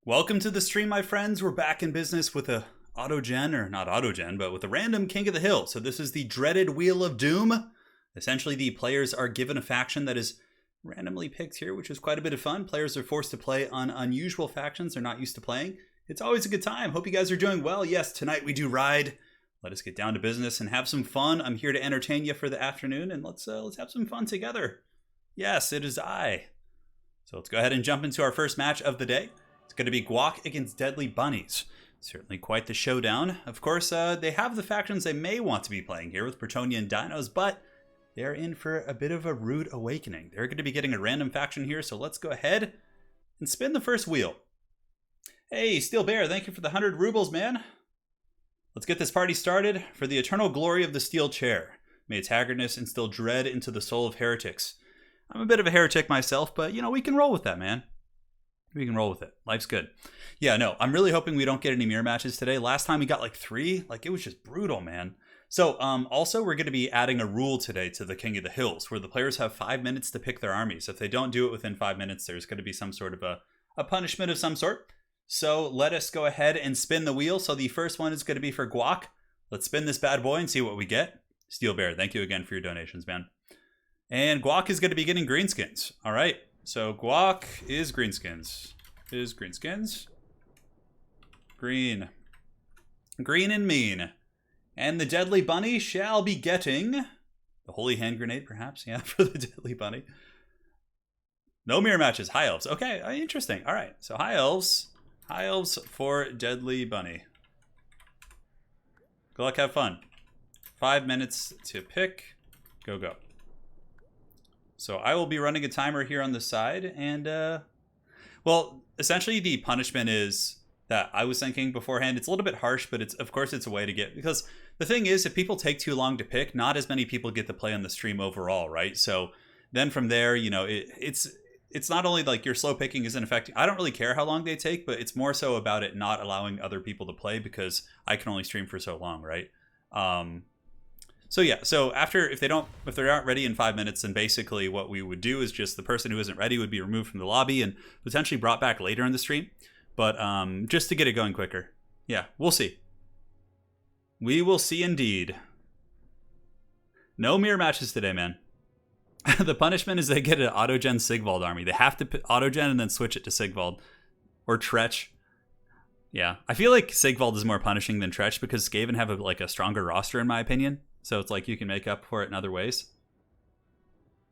Welcome to the stream, my friends. We're back in business with a autogen, or not autogen, but with a random King of the Hill. So this is the dreaded Wheel of Doom. Essentially, the players are given a faction that is randomly picked here, which is quite a bit of fun. Players are forced to play on unusual factions they're not used to playing. It's always a good time. Hope you guys are doing well. Yes, tonight we do ride. Let us get down to business and have some fun. I'm here to entertain you for the afternoon, and let's have some fun together. Yes, it is I. So let's go ahead and jump into our first match of the day. It's going to be Guac against Deadly Bunnies. Certainly quite the showdown. Of course, they have the factions they may want to be playing here with Bretonnian Dinos, but they're in for a bit of a rude awakening. They're going to be getting a random faction here, so let's go ahead and spin the first wheel. Hey, Steel Bear, thank you for the 100 rubles, man. Let's get this party started. For the eternal glory of the steel chair, may its haggardness instill dread into the soul of heretics. I'm a bit of a heretic myself, but, you know, we can roll with that, man. We can roll with it. Life's good. Yeah, no, I'm really hoping we don't get any mirror matches today. Last time we got like 3. Like, it was just brutal, man. So, also, we're going to be adding a rule today to the King of the Hills, where the players have 5 minutes to pick their armies. If they don't do it within 5 minutes, there's going to be some sort of a punishment of some sort. So, let us go ahead and spin the wheel. So, the first one is going to be for Guac. Let's spin this bad boy and see what we get. Steel Bear, thank you again for your donations, man. And Guac is going to be getting greenskins. All right. So Guac is greenskins. Green and mean. And the Deadly Bunny shall be getting the Holy Hand Grenade, perhaps. Yeah, for the Deadly Bunny. No mirror matches. High Elves. Okay, interesting. All right. So High Elves for Deadly Bunny. Good luck. Have fun. 5 minutes to pick. Go. So I will be running a timer here on the side, and well, essentially the punishment is that I was thinking beforehand. It's a little bit harsh, but of course it's a way to get, because the thing is, if people take too long to pick, not as many people get to play on the stream overall, right? So then from there, you know, it's not only like your slow picking isn't affecting. I don't really care how long they take, but it's more so about it not allowing other people to play, because I can only stream for so long, right? So yeah, so if they aren't ready in 5 minutes, then basically what we would do is just the person who isn't ready would be removed from the lobby and potentially brought back later in the stream. But just to get it going quicker. Yeah, we'll see. We will see indeed. No mirror matches today, man. The punishment is they get an autogen Sigvald army. They have to autogen and then switch it to Sigvald. Or Tretch. Yeah, I feel like Sigvald is more punishing than Tretch because Skaven have a stronger roster in my opinion. So it's like you can make up for it in other ways.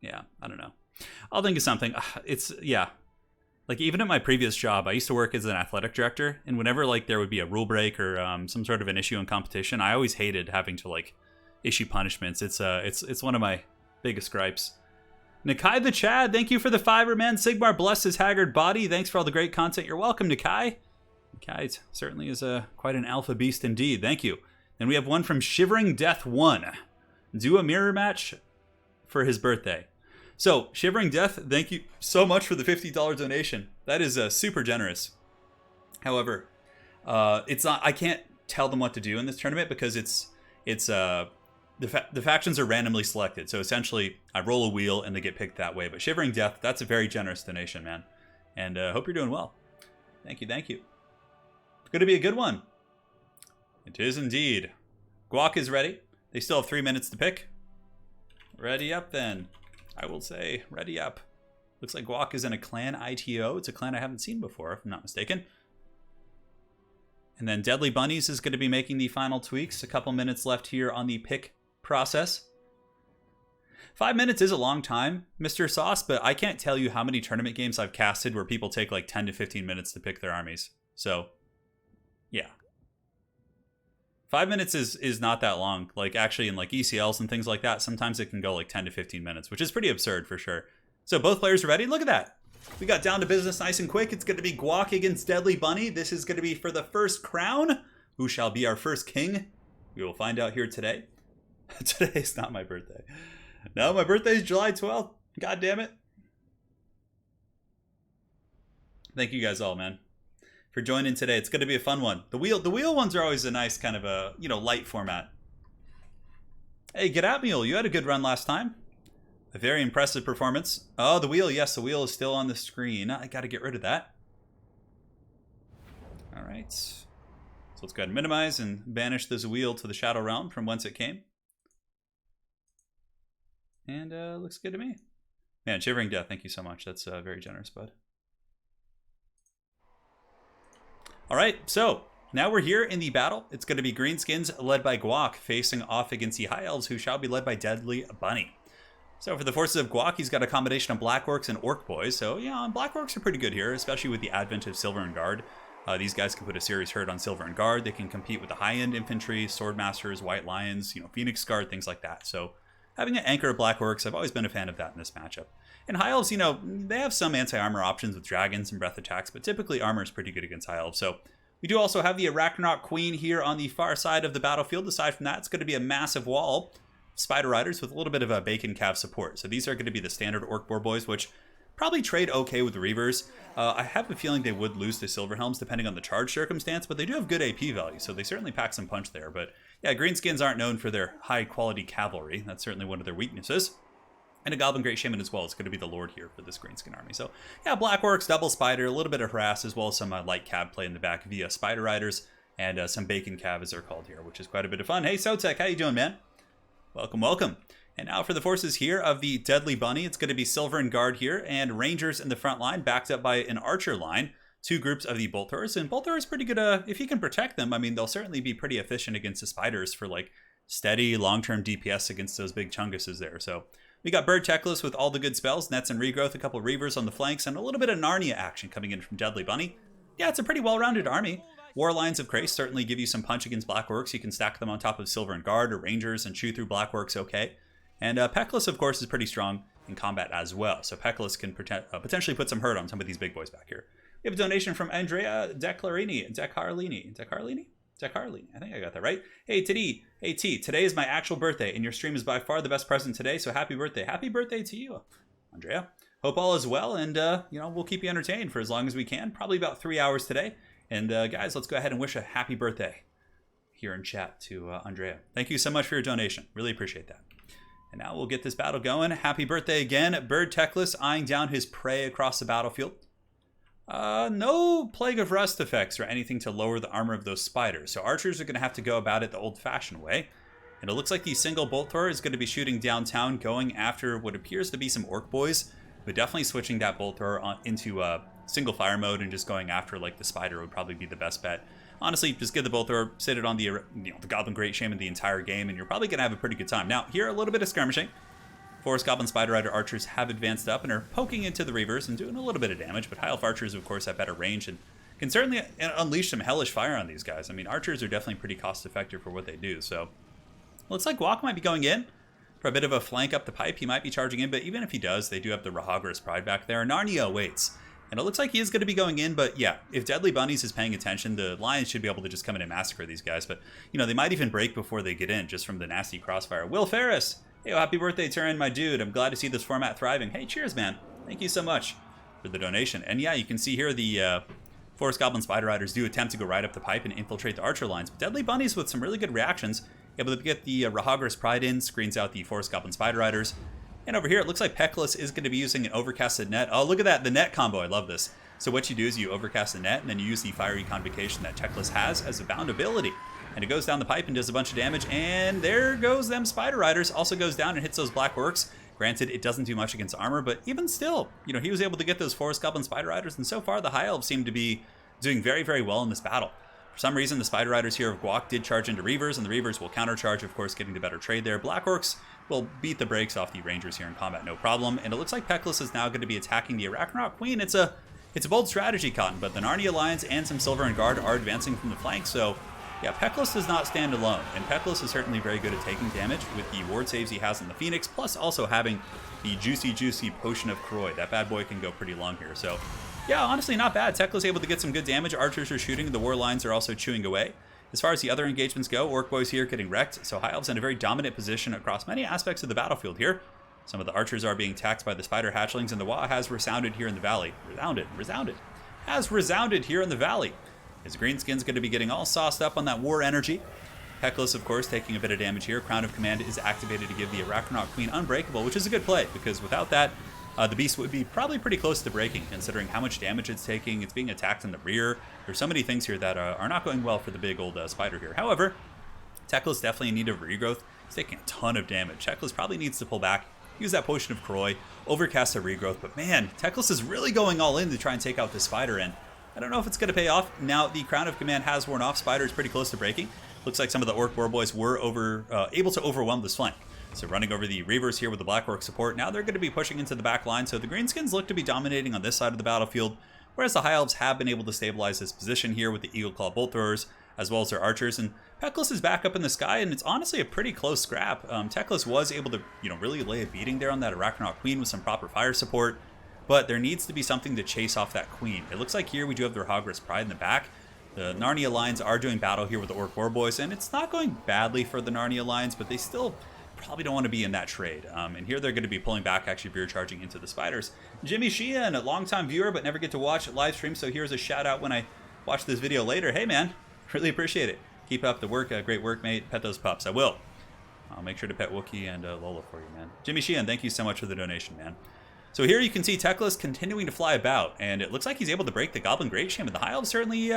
Yeah, I don't know. I'll think of something. Yeah. Like, even at my previous job, I used to work as an athletic director. And whenever, like, there would be a rule break or some sort of an issue in competition, I always hated having to, like, issue punishments. It's one of my biggest gripes. Nakai the Chad, thank you for the fiber, man. Sigmar, bless his haggard body. Thanks for all the great content. You're welcome, Nakai. Nakai certainly is quite an alpha beast indeed. Thank you. Then we have one from Shivering Death 1. Do a mirror match for his birthday. So, Shivering Death, thank you so much for the $50 donation. That is super generous. However, it's not. I can't tell them what to do in this tournament because the factions are randomly selected. So essentially, I roll a wheel and they get picked that way. But Shivering Death, that's a very generous donation, man. And hope you're doing well. Thank you. It's going to be a good one. It is indeed. Guac is ready. They still have 3 minutes to pick. Ready up then. I will say, ready up. Looks like Guac is in a clan ITO. It's a clan I haven't seen before, if I'm not mistaken. And then Deadly Bunnies is going to be making the final tweaks. A couple minutes left here on the pick process. 5 minutes is a long time, Mr. Sauce, but I can't tell you how many tournament games I've casted where people take like 10 to 15 minutes to pick their armies. So, yeah. 5 minutes is not that long. Like, actually, in like ECLs and things like that, sometimes it can go like 10 to 15 minutes, which is pretty absurd for sure. So both players are ready. Look at that. We got down to business nice and quick. It's going to be Guac against Deadly Bunny. This is going to be for the first crown. Who shall be our first king? We will find out here today. Today's not my birthday. No, my birthday is July 12th. God damn it. Thank you guys all, man, for joining today. It's going to be a fun one. The wheel ones are always a nice kind of a, light format. Hey, get at Mule. You had a good run last time. A very impressive performance. Oh, the wheel. Yes, the wheel is still on the screen. I got to get rid of that. All right. So let's go ahead and minimize and banish this wheel to the Shadow Realm from whence it came. And looks good to me. Man, Shivering Death, thank you so much. That's very generous, bud. All right, so now we're here in the battle. It's going to be Greenskins led by Guac facing off against the High Elves, who shall be led by Deadly Bunny. So for the forces of Guac, he's got a combination of Black Orcs and Orc Boys. So yeah, Black Orcs are pretty good here, especially with the advent of Silver and Guard. These guys can put a serious hurt on Silver and Guard. They can compete with the high-end infantry, Swordmasters, White Lions, Phoenix Guard, things like that. So having an anchor of Black Orcs, I've always been a fan of that in this matchup. And High Elves, they have some anti-armor options with dragons and breath attacks, but typically armor is pretty good against High Elves. So we do also have the Arachnoid Queen here on the far side of the battlefield. Aside from that, it's going to be a massive wall of Spider Riders with a little bit of a Bacon Cav support. So these are going to be the standard Orc Boar Boys, which probably trade okay with the Reavers. I have a feeling they would lose to Silverhelms depending on the charge circumstance, but they do have good AP value, so they certainly pack some punch there. But yeah, Greenskins aren't known for their high-quality cavalry. That's certainly one of their weaknesses. And a Goblin Great Shaman as well is going to be the Lord here for this Greenskin army. So yeah, Black Orcs, double Spider, a little bit of Harass, as well as some light Cav play in the back via Spider Riders, and some Bacon Cav as they're called here, which is quite a bit of fun. Hey, Sotek, how you doing, man? Welcome, welcome. And now for the forces here of the Deadly Bunny, it's going to be Silver and Guard here, and Rangers in the front line, backed up by an Archer line. Two groups of the Bolt Throwers, and Bolt Throwers pretty good, if you can protect them, I mean, they'll certainly be pretty efficient against the Spiders for, like, steady, long-term DPS against those big Chunguses there. So we got Bird Techless with all the good spells, Nets and Regrowth, a couple Reavers on the flanks, and a little bit of Narnia action coming in from Deadly Bunny. Yeah, it's a pretty well-rounded army. War Lines of Krace certainly give you some punch against Black Orcs. You can stack them on top of Silver and Guard or Rangers and chew through Black Orcs okay. And Peckless, of course, is pretty strong in combat as well. So Peckless can potentially put some hurt on some of these big boys back here. We have a donation from Andrea Decarlini. I think I got that right. Hey, T, today is my actual birthday, and your stream is by far the best present today, so happy birthday. Happy birthday to you, Andrea. Hope all is well, and, we'll keep you entertained for as long as we can, probably about 3 hours today. And, guys, let's go ahead and wish a happy birthday here in chat to Andrea. Thank you so much for your donation. Really appreciate that. And now we'll get this battle going. Happy birthday again. Bird Techless eyeing down his prey across the battlefield. No Plague of Rust effects or anything to lower the armor of those spiders. So archers are going to have to go about it the old-fashioned way. And it looks like the single bolt thrower is going to be shooting downtown, going after what appears to be some orc boys. But definitely switching that bolt thrower into single fire mode and just going after like the spider would probably be the best bet. Honestly, just get the bolt thrower, sit it on the Goblin Great Shaman the entire game, and you're probably going to have a pretty good time. Now, here, a little bit of skirmishing. Forest Goblin Spider Rider archers have advanced up and are poking into the Reavers and doing a little bit of damage, but High Elf archers, of course, have better range and can certainly unleash some hellish fire on these guys. I mean, archers are definitely pretty cost-effective for what they do, so looks like Guac might be going in for a bit of a flank up the pipe. He might be charging in, but even if he does, they do have the Rahagras Pride back there. Narnia waits. And it looks like he is going to be going in, but yeah, if Deadly Bunnies is paying attention, the Lions should be able to just come in and massacre these guys. But, they might even break before they get in, just from the nasty crossfire. Will Ferris! Hey, happy birthday, Turin, my dude. I'm glad to see this format thriving. Hey, cheers, man. Thank you so much for the donation. And yeah, you can see here the Forest Goblin Spider Riders do attempt to go right up the pipe and infiltrate the Archer lines. But Deadly Bunnies with some really good reactions, able to get the Rahagras Pride in, screens out the Forest Goblin Spider Riders. And over here, it looks like Peckless is going to be using an Overcasted Net. Oh, look at that, the net combo. I love this. So what you do is you overcast the net, and then you use the Fiery Convocation that Techless has as a bound ability. And it goes down the pipe and does a bunch of damage, and there goes them Spider Riders. Also goes down and hits those Black Orcs. Granted, it doesn't do much against armor, but even still, he was able to get those Forest Goblin Spider Riders, and so far the High Elves seem to be doing very, very well in this battle. For some reason, the Spider Riders here of Guac did charge into Reavers, and the Reavers will countercharge, of course, getting the better trade there. Black Orcs will beat the brakes off the Rangers here in combat, no problem. And it looks like Peckless is now going to be attacking the Arachnoid Queen. It's a bold strategy, Cotton, but the Narnia Lions and some Silver and Guard are advancing from the flank, so yeah, Peckless does not stand alone, and Peckless is certainly very good at taking damage with the ward saves he has in the Phoenix, plus also having the juicy Potion of Croy. That bad boy can go pretty long here, so yeah, honestly not bad. Techless able to get some good damage. Archers are shooting, the War Lines are also chewing away. As far as the other engagements go, Orc Boys here getting wrecked, so High Elves in a very dominant position across many aspects of the battlefield here. Some of the archers are being taxed by the Spider Hatchlings, and the Wah has resounded here in the valley. Has resounded here in the valley. His Greenskin's going to be getting all sauced up on that war energy. Peckless, of course, taking a bit of damage here. Crown of Command is activated to give the Arachnoid Queen Unbreakable, which is a good play, because without that, the beast would be probably pretty close to breaking, considering how much damage it's taking. It's being attacked in the rear. There's so many things here that are not going well for the big old spider here. However, Teclis definitely in need of regrowth. He's taking a ton of damage. Teclis probably needs to pull back, use that Potion of Croy, overcast a regrowth. But man, Teclis is really going all in to try and take out this spider, and I don't know if it's going to pay off. Now, the Crown of Command has worn off. Spider is pretty close to breaking. Looks like some of the Orc Boar Boys were able to overwhelm this flank. So running over the Reavers here with the Black Orc support. Now they're going to be pushing into the back line. So the Greenskins look to be dominating on this side of the battlefield, whereas the High Elves have been able to stabilize this position here with the Eagle Claw Bolt Throwers, as well as their archers. And Teclis is back up in the sky, and it's honestly a pretty close scrap. Teclis was able to, really lay a beating there on that Arachnoid Queen with some proper fire support, but there needs to be something to chase off that Queen. It looks like here we do have the Rahagras Pride in the back. The Narnia Lions are doing battle here with the Orc War Boys, and it's not going badly for the Narnia Lions, but they still probably don't want to be in that trade. And here they're going to be pulling back, actually rear charging into the spiders. Jimmy Sheehan, a longtime viewer but never get to watch live stream, so here's a shout out when I watch this video later. Hey man, really appreciate it. Keep up the work, great work, mate. Pet those pups. I will. I'll make sure to pet Wookie and Lola for you, man. Jimmy Sheehan, thank you so much for the donation, man. So here you can see Teclis continuing to fly about, and it looks like he's able to break the Goblin Great Shame, and the High Elves certainly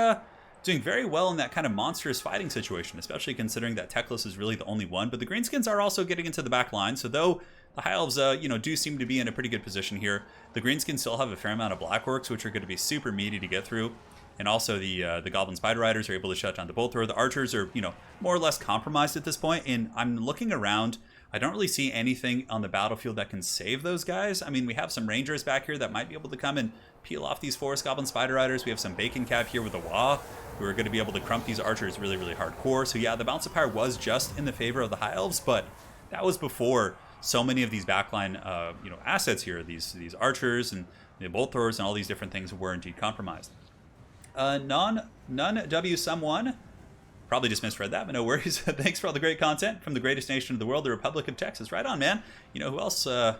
doing very well in that kind of monstrous fighting situation, especially considering that Teclis is really the only one. But the Greenskins are also getting into the back line, so though the High Elves, do seem to be in a pretty good position here, the Greenskins still have a fair amount of Black Orcs, which are going to be super meaty to get through. And also the Goblin Spider Riders are able to shut down the Bolt Thrower. The Archers are, more or less compromised at this point. And I'm looking around. I don't really see anything on the battlefield that can save those guys. I mean, we have some Rangers back here that might be able to come and peel off these Forest Goblin Spider Riders. We have some Bacon Cab here with the Wah, who are going to be able to crump these Archers really, really hardcore. So yeah, the Balance of Power was just in the favor of the High Elves, but that was before so many of these backline, assets here, these Archers and the Bolt Throwers and all these different things were indeed compromised. None W someone probably just misread that, but no worries. Thanks for all the great content from the greatest nation of the world, the Republic of Texas. Right on, man. You know who else? I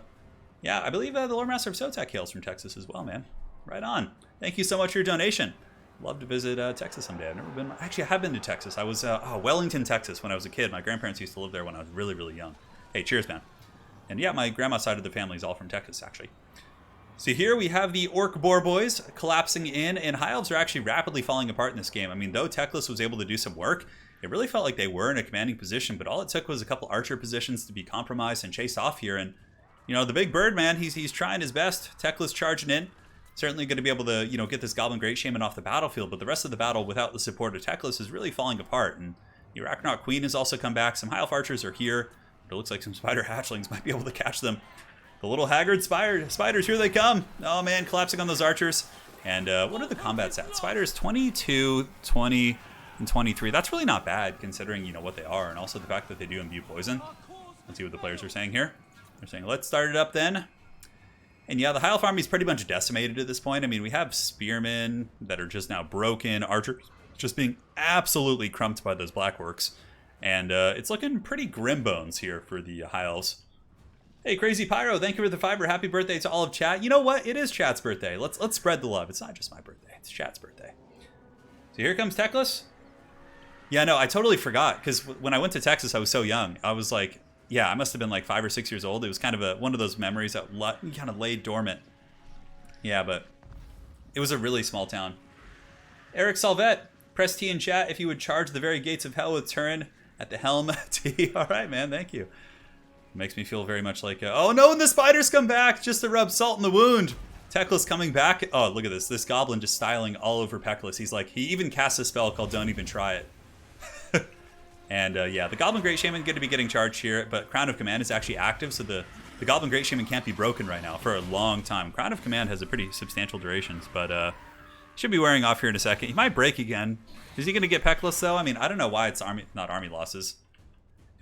believe the Lord Master of Sotek hails from Texas as well, man. Right on. Thank you so much for your donation. Love to visit Texas someday. I've never been. Actually, I have been to Texas. I was Wellington, Texas, when I was a kid. My grandparents used to live there when I was really, really young. Hey, cheers, man. And yeah, my grandma's side of the family is all from Texas, actually. So here we have the Orc Boar Boys collapsing in, and High Elves are actually rapidly falling apart in this game. I mean, though Teclis was able to do some work, it really felt like they were in a commanding position, but all it took was a couple Archer positions to be compromised and chased off here. And, the big bird, man, he's trying his best. Teclis charging in. Certainly going to be able to, get this Goblin Great Shaman off the battlefield, but the rest of the battle without the support of Teclis is really falling apart. And the Arachnoid Queen has also come back. Some High Elf Archers are here, but it looks like some Spider Hatchlings might be able to catch them. The little haggard spiders, here they come. Oh man, collapsing on those Archers. And what are the combat stats? Spiders 22, 20, and 23. That's really not bad considering, what they are, and also the fact that they do imbue poison. Let's see what the players are saying here. They're saying, let's start it up then. And yeah, the High Elf army is pretty much decimated at this point. I mean, we have Spearmen that are just now broken. Archers just being absolutely crumped by those Black Orcs. And it's looking pretty grim bones here for the High Elves. Hey, Crazy Pyro, thank you for the fiber. Happy birthday to all of chat. You know what? It is chat's birthday. Let's spread the love. It's not just my birthday. It's chat's birthday. So here comes Teclis. Yeah, no, I totally forgot, because when I went to Texas, I was so young. I was like, yeah, I must have been like 5 or 6 years old. It was kind of one of those memories that kind of lay dormant. Yeah, but it was a really small town. Eric Salvet, press T in chat if you would charge the very gates of hell with Turin at the helm. T. All right, man. Thank you. Makes me feel very much like, oh no, and the spiders come back just to rub salt in the wound. Teclis coming back. Oh, look at this. This goblin just styling all over Teclis. He's like, he even casts a spell called Don't Even Try It. And yeah, the Goblin Great Shaman going to be getting charged here, but Crown of Command is actually active, so the Goblin Great Shaman can't be broken right now for a long time. Crown of Command has a pretty substantial durations, but should be wearing off here in a second. He might break again. Is he going to get Teclis though? I mean, I don't know why it's not army losses.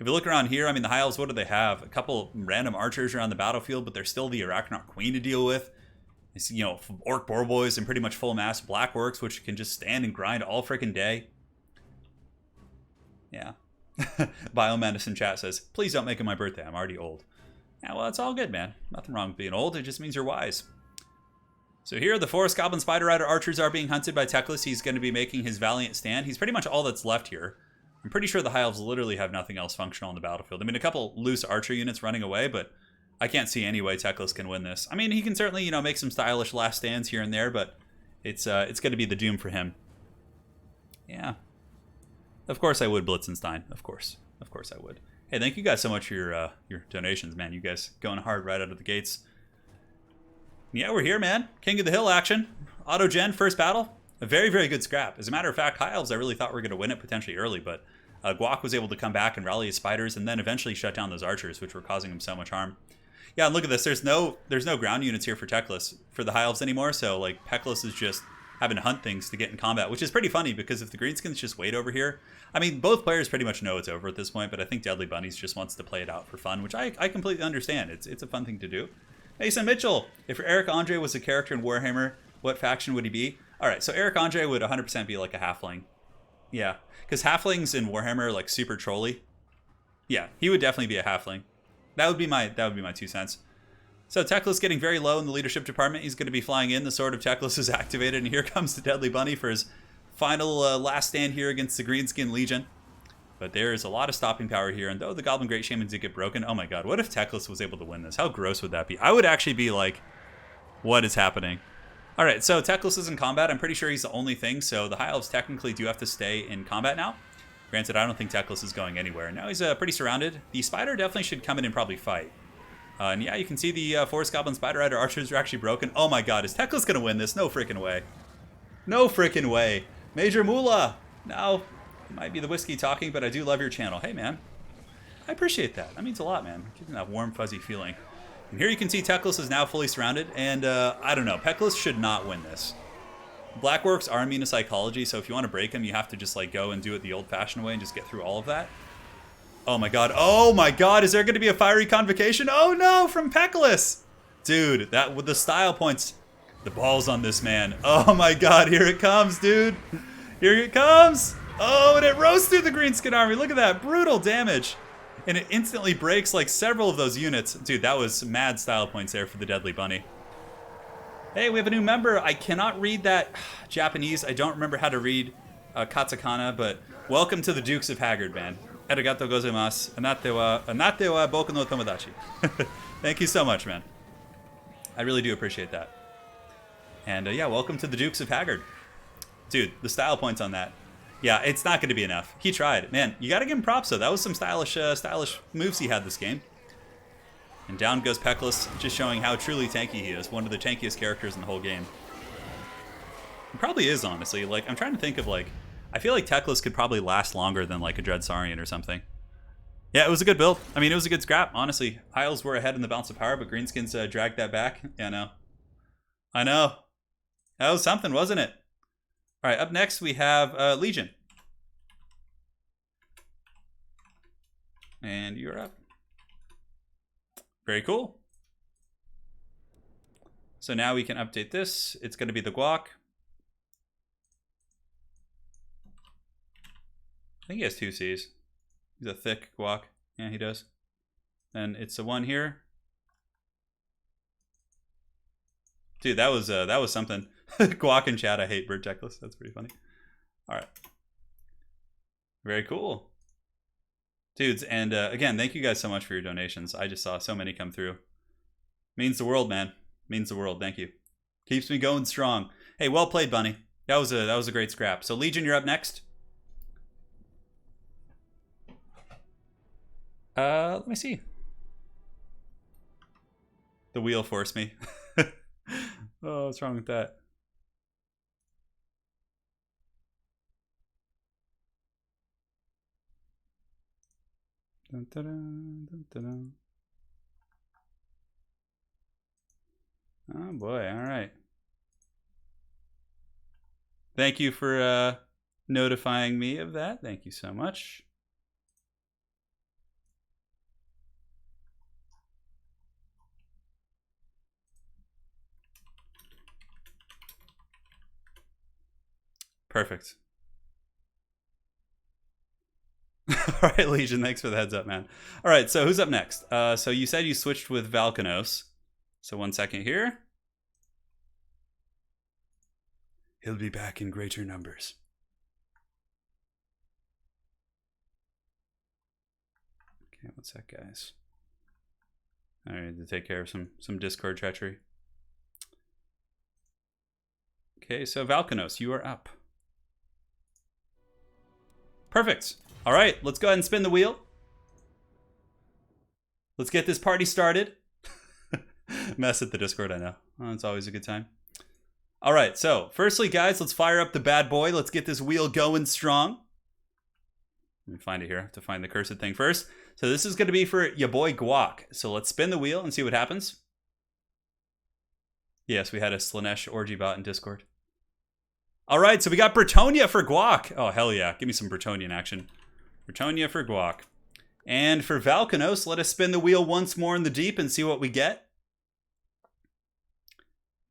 If you look around here, I mean, the High Elves, what do they have? A couple random Archers are on the battlefield, but there's still the Arachnoid Queen to deal with. It's, Orc Boar Boys and pretty much full mass Black Orcs, which can just stand and grind all freaking day. Yeah. Biomedicine chat says, please don't make it my birthday. I'm already old. Yeah, well, it's all good, man. Nothing wrong with being old. It just means you're wise. So here, the Forest Goblin Spider Rider Archers are being hunted by Teclis. He's going to be making his valiant stand. He's pretty much all that's left here. I'm pretty sure the High Elves literally have nothing else functional on the battlefield. I mean, a couple loose Archer units running away, but I can't see any way Teclis can win this. I mean, he can certainly, you know, make some stylish last stands here and there, but it's going to be the doom for him. Yeah. Of course I would, Blitzenstein. Of course I would. Hey, thank you guys so much for your donations, man. You guys going hard right out of the gates. Yeah, we're here, man. King of the Hill action. Auto-gen, first battle. A very, very good scrap. As a matter of fact, High Elves, I really thought we were going to win it potentially early, but Guac was able to come back and rally his spiders and then eventually shut down those archers, which were causing him so much harm. Yeah, and look at this. There's no ground units here for Teclis for the High Elves anymore, so like Teclis is just having to hunt things to get in combat, which is pretty funny because if the Greenskins just wait over here, I mean, both players pretty much know it's over at this point, but I think Deadly Bunnies just wants to play it out for fun, which I completely understand. It's a fun thing to do. Mason Mitchell, if Eric Andre was a character in Warhammer, what faction would he be? All right, so Eric Andre would 100% be like a halfling. Yeah, because halflings in Warhammer are like super trolly. Yeah, he would definitely be a halfling. That would be my 2 cents. So Teclis getting very low in the leadership department. He's going to be flying in. The Sword of Teclis is activated, and here comes the Deadly Bunny for his final last stand here against the Greenskin Legion. But there's a lot of stopping power here, and though the Goblin Great Shaman did get broken, oh my god, what if Teclis was able to win this? How gross would that be? I would actually be like, what is happening? Alright, so Teclis is in combat. I'm pretty sure he's the only thing, so the High Elves technically do have to stay in combat now. Granted, I don't think Teclis is going anywhere. Now he's pretty surrounded. The Spider definitely should come in and probably fight. And yeah, you can see the Forest Goblin Spider Rider archers are actually broken. Oh my god, is Teclis going to win this? No freaking way. No freaking way. Major Moolah! No. It might be the whiskey talking, but I do love your channel. Hey, man. I appreciate that. That means a lot, man. Giving that warm, fuzzy feeling. And here you can see Teclis is now fully surrounded, and I don't know. Teclis should not win this. Blackworks are immune to psychology, so if you want to break them, you have to just like go and do it the old-fashioned way and just get through all of that. Oh my god. Oh my god, is there going to be a fiery convocation? Oh no, from Teclis! Dude, that with the style points, the ball's on this man. Oh my god, here it comes, dude. Here it comes! Oh, and it roasts through the Greenskin army. Look at that. Brutal damage. And it instantly breaks like several of those units. Dude, that was mad style points there for the Deadly Bunny. Hey, we have a new member. I cannot read that Japanese. I don't remember how to read katakana, but welcome to the Dukes of Haggard, man. Arigatou gozaimasu. Anate wa boku no tomodachi. Thank you so much, man. I really do appreciate that. And yeah, welcome to the Dukes of Haggard. Dude, the style points on that. Yeah, it's not going to be enough. He tried. Man, you got to give him props, though. That was some stylish moves he had this game. And down goes Teclis, just showing how truly tanky he is. One of the tankiest characters in the whole game. He probably is, honestly. Like, I'm trying to think of, like... I feel like Teclis could probably last longer than, like, a Dread Saurian or something. Yeah, it was a good build. I mean, it was a good scrap, honestly. High Elves were ahead in the balance of power, but Greenskins dragged that back. Yeah, I know. I know. That was something, wasn't it? All right, up next we have Legion. And you're up. Very cool. So now we can update this. It's going to be the Guac. I think he has 2 Cs. He's a thick Guac. Yeah, he does. And it's a 1 here. Dude, that was something. Guac in chat, I hate bird Teclis. That's pretty funny. All right. Very cool. Dudes, and again, thank you guys so much for your donations. I just saw so many come through. Means the world, man. Means the world. Thank you. Keeps me going strong. Hey, well played, Bunny. That was a great scrap. So Legion, you're up next. Let me see. The wheel forced me. Oh, what's wrong with that? Dun, dun, dun, dun, dun, dun. Oh boy, all right. Thank you for notifying me of that. Thank you so much. Perfect. All right, Legion, thanks for the heads up, man. All right, so who's up next? So you said you switched with valkyrnos. So 1 second here. He'll be back in greater numbers. Okay, 1 sec, guys. I need to take care of some Discord treachery. Okay, so valkyrnos, you are up. Perfect. All right, let's go ahead and spin the wheel. Let's get this party started. Mess at the Discord, I know. Oh, it's always a good time. All right, so firstly, guys, let's fire up the bad boy. Let's get this wheel going strong. Let me find it here. I have to find the cursed thing first. So this is going to be for your boy Guac. So let's spin the wheel and see what happens. Yes, we had a Slanesh orgy bot in Discord. All right, so we got Bretonia for Guac. Oh, hell yeah. Give me some Bretonian action. Bretonia for Guac. And for valkyrnos, let us spin the wheel once more in the deep and see what we get.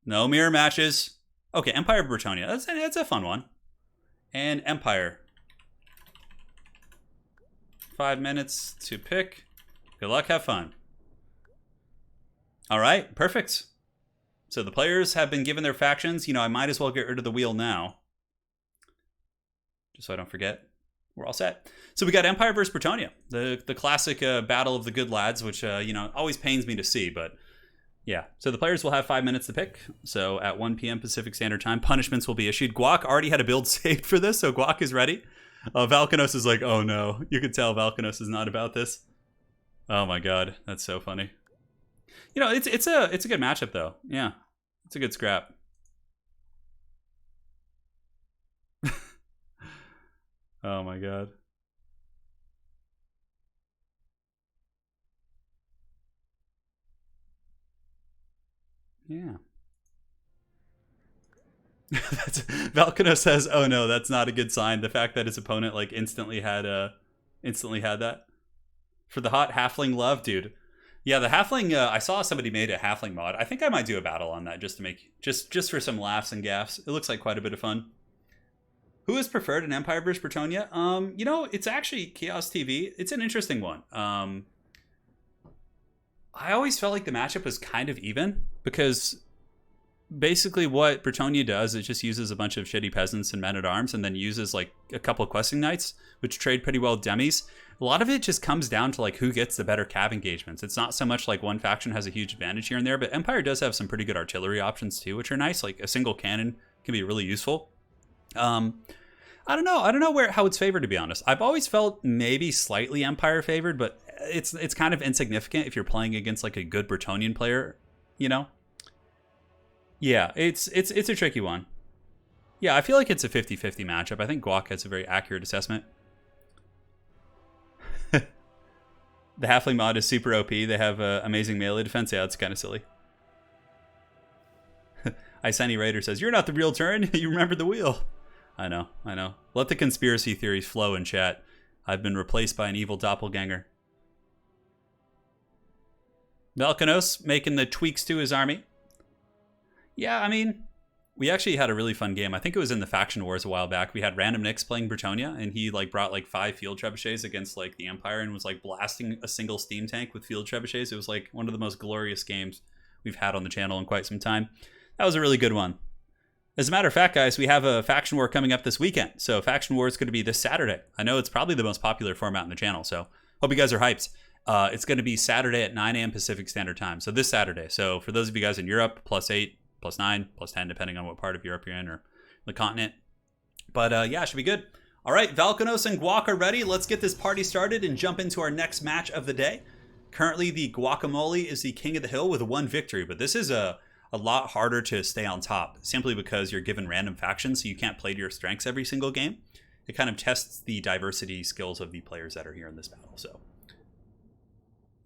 No mirror matches. Okay, Empire Bretonia. That's a fun one. And Empire. 5 minutes to pick. Good luck, have fun. All right, perfect. So the players have been given their factions. You know, I might as well get rid of the wheel now. Just so I don't forget. We're all set. So we got Empire versus Bretonia. The classic battle of the good lads, which, you know, always pains me to see, but yeah. So the players will have 5 minutes to pick. So at 1 p.m. Pacific Standard Time, punishments will be issued. Guac already had a build saved for this, so Guac is ready. valkyrnos is like, oh no. You can tell valkyrnos is not about this. Oh my god, that's so funny. You know, it's a good matchup though. Yeah, it's a good scrap. Oh my god. Yeah. valkyrnos says, "Oh no, that's not a good sign." The fact that his opponent like instantly had that for the hot halfling love, dude. Yeah, the halfling. I saw somebody made a halfling mod. I think I might do a battle on that just to make just for some laughs and gaffs. It looks like quite a bit of fun. Who is preferred in Empire versus Bretonia? You know, it's actually Chaos TV. It's an interesting one. I always felt like the matchup was kind of even because basically what Bretonia does is just uses a bunch of shitty peasants and men-at-arms and then uses like a couple of questing knights, which trade pretty well with demis. A lot of it just comes down to like who gets the better cav engagements. It's not so much like one faction has a huge advantage here and there, but Empire does have some pretty good artillery options too, which are nice. Like a single cannon can be really useful. I don't know how it's favored, to be honest. I've always felt maybe slightly Empire favored, but it's kind of insignificant if you're playing against like a good Bretonian player, you know? Yeah, it's a tricky one. Yeah, I feel like it's a 50-50 matchup. I think Guac has a very accurate assessment. The halfling mod is super OP. They have amazing melee defense. Yeah, it's kind of silly. Isani Raider says, "You're not the real Turin. You remember the wheel." I know. Let the conspiracy theories flow in chat. I've been replaced by an evil doppelganger. valkyrnos making the tweaks to his army. Yeah, I mean, we actually had a really fun game. I think it was in the Faction Wars a while back. We had Random Nix playing Bretonia, and he like brought like 5 field trebuchets against like the Empire and was like blasting a single steam tank with field trebuchets. It was like one of the most glorious games we've had on the channel in quite some time. That was a really good one. As a matter of fact, guys, we have a Faction War coming up this weekend. So Faction War is going to be this Saturday. I know it's probably the most popular format in the channel, so hope you guys are hyped. It's going to be Saturday at 9 a.m. Pacific Standard Time. So this Saturday. So for those of you guys in Europe, +8, +9, +10, depending on what part of Europe you're in or the continent. But yeah, it should be good. All right, valkyrnos and Guac are ready. Let's get this party started and jump into our next match of the day. Currently, the Guacamole is the king of the hill with 1 victory, but this is a lot harder to stay on top simply because you're given random factions, so you can't play to your strengths every single game. It kind of tests the diversity skills of the players that are here in this battle. So,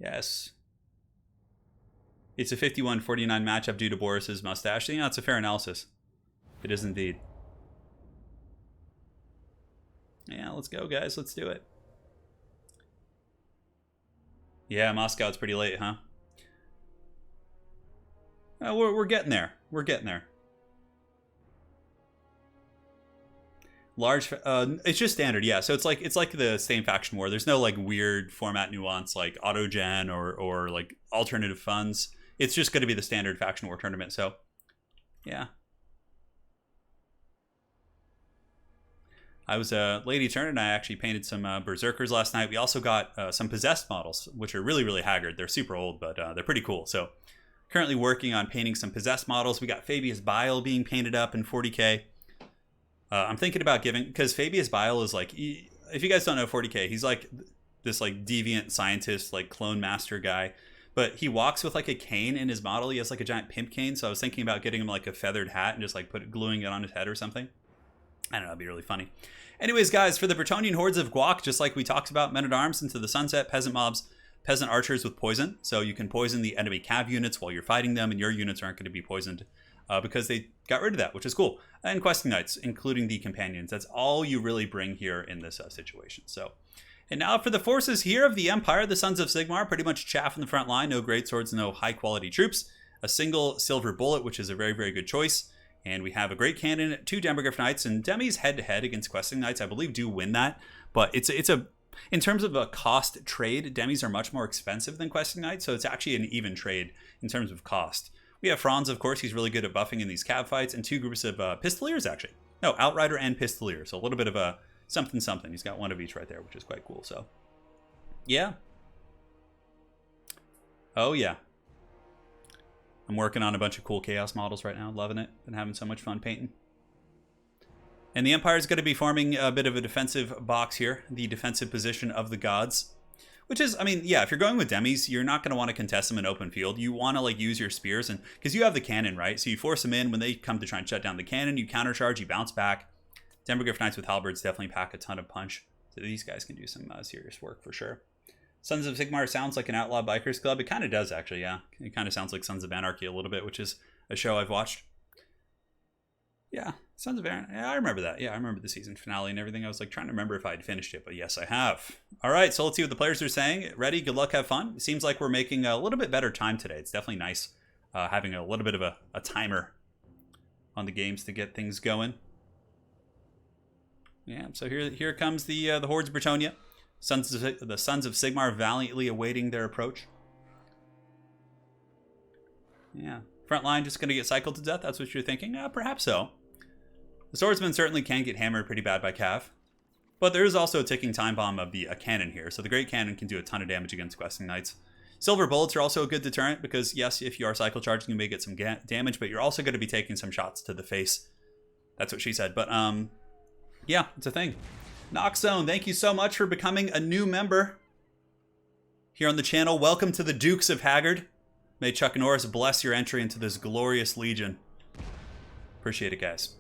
yes. It's a 51-49 matchup due to Boris's mustache. Yeah, it's a fair analysis. It is indeed. Yeah, let's go, guys. Let's do it. Yeah, Moscow, it's pretty late, huh? We're getting there. We're getting there. Large, it's just standard, yeah. So it's like the same Faction War. There's no like weird format nuance like autogen or like alternative funds. It's just going to be the standard Faction War tournament. So, yeah. I was Lady Turin and I actually painted some berserkers last night. We also got some possessed models, which are really, really haggard. They're super old, but they're pretty cool. So currently working on painting some possessed models. We got Fabius Bile being painted up in 40k. I'm thinking about giving, because Fabius Bile is like, if you guys don't know 40k, he's like this like deviant scientist, like clone master guy. But he walks with like a cane in his model. He has like a giant pimp cane. So I was thinking about getting him like a feathered hat and just like gluing it on his head or something. I don't know, it'd be really funny. Anyways, guys, for the Bretonnian hordes of Guac, just like we talked about, men-at-arms into the sunset, peasant mobs, peasant archers with poison. So you can poison the enemy cav units while you're fighting them, and your units aren't going to be poisoned because they got rid of that, which is cool. And questing knights, including the companions. That's all you really bring here in this situation. So, and now for the forces here of the Empire, the Sons of Sigmar, pretty much chaff in the front line. No great swords, no high-quality troops. A single silver bullet, which is a very, very good choice. And we have a great cannon, 2 Demogryph Knights, and Demis head-to-head against Questing Knights, I believe, do win that. But it's a in terms of a cost trade, Demis are much more expensive than Questing Knights, so it's actually an even trade in terms of cost. We have Franz, of course, he's really good at buffing in these cav fights, and 2 groups of Pistoliers, actually. No, Outrider and Pistolier, so a little bit of a something. He's got one of each right there, which is quite cool, so. Yeah. Oh, yeah. I'm working on a bunch of cool Chaos models right now. Loving it. Been having so much fun painting. And the Empire is going to be forming a bit of a defensive box here. The defensive position of the gods. Which is, I mean, yeah, if you're going with Demis, you're not going to want to contest them in open field. You want to, like, use your spears. And because you have the cannon, right? So you force them in. When they come to try and shut down the cannon, you countercharge, you bounce back. Demogryph Knights with halberds definitely pack a ton of punch. So these guys can do some serious work for sure. Sons of Sigmar sounds like an outlaw bikers club. It kind of does, actually, yeah. It kind of sounds like Sons of Anarchy a little bit, which is a show I've watched. Yeah, Sons of Anarchy. Yeah, I remember that. Yeah, I remember the season finale and everything. I was like trying to remember if I had finished it, but yes, I have. All right, so let's see what the players are saying. Ready? Good luck. Have fun. It seems like we're making a little bit better time today. It's definitely nice having a little bit of a timer on the games to get things going. Yeah, so here comes the Hordes of Bretonnia. The Sons of Sigmar valiantly awaiting their approach. Yeah. Front line just going to get cycled to death? That's what you're thinking? Perhaps so. The swordsman certainly can get hammered pretty bad by cav. But there is also a ticking time bomb of a cannon here. So the Great Cannon can do a ton of damage against Questing Knights. Silver bullets are also a good deterrent because, yes, if you are cycle charging, you may get some damage, but you're also going to be taking some shots to the face. That's what she said. But, yeah, it's a thing. Noxzone, thank you so much for becoming a new member here on the channel. Welcome to the Dukes of Haggard. May Chuck Norris bless your entry into this glorious legion. Appreciate it, guys.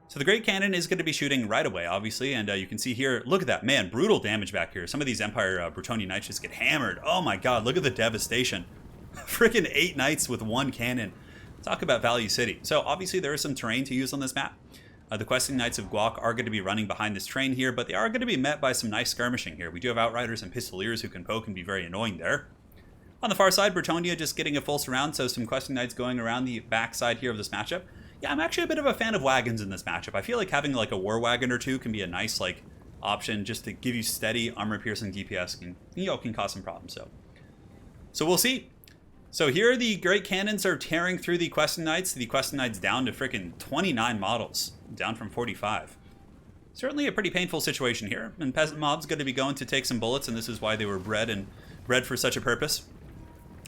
So the Great Cannon is going to be shooting right away, obviously, and you can see here, look at that, man, brutal damage back here. Some of these Empire Bretonnian Knights just get hammered. Oh my god, look at the devastation. Freaking 8 Knights with 1 cannon. Talk about Value City. So obviously there is some terrain to use on this map. The Questing Knights of Guac are going to be running behind this train here, but they are going to be met by some nice skirmishing here. We do have Outriders and Pistoliers who can poke and be very annoying there. On the far side, Bretonnia just getting a full surround, so some Questing Knights going around the back side here of this matchup. Yeah, I'm actually a bit of a fan of wagons in this matchup. I feel like having like a war wagon or two can be a nice like option just to give you steady armor-piercing DPS and, you know, can cause some problems. So we'll see. So here the Great Cannons are tearing through the Questing Knights. The Questing Knights down to freaking 29 models, down from 45. Certainly a pretty painful situation here. And Peasant Mob's going to be going to take some bullets, and this is why they were bred for such a purpose.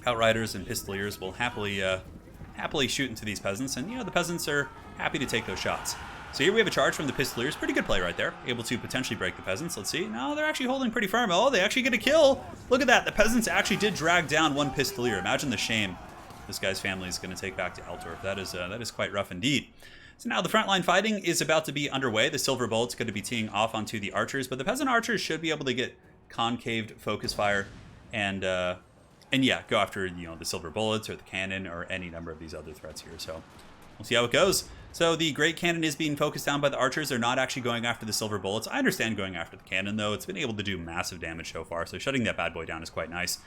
Outriders and Pistoliers will happily shoot into these peasants, and you know the peasants are happy to take those shots. So here we have a charge from the Pistoliers. Pretty good play right there. Able to potentially break the peasants. Let's see. No, they're actually holding pretty firm. Oh, they actually get a kill. Look at that. The peasants actually did drag down 1 Pistolier. Imagine the shame this guy's family is going to take back to Altdorf. That is quite rough indeed. So now the frontline fighting is about to be underway. The Silver Bolt's going to be teeing off onto the archers, but the peasant archers should be able to get concaved focus fire and yeah, go after, you know, the Silver Bullets or the cannon or any number of these other threats here. So we'll see how it goes. So the Great Cannon is being focused down by the archers. They're not actually going after the Silver Bullets. I understand going after the cannon, though. It's been able to do massive damage so far, so shutting that bad boy down is quite nice.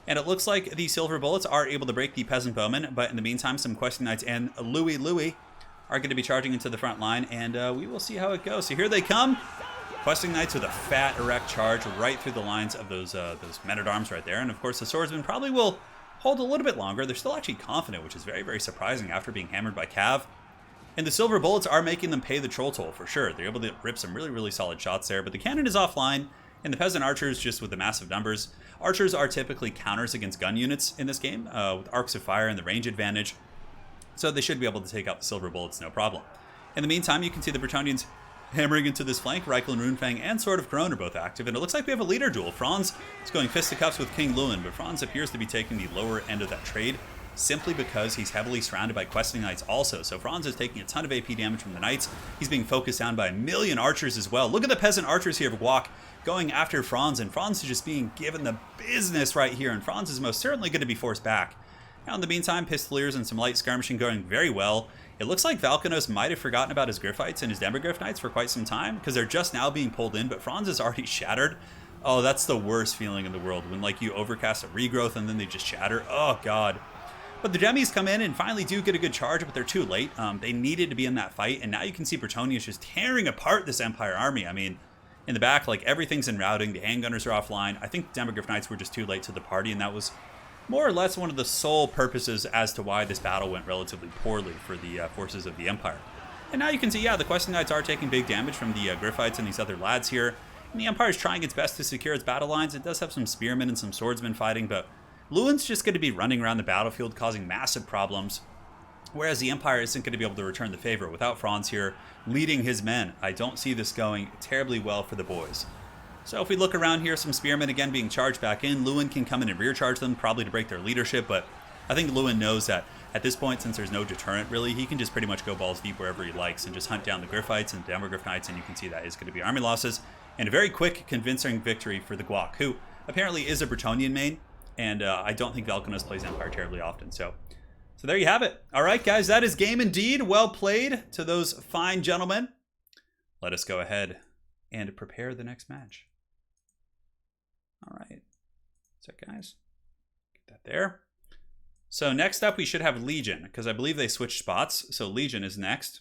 And it looks like the Silver Bullets are able to break the Peasant Bowmen, but in the meantime, some Questing Knights and Louis are going to be charging into the front line, and we will see how it goes. So here they come. Questing Knights with a fat, erect charge right through the lines of those men-at-arms right there. And of course, the Swordsmen probably will hold a little bit longer. They're still actually confident, which is very, very surprising after being hammered by Cav. And the silver bullets are making them pay the troll toll for sure. They're able to rip some really, really solid shots there. But the cannon is offline, and the peasant archers, just with the massive numbers. Archers are typically counters against gun units in this game, with arcs of fire and the range advantage. So they should be able to take out the silver bullets, no problem. In the meantime, you can see the Bretonnians hammering into this flank. Reichel and Runefang and Sword of Crone are both active, and it looks like we have a leader duel. Franz is going fisticuffs with King Lewin, but Franz appears to be taking the lower end of that trade, simply because he's heavily surrounded by questing knights also. So Franz is taking a ton of AP damage from the knights. He's being focused down by 1,000,000 archers as well. Look at the peasant archers here of Guac going after Franz, and Franz is just being given the business right here, and Franz is most certainly going to be forced back. Now in the meantime, Pistoliers and some light skirmishing going very well. It looks like valkyrnos might have forgotten about his Griffites and his Demogryph Knights for quite some time, because they're just now being pulled in, but Franz is already shattered. Oh, that's the worst feeling in the world, when like you overcast a regrowth and then they just shatter. Oh god. But the Demis come in and finally do get a good charge, but they're too late. They needed to be in that fight, and now you can see Bretonnia is just tearing apart this Empire army. I mean, in the back, like, everything's in routing. The handgunners are offline. I think Demogryph Knights were just too late to the party, and that was more or less one of the sole purposes as to why this battle went relatively poorly for the forces of the Empire. And now you can see, yeah, the Questing Knights are taking big damage from the Griffites and these other lads here. And the Empire is trying its best to secure its battle lines. It does have some spearmen and some swordsmen fighting, but Lewin's just going to be running around the battlefield causing massive problems, whereas the Empire isn't going to be able to return the favor without Franz here leading his men. I don't see this going terribly well for the boys. So if we look around here, some spearmen again being charged back in. Lewin can come in and rear charge them, probably to break their leadership, but I think Lewin knows that at this point, since there's no deterrent really, he can just pretty much go balls deep wherever he likes and just hunt down the Griffites and Demogryph Knights, and you can see that is going to be army losses. And a very quick, convincing victory for the Guac, who apparently is a Bretonnian main, and I don't think valkyrnos plays Empire terribly often. So there you have it. All right, guys, that is game indeed. Well played to those fine gentlemen. Let us go ahead and prepare the next match. All right, so guys, get that there. So next up, we should have Legion, because I believe they switched spots. So Legion is next.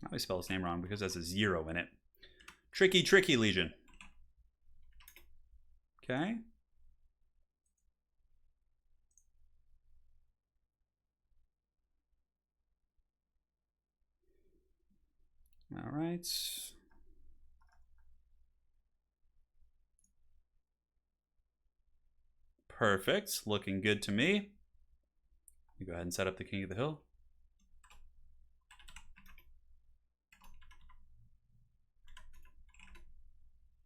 I always spell his name wrong because it has a 0 in it. Tricky Legion. Okay. All right. Perfect. Looking good to me. You go ahead and set up the King of the Hill.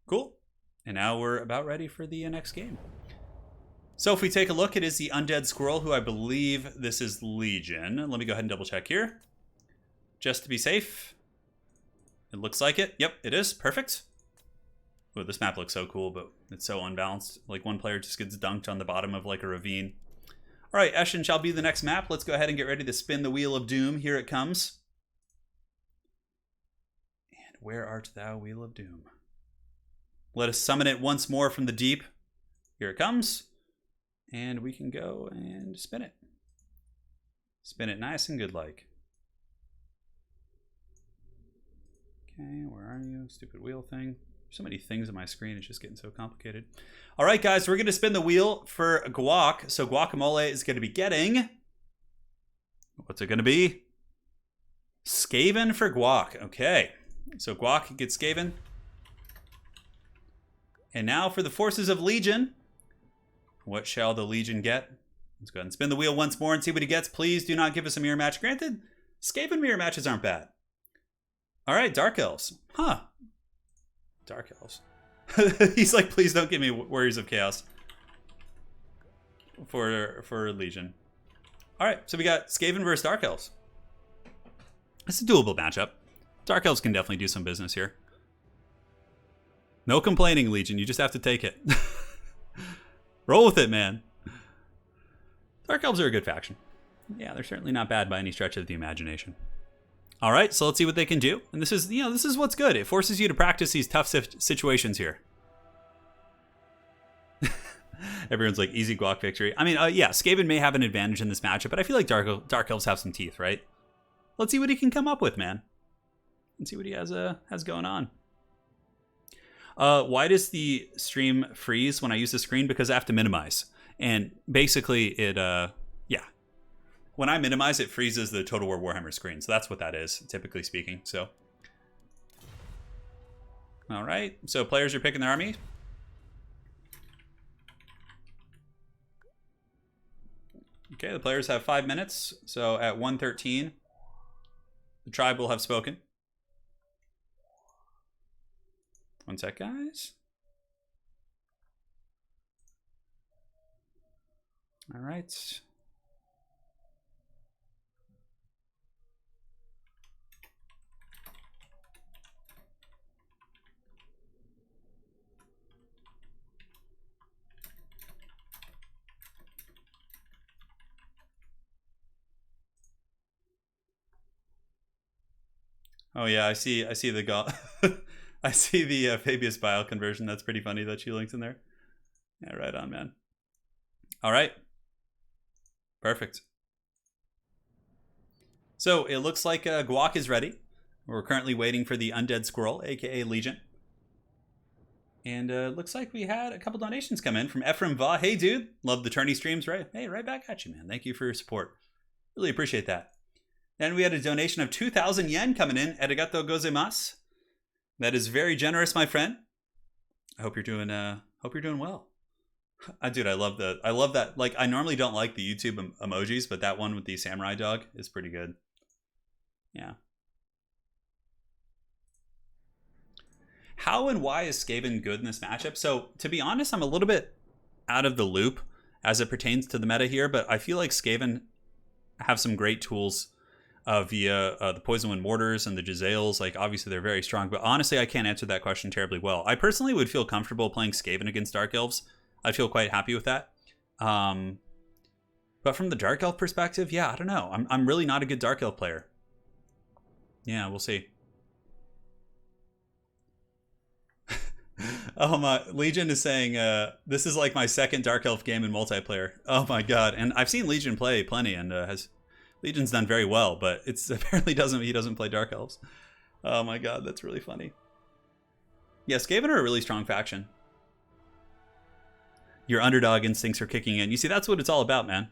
Cool. And now we're about ready for the next game. So if we take a look, it is the Undead Squirrel, who I believe this is Legion. Let me go ahead and double check here, just to be safe. It looks like it. Yep, it is. Perfect. Oh, this map looks so cool, but it's so unbalanced. Like, one player just gets dunked on the bottom of like a ravine. All right, Eschen shall be the next map. Let's go ahead and get ready to spin the Wheel of Doom. Here it comes. And where art thou, Wheel of Doom? Let us summon it once more from the deep. Here it comes. And we can go and spin it. Spin it nice and good like. Okay, where are you? Stupid wheel thing. So many things on my screen, it's just getting so complicated. All right, guys, we're going to spin the wheel for Guac. So Guacamole is going to be getting... What's it going to be? Skaven for Guac. Okay, so Guac gets Skaven. And now for the forces of Legion. What shall the Legion get? Let's go ahead and spin the wheel once more and see what he gets. Please do not give us a mirror match. Granted, Skaven mirror matches aren't bad. All right, Dark Elves. Huh. Dark Elves. He's like, please don't give me Warriors of Chaos for Legion. All right, so we got Skaven versus Dark Elves. It's a doable matchup. Dark Elves can definitely do some business here. No complaining, Legion. You just have to take it. Roll with it, man. Dark Elves are a good faction. Yeah, they're certainly not bad by any stretch of the imagination. All right, so let's see what they can do. And this is, you know, this is what's good. It forces you to practice these tough situations here. Everyone's like, easy Guac victory. I mean, yeah, Skaven may have an advantage in this matchup, but I feel like Dark Elves have some teeth, right? Let's see what he can come up with, man. Let's see what he has going on. Why does the stream freeze when I use the screen? Because I have to minimize. And basically it, yeah. when I minimize, it freezes the Total War Warhammer screen. So that's what that is, typically speaking. So, all right. So players are picking their army. Okay, the players have 5 minutes. So at 1:13, the tribe will have spoken. One sec, guys. All right. Oh yeah, I see the I see the Fabius Bile conversion. That's pretty funny that she linked in there. Yeah, right on, man. All right. Perfect. So it looks like Guac is ready. We're currently waiting for the Undead Squirrel, aka Legion. And it looks like we had a couple donations come in from Ephraim Va. Hey, dude. Love the tourney streams, right? Hey, right back at you, man. Thank you for your support. Really appreciate that. Then we had a donation of 2,000 yen coming in. Arigatou gozaimasu. That is very generous, my friend. I hope you're doing well. Dude, I love that. Like, I normally don't like the YouTube emojis, but that one with the samurai dog is pretty good. Yeah. How and why is Skaven good in this matchup? So, to be honest, I'm a little bit out of the loop as it pertains to the meta here, but I feel like Skaven have some great tools via the Poison Wind Mortars and the Jezzails. Like, obviously they're very strong, but honestly I can't answer that question terribly well. I personally would feel comfortable playing Skaven against Dark Elves. I'd feel quite happy with that. But from the Dark Elf perspective, yeah, I don't know. I'm really not a good Dark Elf player. Yeah, we'll see. Oh my, Legion is saying this is like my second Dark Elf game in multiplayer. Oh my god. And I've seen Legion play plenty, and Legion's done very well, but it's apparently he doesn't play Dark Elves. Oh my god, that's really funny. Yeah, Skaven are a really strong faction. Your underdog instincts are kicking in. You see, that's what it's all about, man.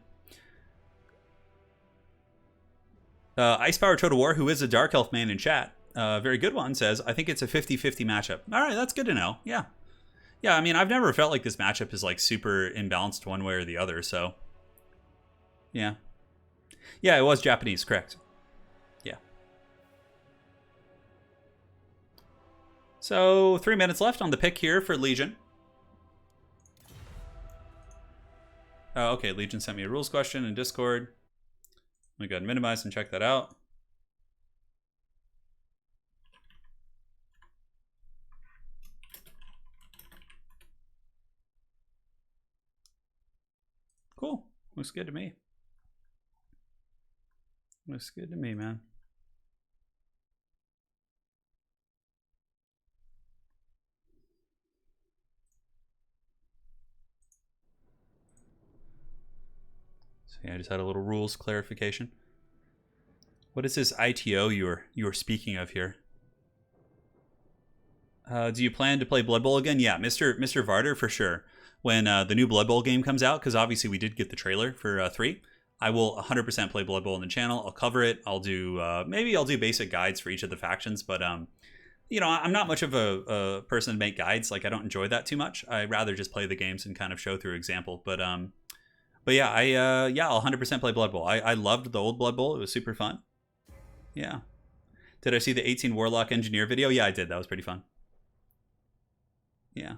Ice Power Total War, who is a Dark Elf man in chat, very good one, says, I think it's a 50-50 matchup. All right, that's good to know. Yeah. Yeah, I mean, I've never felt like this matchup is like super imbalanced one way or the other, so. Yeah. Yeah, it was Japanese, correct. Yeah. So 3 minutes left on the pick here for Legion. Oh, okay, Legion sent me a rules question in Discord. Let me go ahead and minimize and check that out. Cool. Looks good to me. Looks good to me, man. So yeah, I just had a little rules clarification. What is this ITO you were speaking of here? Do you plan to play Blood Bowl again? Yeah, Mr. Varder for sure. When the new Blood Bowl game comes out, because obviously we did get the trailer for 3. I will 100% play Blood Bowl on the channel. I'll cover it. I'll do maybe I'll do basic guides for each of the factions, but you know, I'm not much of a person to make guides. Like, I don't enjoy that too much. I rather just play the games and kind of show through example. But yeah, I'll 100% play Blood Bowl. I loved the old Blood Bowl. It was super fun. Yeah. Did I see the 18 Warlock Engineer video? Yeah, I did. That was pretty fun. Yeah.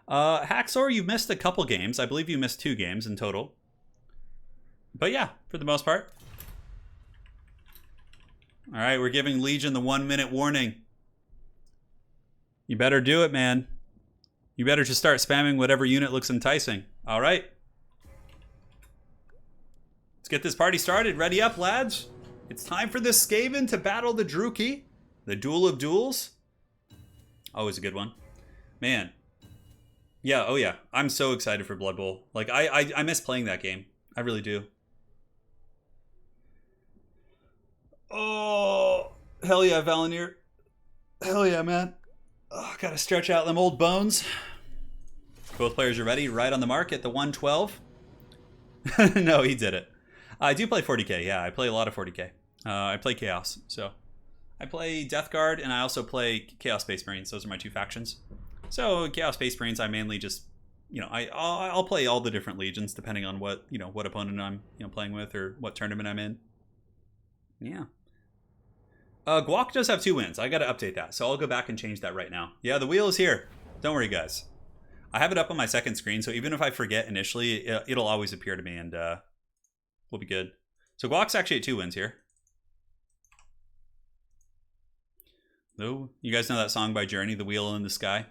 Haxor, you've missed a couple games. I believe you missed 2 games in total. But yeah, for the most part. All right, we're giving Legion the 1-minute warning. You better do it, man. You better just start spamming whatever unit looks enticing. All right. Let's get this party started. Ready up, lads. It's time for this Skaven to battle the Druki. The Duel of Duels. Always a good one. Man. Yeah, oh yeah. I'm so excited for Blood Bowl. Like, I miss playing that game. I really do. Oh, hell yeah, Valinir. Hell yeah, man. Oh, gotta stretch out them old bones. Both players are ready. Right on the mark at the 112. No, he did it. I do play 40k. Yeah, I play a lot of 40k. I play Chaos, so I play Death Guard, and I also play Chaos Space Marines. Those are my two factions. So Chaos Space Marines, I mainly just, I'll play all the different legions depending on what what opponent I'm playing with or what tournament I'm in. Yeah. Guac does have 2 wins. I got to update that, so I'll go back and change that right now. Yeah, the wheel is here. Don't worry, guys. I have it up on my second screen, so even if I forget initially, it'll always appear to me, and we'll be good. So Guac's actually at 2 wins here. Though, you guys know that song by Journey, "The Wheel in the Sky"?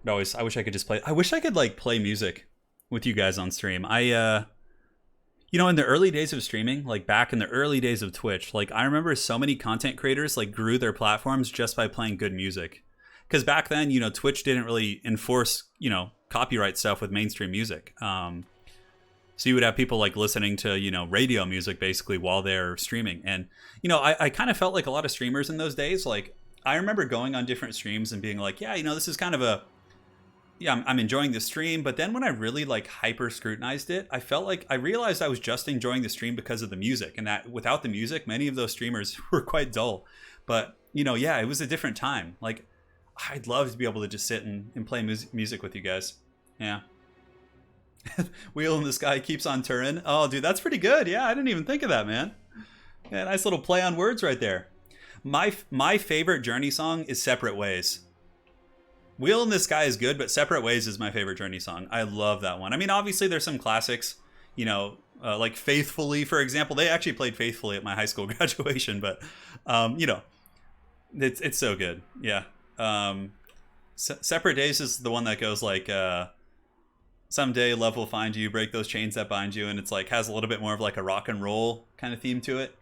I wish I could just play. I wish I could like play music with you guys on stream. In the early days of streaming, like back in the early days of Twitch, like I remember so many content creators like grew their platforms just by playing good music. Because back then, Twitch didn't really enforce, copyright stuff with mainstream music. So you would have people like listening to, radio music basically while they're streaming. And, I kind of felt like a lot of streamers in those days. Like I remember going on different streams and being like, yeah, this is kind of I'm enjoying the stream. But then when I really like hyper scrutinized it, I realized I was just enjoying the stream because of the music, and that without the music, many of those streamers were quite dull. But, it was a different time. Like I'd love to be able to just sit and play music with you guys. Yeah. Wheel in the Sky keeps on Turin. Oh, dude, that's pretty good. Yeah, I didn't even think of that, man. Yeah, nice little play on words right there. My favorite Journey song is "Separate Ways." Wheel in the Sky is good, but "Separate Ways" is my favorite Journey song. I love that one. I mean, obviously there's some classics, like "Faithfully," for example. They actually played "Faithfully" at my high school graduation, but, it's so good. Yeah. "Separate Days" is the one that goes like, "Someday love will find you, break those chains that bind you," and it's like has a little bit more of like a rock and roll kind of theme to it.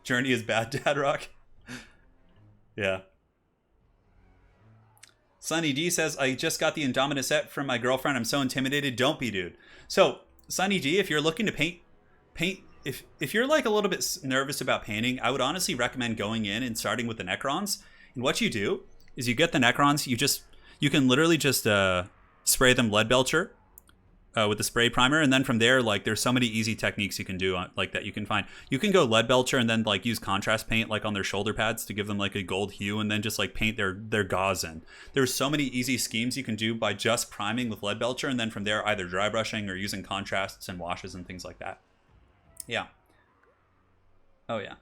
Journey is bad dad rock. Yeah. Sunny D says, "I just got the Indominus set from my girlfriend. I'm so intimidated." Don't be, dude. So Sunny D, if you're looking to paint, if you're like a little bit nervous about painting, I would honestly recommend going in and starting with the Necrons. And what you do is you get the Necrons, you can literally just spray them lead belcher with the spray primer, and then from there, like there's so many easy techniques you can do like that you can find. You can go lead belcher and then like use contrast paint like on their shoulder pads to give them like a gold hue, and then just like paint their gauze in. There's so many easy schemes you can do by just priming with lead belcher, and then from there either dry brushing or using contrasts and washes and things like that. Yeah. Oh yeah.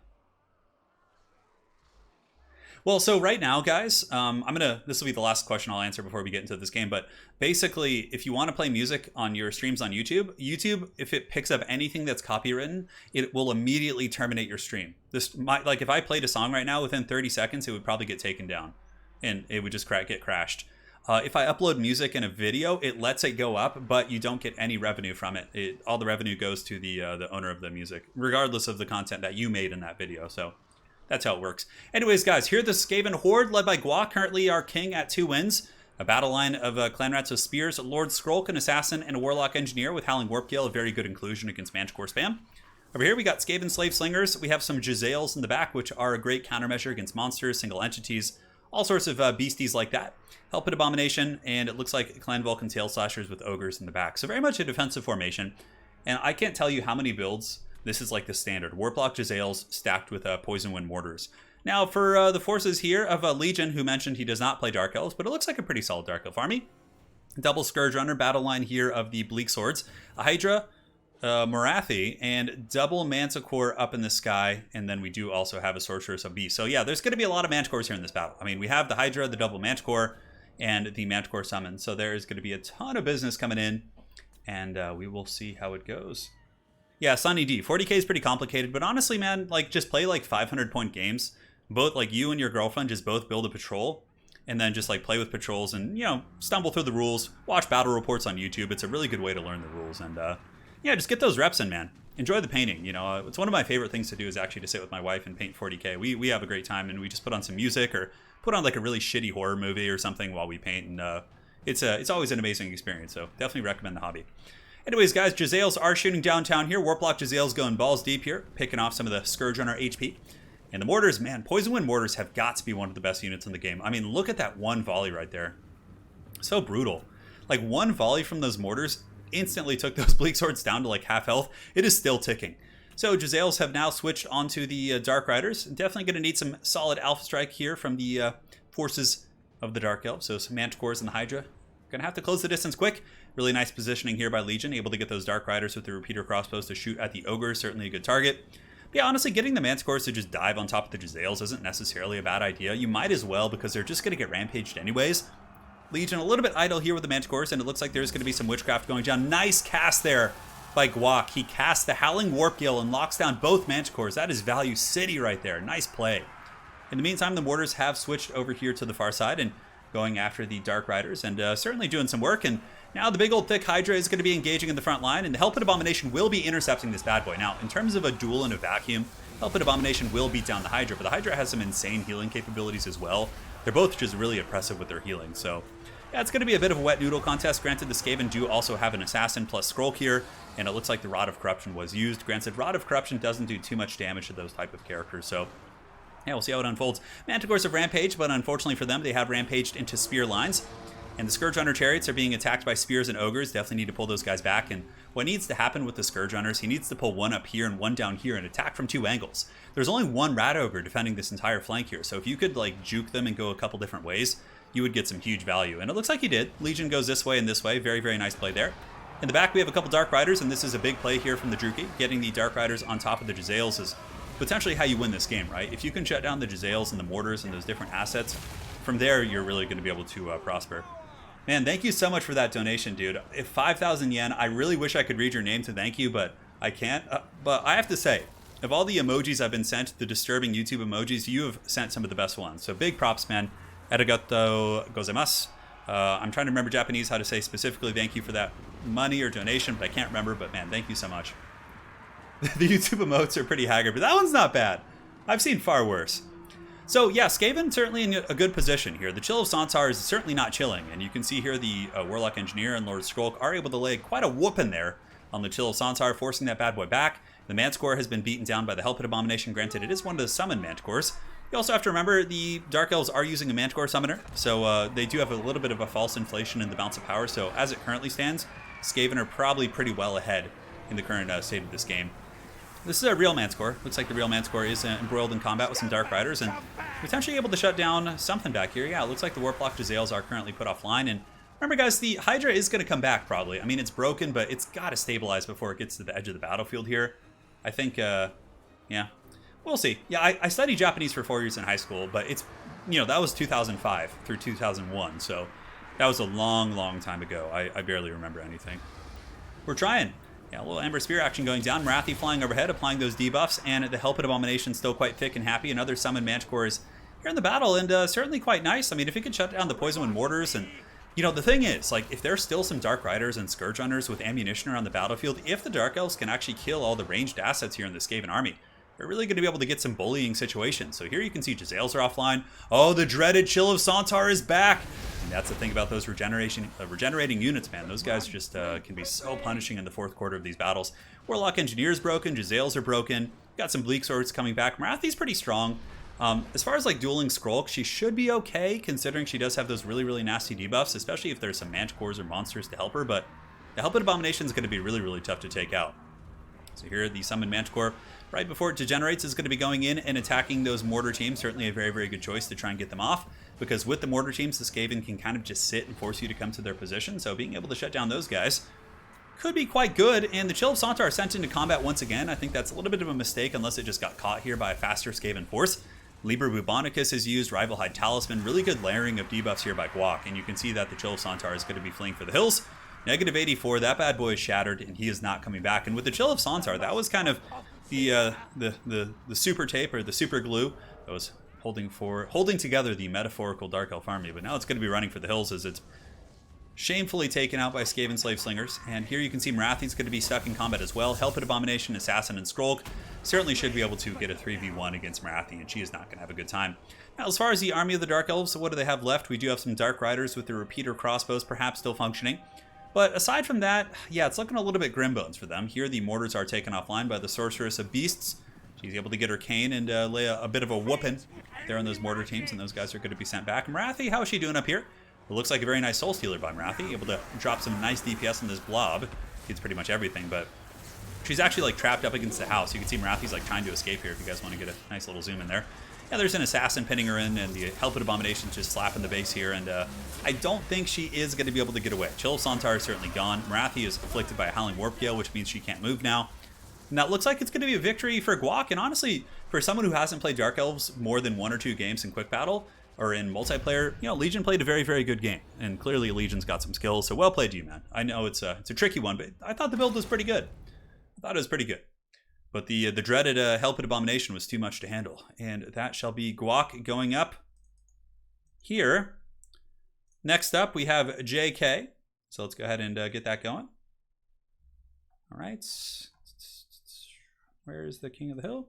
Well, so right now, guys, this will be the last question I'll answer before we get into this game. But basically, if you want to play music on your streams on YouTube, if it picks up anything that's copywritten, it will immediately terminate your stream. Like if I played a song right now, within 30 seconds, it would probably get taken down, and it would just get crashed. If I upload music in a video, it lets it go up, but you don't get any revenue from it. All the revenue goes to the owner of the music, regardless of the content that you made in that video. So that's how it works. Anyways, guys, here the Skaven Horde, led by Guac, currently our king at 2 wins. A battle line of clan rats with spears, Lord Skrulk, an assassin, and a warlock engineer with Howling Warpgale, a very good inclusion against Manticore spam. Over here we got Skaven Slave Slingers. We have some Jezzails in the back, which are a great countermeasure against monsters, single entities, all sorts of beasties like that. Helpet Abomination, and it looks like Clan Vulcan Tail Slashers with Ogres in the back. So very much a defensive formation. And I can't tell you how many builds this is like the standard. Warplock Jezzails stacked with Poison Wind Mortars. Now for the forces here of Legion, who mentioned he does not play Dark Elves, but it looks like a pretty solid Dark Elf army. Double Scourge Runner, battle line here of the Bleak Swords. A Hydra, Morathi, and double Manticore up in the sky. And then we do also have a Sorceress of Beast. So yeah, there's going to be a lot of Manticores here in this battle. I mean, we have the Hydra, the double Manticore, and the Manticore summon. So there is going to be a ton of business coming in, and we will see how it goes. Yeah, Sunny D, 40k is pretty complicated, but honestly, man, like just play like 500-point games. Both like you and your girlfriend just both build a patrol, and then just like play with patrols and, stumble through the rules, watch battle reports on YouTube. It's a really good way to learn the rules, and yeah, just get those reps in, man. Enjoy the painting. It's one of my favorite things to do is actually to sit with my wife and paint 40k. We have a great time, and we just put on some music or put on like a really shitty horror movie or something while we paint, and it's always an amazing experience. So definitely recommend the hobby. Anyways, guys, Jezzails are shooting downtown here. Warplock Jezzails going balls deep here, picking off some of the Scourge Runner HP. And the Mortars, man, Poison Wind Mortars have got to be one of the best units in the game. I mean, look at that one volley right there. So brutal. Like one volley from those mortars, instantly took those Bleak Swords down to like half health. It is still ticking. So Jezzails have now switched onto the Dark Riders. Definitely going to need some solid Alpha Strike here from the forces of the Dark Elves. So some Manticores and the Hydra. Going to have to close the distance quick. Really nice positioning here by Legion. Able to get those Dark Riders with the repeater crossbows to shoot at the Ogre. Certainly a good target. But yeah, honestly, getting the Manticores to just dive on top of the Jezzails isn't necessarily a bad idea. You might as well, because they're just going to get rampaged anyways. Legion a little bit idle here with the Manticores, and it looks like there's going to be some witchcraft going down. Nice cast there by Guac. He casts the Howling Warp Gale and locks down both Manticores. That is value city right there. Nice play. In the meantime, the Mortars have switched over here to the far side and going after the Dark Riders, and certainly doing some work. And now the big old thick Hydra is going to be engaging in the front line, and the Hellpit Abomination will be intercepting this bad boy. Now, in terms of a duel in a vacuum, Hellpit Abomination will beat down the Hydra, but the Hydra has some insane healing capabilities as well. They're both just really impressive with their healing, so yeah, it's going to be a bit of a wet noodle contest. Granted, the Skaven do also have an Assassin plus Skrulk here, and it looks like the Rod of Corruption was used. Granted, Rod of Corruption doesn't do too much damage to those type of characters, so yeah, we'll see how it unfolds. Manticores have rampaged, but unfortunately for them, they have rampaged into spear lines. And the Scourge Runner chariots are being attacked by spears and ogres. Definitely need to pull those guys back. And what needs to happen with the Scourge Runners, he needs to pull one up here and one down here and attack from 2 angles. There's only one Rat Ogre defending this entire flank here. So if you could like juke them and go a couple different ways, you would get some huge value. And it looks like he did. Legion goes this way and this way. Very, very nice play there. In the back, we have a couple Dark Riders, and this is a big play here from the Druki. Getting the Dark Riders on top of the Jezzails is potentially how you win this game, right? If you can shut down the Jezzails and the Mortars and those different assets, from there, you're really going to be able to prosper. Man, thank you so much for that donation, dude. If 5,000 yen, I really wish I could read your name to thank you, but I can't. But I have to say, of all the emojis I've been sent, the disturbing YouTube emojis, you have sent some of the best ones. So big props, man. Arigato gozaimasu. I'm trying to remember Japanese how to say specifically thank you for that money or donation, but I can't remember. But man, thank you so much. The YouTube emotes are pretty haggard, but that one's not bad. I've seen far worse. So yeah, Skaven certainly in a good position here. The Chill of Sontar is certainly not chilling, and you can see here the Warlock Engineer and Lord Skrulk are able to lay quite a whooping there on the Chill of Sontar, forcing that bad boy back. The Manticore has been beaten down by the Hellpit Abomination. Granted, it is one of the summoned Manticores. You also have to remember the Dark Elves are using a Manticore summoner, so they do have a little bit of a false inflation in the bounce of power. So as it currently stands, Skaven are probably pretty well ahead in the current state of this game. This is a real Manticore. Looks like the real Manticore is embroiled in combat with some Dark Riders and potentially able to shut down something back here. Yeah, it looks like the Warplock Jezzails are currently put offline. And remember, guys, the Hydra is going to come back probably. I mean, it's broken, but it's got to stabilize before it gets to the edge of the battlefield here. I think, yeah, we'll see. Yeah, I studied Japanese for 4 years in high school, but it's, you know, that was 2005 through 2001. So that was a long, long time ago. I barely remember anything. We're trying. Yeah, a little Ember Spear action going down. Marathi flying overhead, applying those debuffs, and the Hellpit Abomination still quite thick and happy. Another summoned Manticore is here in the battle, and certainly quite nice. I mean, if he could shut down the Poison Wind Mortars, and, you know, the thing is, like, if there's still some Dark Riders and Scourge Runners with ammunition around the battlefield, if the Dark Elves can actually kill all the ranged assets here in the Skaven army, they're really going to be able to get some bullying situations. So here you can see Jezzails are offline. Oh, the dreaded Chill of Sontar is back. And that's the thing about those regenerating units, man. Those guys just can be so punishing in the fourth quarter of these battles. Warlock Engineer's broken. Jezzails are broken. Got some Bleak Swords coming back. Marathi's pretty strong. As far as like dueling Skrulk, she should be okay, considering she does have those really, really nasty debuffs, especially if there's some Manticores or monsters to help her. But the Hellpit Abomination is going to be really, really tough to take out. So here, the Summoned Manticore, right before it degenerates, is going to be going in and attacking those Mortar teams. Certainly a very, very good choice to try and get them off, because with the Mortar teams, the Skaven can kind of just sit and force you to come to their position. So being able to shut down those guys could be quite good. And the Chill of Sontar sent into combat once again. I think that's a little bit of a mistake, unless it just got caught here by a faster Skaven force. Liber Bubonicus is used, Rival Hide Talisman, really good layering of debuffs here by Guac. And you can see that the Chill of Sontar is going to be fleeing for the hills. Negative 84, that bad boy is shattered, and he is not coming back. And with the Chill of Sontar, that was kind of the super tape, or the super glue that was holding together the metaphorical Dark Elf army. But now it's going to be running for the hills as it's shamefully taken out by Skaven Slave Slingers. And here you can see Marathi's going to be stuck in combat as well. Hellpit Abomination, Assassin, and Skrulk certainly should be able to get a 3v1 against Marathi, and she is not going to have a good time. Now, as far as the army of the Dark Elves, what do they have left? We do have some Dark Riders with the repeater crossbows perhaps still functioning. But aside from that, yeah, it's looking a little bit grimbones for them. Here, the Mortars are taken offline by the Sorceress of Beasts. She's able to get her cane and lay a bit of a whooping there on those Mortar teams, and those guys are going to be sent back. Marathi, how is she doing up here? It looks like a very nice Soul Stealer by Marathi, able to drop some nice DPS on this blob. Gets pretty much everything, but she's actually like trapped up against the house. You can see Marathi's like trying to escape here if you guys want to get a nice little zoom in there. Yeah, there's an assassin pinning her in, and the Helped Abomination's just slapping the base here, and I don't think she is going to be able to get away. Chill of Sontar is certainly gone. Marathi is afflicted by a Howling Warp Gale, which means she can't move now. And that looks like it's going to be a victory for Guac, and honestly, for someone who hasn't played Dark Elves more than 1 or 2 games in Quick Battle, or in multiplayer, you know, Legion played a very, very good game, and clearly Legion's got some skills, so well played to you, man. I know it's a tricky one, but I thought the build was pretty good. I thought it was pretty good. But the dreaded Helped Abomination was too much to handle. And that shall be Guac going up here. Next up, we have JK. So let's go ahead and get that going. All right. Where is the King of the Hill?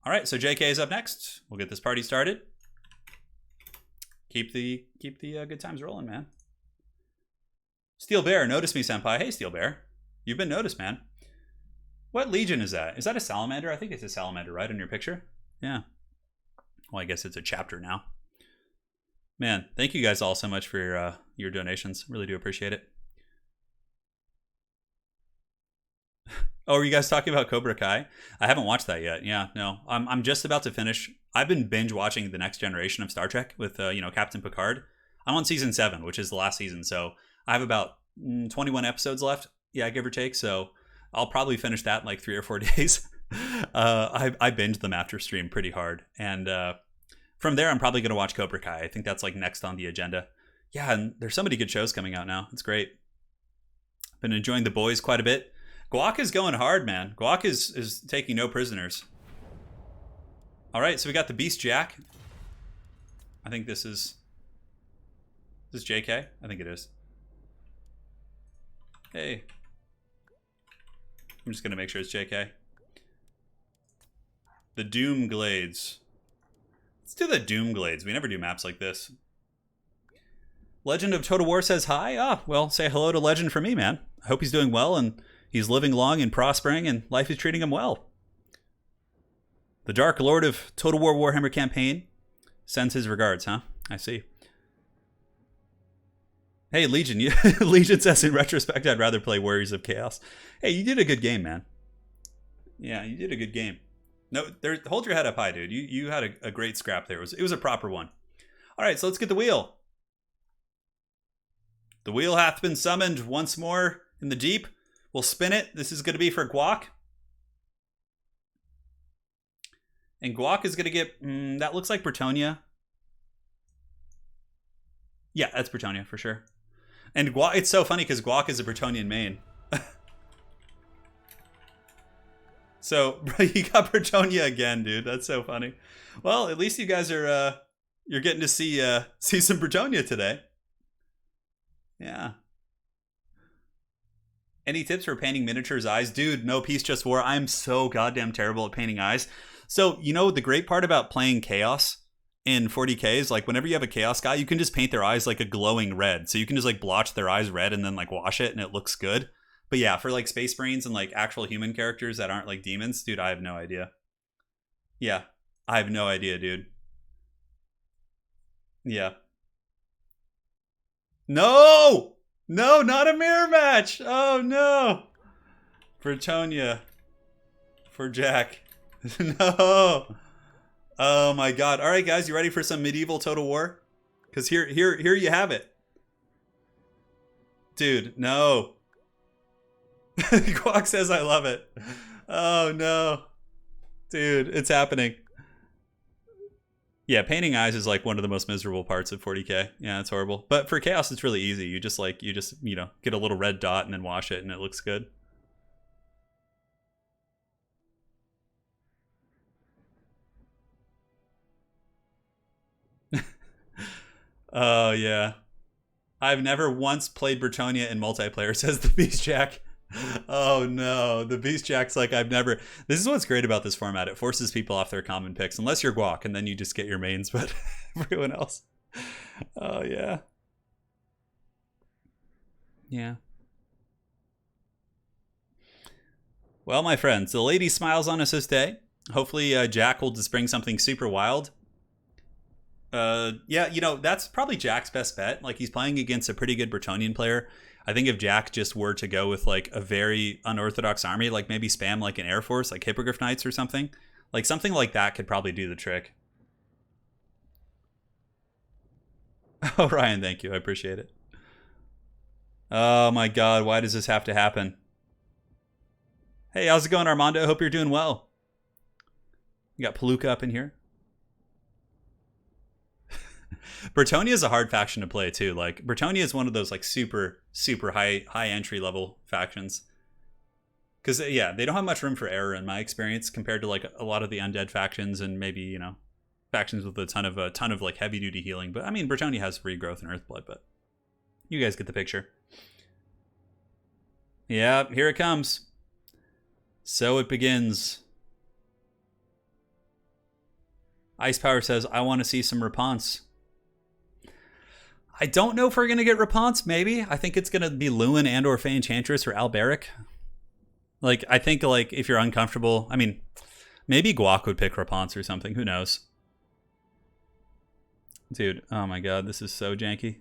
All right, so JK is up next. We'll get this party started. Keep the good times rolling, man. Steel Bear, notice me, senpai. Hey, Steel Bear. You've been noticed, man. What Legion is that? Is that a salamander? I think it's a salamander, right, in your picture? Yeah. Well, I guess it's a chapter now. Man, thank you guys all so much for your donations. Really do appreciate it. Oh, are you guys talking about Cobra Kai? I haven't watched that yet. Yeah, no. I'm just about to finish. I've been binge watching The Next Generation of Star Trek with, Captain Picard. I'm on season 7, which is the last season, so I have about 21 episodes left. Yeah, give or take. So I'll probably finish that in like 3 or 4 days. I binged them after stream pretty hard. And from there, I'm probably going to watch Cobra Kai. I think that's like next on the agenda. Yeah, and there's so many good shows coming out now. It's great. Been enjoying The Boys quite a bit. Guac is going hard, man. Guac is taking no prisoners. All right, so we got the Beast Jack. I think this is JK? I think it is. Hey. I'm just going to make sure it's JK. The Doom Glades. Let's do the Doom Glades. We never do maps like this. Legend of Total War says hi. Ah, well, say hello to Legend for me, man. I hope he's doing well and he's living long and prospering and life is treating him well. The Dark Lord of Total War Warhammer campaign sends his regards, huh? I see. Hey, Legion. Legion says in retrospect, I'd rather play Warriors of Chaos. Hey, you did a good game, man. Yeah, you did a good game. No, hold your head up high, dude. You had a great scrap there. It was a proper one. All right, so let's get the wheel. The wheel hath been summoned once more in the deep. We'll spin it. This is going to be for Guac. And Guac is going to get... that looks like Bretonia. Yeah, that's Bretonia for sure. And Guac, it's so funny because Guac is a Bretonian main. So, you got Bretonia again, dude. That's so funny. Well, at least you guys are... you're getting to see some Bretonia today. Yeah. Any tips for painting miniatures' eyes? Dude, no, Peace Just War. I'm so goddamn terrible at painting eyes. So, the great part about playing Chaos in 40K is, like, whenever you have a Chaos guy, you can just paint their eyes like a glowing red. So you can just, like, blotch their eyes red and then, like, wash it and it looks good. But yeah, for, like, Space Marines and, like, actual human characters that aren't, like, demons, dude, I have no idea. Yeah, I have no idea, dude. Yeah. No! No, not a mirror match! Oh, no! Bretonia. For Jack. No! Oh my god. Alright, guys, you ready for some medieval Total War? Because here you have it. Dude, no. Guac says I love it. Oh, no. Dude, it's happening. Yeah, painting eyes is like one of the most miserable parts of 40K. Yeah, it's horrible. But for Chaos, it's really easy. You just get a little red dot and then wash it and it looks good. Oh, yeah. I've never once played Bretonia in multiplayer, says the Beast Jack. Oh, no. The Beast Jack's like, I've never... This is what's great about this format. It forces people off their common picks, unless you're Guac, and then you just get your mains, but everyone else... Oh, yeah. Yeah. Well, my friends, the lady smiles on us this day. Hopefully, Jack will just bring something super wild. Yeah, you know, that's probably Jack's best bet. Like, he's playing against a pretty good Bretonnian player. I think if Jack just were to go with, like, a very unorthodox army, like maybe spam, like, an Air Force, like Hippogriff Knights or something. Like, something like that could probably do the trick. Oh, Ryan, thank you. I appreciate it. Oh, my God. Why does this have to happen? Hey, how's it going, Armando? Hope you're doing well. You got Palooka up in here. Bretonnia is a hard faction to play too. Like, Bretonnia is one of those like super high entry level factions. Because yeah, they don't have much room for error in my experience compared to like a lot of the undead factions and maybe, you know, factions with a ton of like heavy duty healing. But I mean, Bretonnia has regrowth and Earthblood, but you guys get the picture. Yeah, here it comes. So it begins. Ice Power says, I want to see some Reponse. I don't know if we're going to get Reponse, maybe. I think it's going to be Lewin and or Fey Enchantress or Alberic. Like, I think, like, if you're uncomfortable... I mean, maybe Guac would pick Reponse or something. Who knows? Dude, oh my god, this is so janky.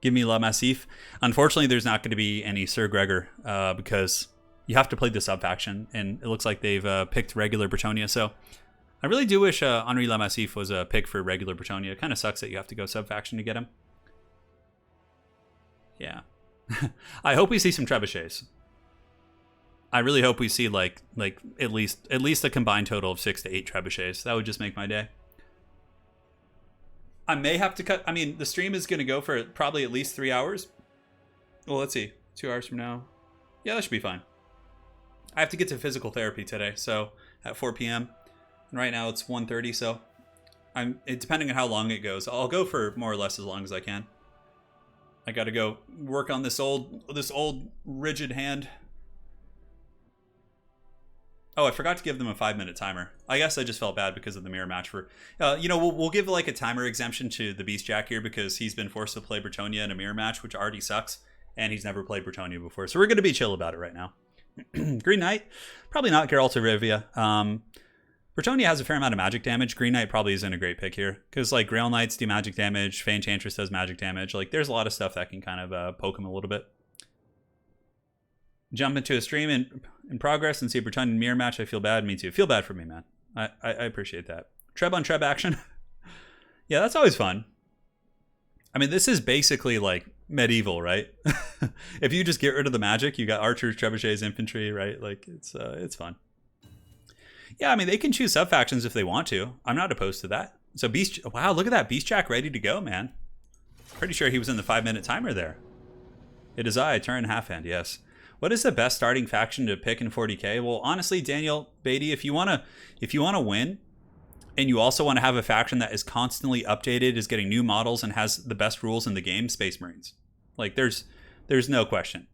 Give me La Massif. Unfortunately, there's not going to be any Sir Gregor because you have to play the sub-faction, and it looks like they've picked regular Bretonnia, so... I really do wish Henri La Massif was a pick for regular Bretonnia. It kind of sucks that you have to go sub-faction to get him. Yeah. I hope we see some trebuchets. I really hope we see like at least a combined total of 6 to 8 trebuchets. That would just make my day. I may have to cut... I mean, the stream is going to go for probably at least 3 hours. Well, let's see. 2 hours from now. Yeah, that should be fine. I have to get to physical therapy today, so at 4 p.m. And right now it's 1:30, so depending on how long it goes, I'll go for more or less as long as I can. I got to go work on this old rigid hand. Oh, I forgot to give them a 5-minute timer. I guess I just felt bad because of the mirror match. For you know, we'll give like a timer exemption to the Beast Jack here because he's been forced to play Bretonnia in a mirror match, which already sucks, and he's never played Bretonnia before. So we're going to be chill about it right now. Green Knight, probably not Geralt of Rivia. Bretonnia has a fair amount of magic damage. Green Knight probably isn't a great pick here. Because, like, Grail Knights do magic damage. Fey Enchantress does magic damage. Like, there's a lot of stuff that can kind of poke him a little bit. Jump into a stream in progress and see a Bretonnian mirror match. I feel bad. Me too. Feel bad for me, man. I appreciate that. Treb on Treb action. Yeah, that's always fun. I mean, this is basically, like, medieval, right? If you just get rid of the magic, you got archers, trebuchets, infantry, right? Like, it's fun. Yeah, I mean, they can choose sub-factions if they want to. I'm not opposed to that. So Beast... Wow, look at that. Beast Jack ready to go, man. Pretty sure he was in the 5-minute timer there. It is I, Turin Halfhand, yes. What is the best starting faction to pick in 40k? Well, honestly, Daniel, Beatty, if you wanna win, and you also want to have a faction that is constantly updated, is getting new models, and has the best rules in the game, Space Marines. Like, there's no question.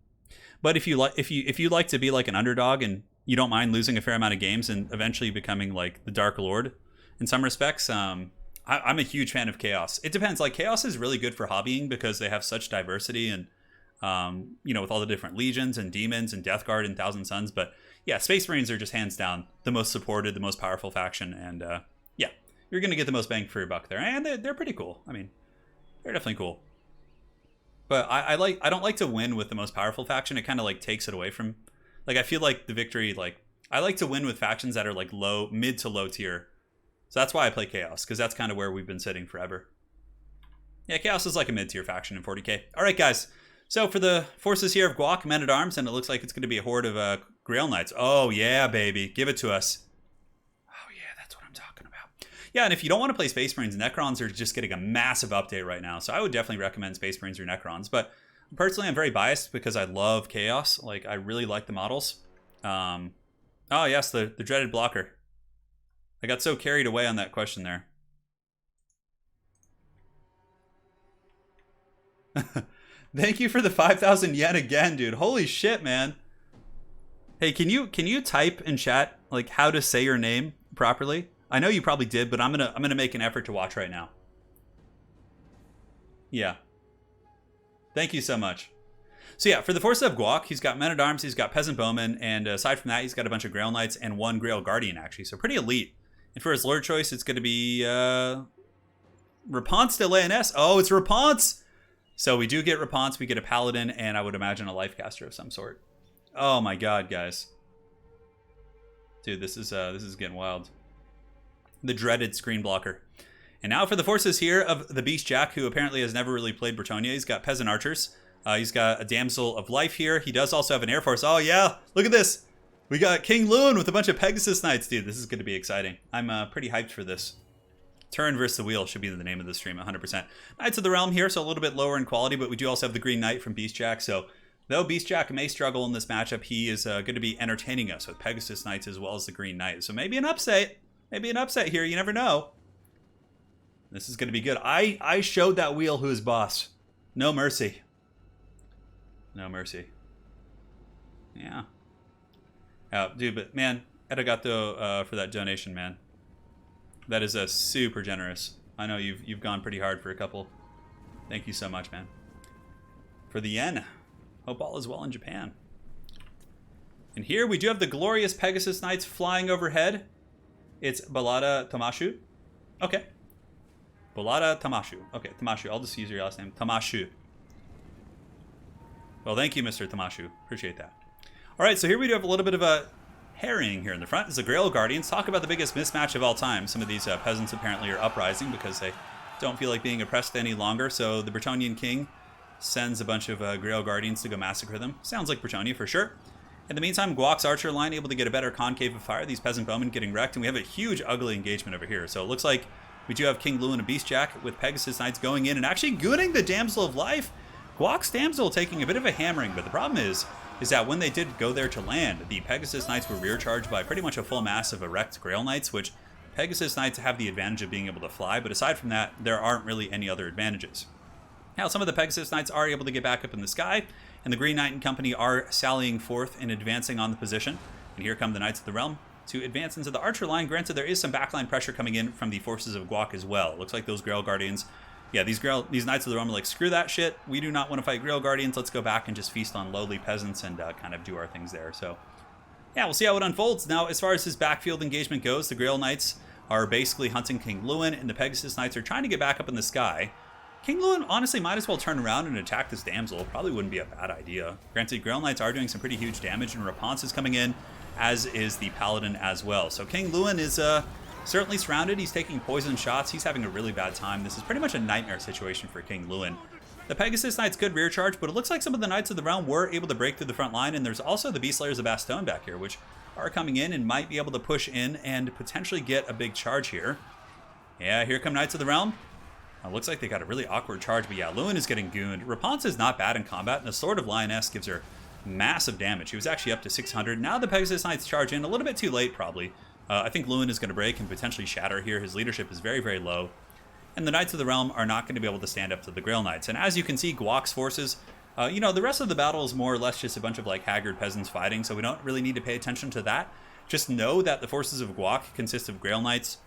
But if you like to be like an underdog and you don't mind losing a fair amount of games and eventually becoming like the Dark Lord in some respects, I'm a huge fan of Chaos. It depends. Like, Chaos is really good for hobbying because they have such diversity and, you know, with all the different legions and demons and Death Guard and Thousand Suns. But yeah, Space Marines are just hands down the most supported, the most powerful faction. And yeah, you're going to get the most bang for your buck there. And they're pretty cool. I mean, they're definitely cool. But I don't like to win with the most powerful faction. It kind of like takes it away from... Like, I feel like the victory, like, I like to win with factions that are, like, mid to low tier. So that's why I play Chaos, because that's kind of where we've been sitting forever. Yeah, Chaos is like a mid-tier faction in 40k. All right, guys. So for the forces here of Guac, Men-at-Arms, and it looks like it's going to be a horde of Grail Knights. Oh, yeah, baby. Give it to us. Oh, yeah, that's what I'm talking about. Yeah, and if you don't want to play Space Marines, Necrons are just getting a massive update right now. So I would definitely recommend Space Marines or Necrons, but... Personally, I'm very biased because I love Chaos. Like, I really like the models. Oh, yes, the dreaded blocker. I got so carried away on that question there. Thank you for the 5,000 yen again, dude. Holy shit, man. Hey, can you type in chat like how to say your name properly? I know you probably did, but I'm gonna make an effort to watch right now. Yeah. Thank you so much. So yeah, for the forces of Guac, he's got Men-at-Arms, he's got Peasant Bowmen, and aside from that, he's got a bunch of Grail Knights and 1 Grail Guardian, actually. So pretty elite. And for his Lord choice, it's going to be Rapunce de Leoness. Oh, it's Rapunce. So we do get Rapunce. We get a paladin, and I would imagine a lifecaster of some sort. Oh my god, guys. Dude, this is getting wild. The dreaded screen blocker. And now for the forces here of the Beast Jack, who apparently has never really played Bretonnia. He's got peasant archers. He's got a damsel of life here. He does also have an air force. Oh yeah, look at this. We got King Luin with a bunch of Pegasus Knights. Dude, this is going to be exciting. I'm pretty hyped for this. Turin versus the Wheel should be the name of the stream, 100%. Knights of the Realm here, so a little bit lower in quality, but we do also have the Green Knight from Beast Jack. So though Beast Jack may struggle in this matchup, he is going to be entertaining us with Pegasus Knights as well as the Green Knight. So maybe an upset. Maybe an upset here. You never know. This is going to be good. I showed that wheel who is boss. No mercy. No mercy. Yeah. Dude, but man, arigato for that donation, man. That is super generous. I know you've gone pretty hard for a couple. Thank you so much, man. For the yen. Hope all is well in Japan. And here we do have the glorious Pegasus Knights flying overhead. It's Balada Tamashu. Okay. Balada Tamashu. Okay, Tamashu. I'll just use your last name. Tamashu. Well, thank you, Mr. Tamashu. Appreciate that. All right, so here we do have a little bit of a harrying here in the front. It's the Grail Guardians. Talk about the biggest mismatch of all time. Some of these peasants apparently are uprising because they don't feel like being oppressed any longer. So the Bretonnian king sends a bunch of Grail Guardians to go massacre them. Sounds like Bretonnia for sure. In the meantime, Guac's archer line able to get a better concave of fire. These peasant bowmen getting wrecked, and we have a huge ugly engagement over here. So it looks like we do have King Luin and Beast Jack with Pegasus Knights going in and actually gooning the Damsel of Life. Guac's damsel taking a bit of a hammering, but the problem is that when they did go there to land, the Pegasus Knights were rear charged by pretty much a full mass of erect Grail Knights, which Pegasus Knights have the advantage of being able to fly, but aside from that, there aren't really any other advantages. Now, some of the Pegasus Knights are able to get back up in the sky, and the Green Knight and company are sallying forth and advancing on the position. And here come the Knights of the Realm to advance into the archer line. Granted, there is some backline pressure coming in from the forces of Guac as well. It looks like those Grail Guardians, yeah, these Knights of the Realm are like, screw that shit. We do not want to fight Grail Guardians. Let's go back and just feast on lowly peasants and kind of do our things there. So, yeah, we'll see how it unfolds. Now, as far as his backfield engagement goes, the Grail Knights are basically hunting King Luin, and the Pegasus Knights are trying to get back up in the sky. King Luin honestly might as well turn around and attack this damsel. Probably wouldn't be a bad idea. Granted, Grail Knights are doing some pretty huge damage, and Rapunce is coming in, as is the Paladin as well. So King Luin is certainly surrounded. He's taking poison shots. He's having a really bad time. This is pretty much a nightmare situation for King Luin. The Pegasus Knights could rear charge, but it looks like some of the Knights of the Realm were able to break through the front line, and there's also the Beast Slayers of Bastogne back here, which are coming in and might be able to push in and potentially get a big charge here. Yeah, here come Knights of the Realm. It looks like they got a really awkward charge, but yeah, Luin is getting gooned. Rapunce is not bad in combat, and the Sword of Lioness gives her massive damage. He was actually up to 600. Now the Pegasus Knights charge in a little bit too late, probably. I think Luin is going to break and potentially shatter here. His leadership is very, very low. And the Knights of the Realm are not going to be able to stand up to the Grail Knights. And as you can see, Guac's forces, you know, the rest of the battle is more or less just a bunch of like haggard peasants fighting, so we don't really need to pay attention to that. Just know that the forces of Guac consist of Grail Knights,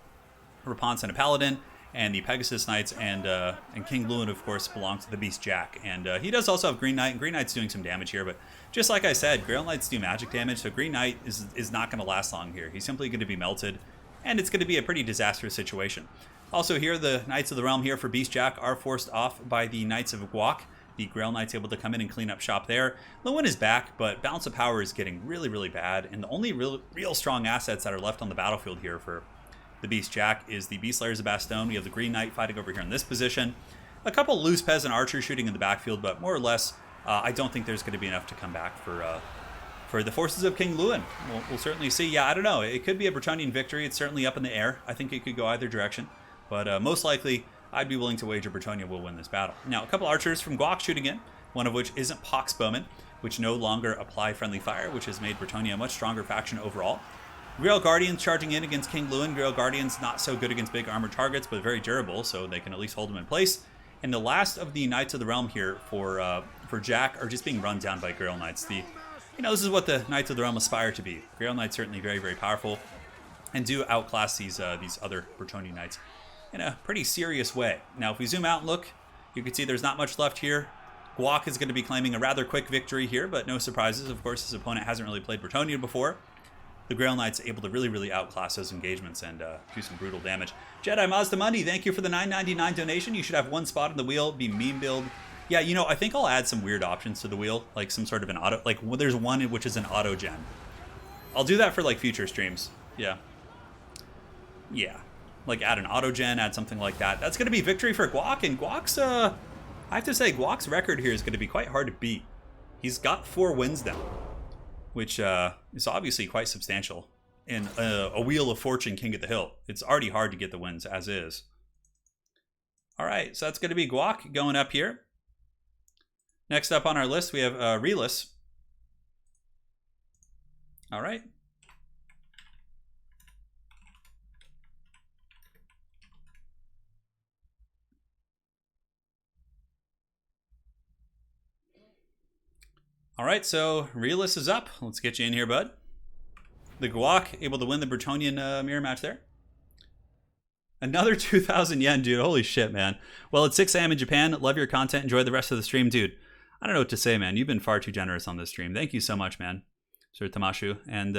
Rapunce, and a Paladin, and the Pegasus Knights and King Luin, of course, belong to the Beast Jack. And he does also have Green Knight, and Green Knight's doing some damage here, but just like I said, Grail Knights do magic damage, so Green Knight is not going to last long here. He's simply going to be melted, and it's going to be a pretty disastrous situation. Also here, the Knights of the Realm here for Beast Jack are forced off by the Knights of Guac. The Grail Knight's able to come in and clean up shop there. Luin is back, but balance of power is getting really, really bad, and the only real strong assets that are left on the battlefield here for the Beast Jack is the Beast Slayers of Bastogne. We have the Green Knight fighting over here in this position. A couple loose peasant archers shooting in the backfield, but more or less, I don't think there's going to be enough to come back for the forces of King Luin. We'll certainly see. Yeah, I don't know. It could be a Bretonnian victory. It's certainly up in the air. I think it could go either direction. But most likely, I'd be willing to wager Bretonnia will win this battle. Now, a couple archers from Guac shooting in, one of which isn't Pox Bowmen, which no longer apply friendly fire, which has made Bretonnia a much stronger faction overall. Grail Guardians charging in against King Luin. Grail Guardians not so good against big armored targets, but very durable, so they can at least hold them in place. And the last of the Knights of the Realm here for Jack are just being run down by Grail Knights. This is what the Knights of the Realm aspire to be. Grail Knights certainly very, very powerful and do outclass these other Bretonnian Knights in a pretty serious way. Now, if we zoom out and look, you can see there's not much left here. Guac is going to be claiming a rather quick victory here, but no surprises. Of course, his opponent hasn't really played Bretonnia before. the Grail Knight's able to really, really outclass those engagements and do some brutal damage. Jedi Mazda Money, thank you for the $9.99 donation. You should have one spot on the wheel, be meme build. Yeah, you know, I think I'll add some weird options to the wheel, like some sort of an auto, like well, there's one which is an auto gen. I'll do that for like future streams. Yeah. Yeah. Like add an auto gen, add something like that. That's going to be victory for Guac, and Guac's, I have to say, Guac's record here is going to be quite hard to beat. He's got 4 wins now, which is obviously quite substantial. In a Wheel of Fortune King of the Hill, it's already hard to get the wins as is. All right, so that's going to be Guac going up here. Next up on our list, we have Relis. All right. All right, so Relis is up. Let's get you in here, bud. The Guac able to win the Bretonnian mirror match there. Another 2,000 yen, dude. Holy shit, man. Well, it's 6 a.m. in Japan. Love your content. Enjoy the rest of the stream, dude. I don't know what to say, man. You've been far too generous on this stream. Thank you so much, man. Sir Tamashu. And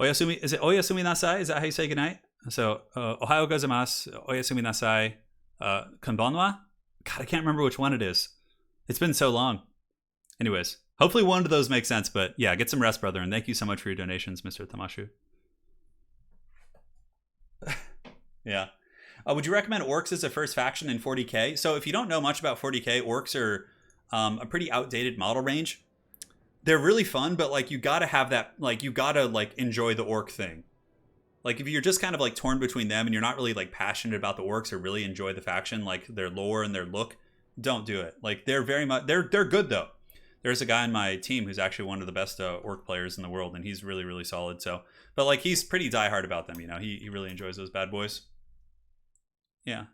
Oyasumi, is it Oyasumi Nasai? Is that how you say goodnight? So, Ohayo gozaimasu, Oyasumi Nasai, Konbanwa? God, I can't remember which one it is. It's been so long. Anyways, hopefully one of those makes sense, but yeah, get some rest, brother, and thank you so much for your donations, Mr. Tamashu. Yeah. Would you recommend Orcs as a first faction in 40k? So if you don't know much about 40k, Orcs are a pretty outdated model range. They're really fun, but like you gotta have that, like you gotta like enjoy the Orc thing. Like if you're just kind of like torn between them and you're not really like passionate about the Orcs or really enjoy the faction, like their lore and their look, don't do it. Like they're very much, they're good though. There's a guy on my team who's actually one of the best Orc players in the world, and he's really, really solid. So, but like he's pretty diehard about them, you know. He really enjoys those bad boys. Yeah.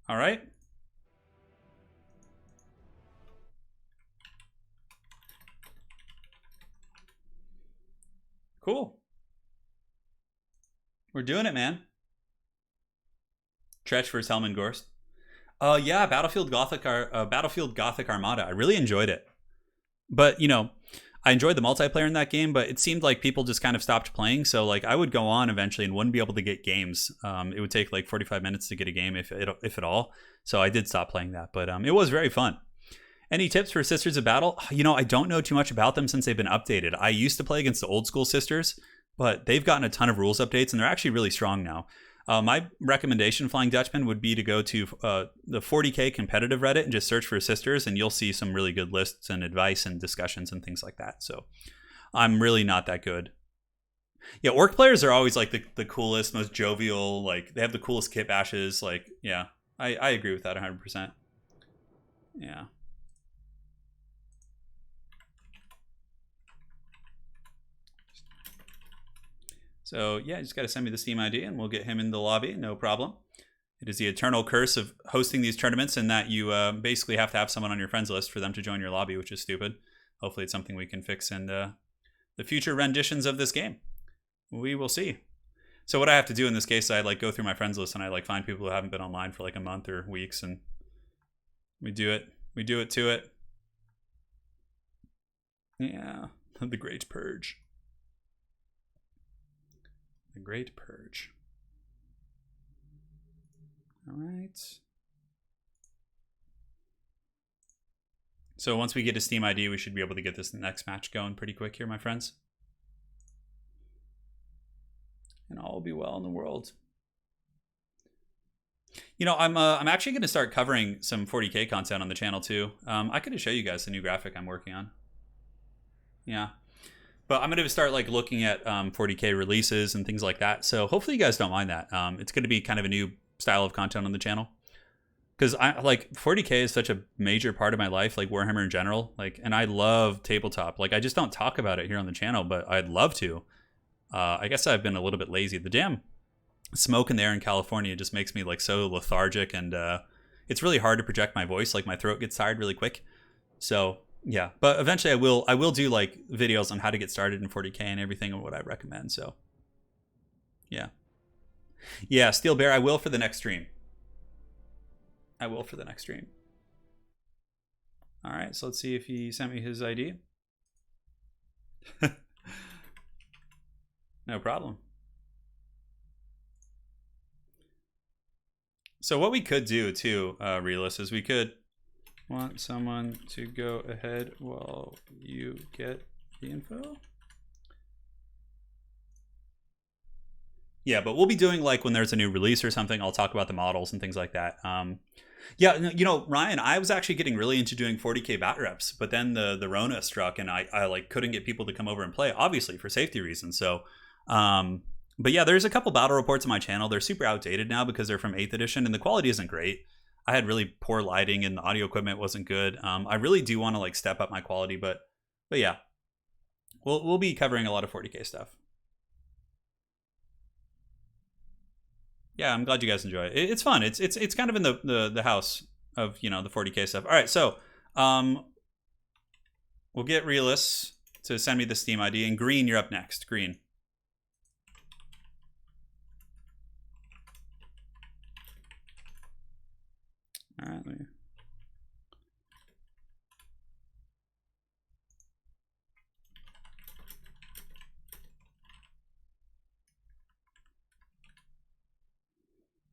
All right. Cool. We're doing it, man. Tretch versus Helmengorst. Yeah, Battlefield Gothic Armada. I really enjoyed it. But, you know, I enjoyed the multiplayer in that game, but it seemed like people just kind of stopped playing. So, like, I would go on eventually and wouldn't be able to get games. It would take like 45 minutes to get a game, if at all. So I did stop playing that. But it was very fun. Any tips for Sisters of Battle? You know, I don't know too much about them since they've been updated. I used to play against the old school Sisters, but they've gotten a ton of rules updates, and they're actually really strong now. My recommendation, Flying Dutchman, would be to go to the 40k competitive Reddit and just search for Sisters, and you'll see some really good lists and advice and discussions and things like that. So I'm really not that good. Yeah, Orc players are always like the coolest, most jovial, like they have the coolest kit bashes. Like, yeah, I agree with that 100%. Yeah. So yeah, just got to send me the Steam ID and we'll get him in the lobby, no problem. It is the eternal curse of hosting these tournaments in that you basically have to have someone on your friends list for them to join your lobby, which is stupid. Hopefully it's something we can fix in the future renditions of this game. We will see. So what I have to do in this case, I like go through my friends list and I like find people who haven't been online for like a month or weeks, and we do it to it. Yeah, the Great Purge. The Great Purge. All right. So once we get a Steam ID, we should be able to get this next match going pretty quick here, my friends. And all will be well in the world. You know, I'm actually going to start covering some 40k content on the channel too. I could show you guys the new graphic I'm working on. Yeah. But I'm going to start like looking at 40k releases and things like that. So hopefully you guys don't mind that. It's going to be kind of a new style of content on the channel. Because I like 40k is such a major part of my life, like Warhammer in general. Like, and I love tabletop. Like, I just don't talk about it here on the channel, but I'd love to. I guess I've been a little bit lazy. The damn smoke in the air in California just makes me like so lethargic, and it's really hard to project my voice. Like my throat gets tired really quick. So yeah, but eventually I will do like videos on how to get started in 40k and everything and what I recommend. So yeah, Steel Bear, I will for the next stream. I will for the next stream. All right, so let's see if he sent me his ID. No problem. So what we could do too, Realist, is we could want someone to go ahead while you get the info. Yeah, but we'll be doing like when there's a new release or something, I'll talk about the models and things like that. Yeah, you know, Ryan, I was actually getting really into doing 40K bat reps, but then the Rona struck and I like couldn't get people to come over and play, obviously for safety reasons. So, but yeah, there's a couple battle reports on my channel. They're super outdated now because they're from 8th edition and the quality isn't great. I had really poor lighting and the audio equipment wasn't good. I really do want to like step up my quality, but yeah, we'll be covering a lot of 40K stuff. Yeah, I'm glad you guys enjoy it. It's fun. It's kind of in the house of, you know, the 40K stuff. All right, so we'll get Realist to send me the Steam ID, and Green, you're up next. Green. All right.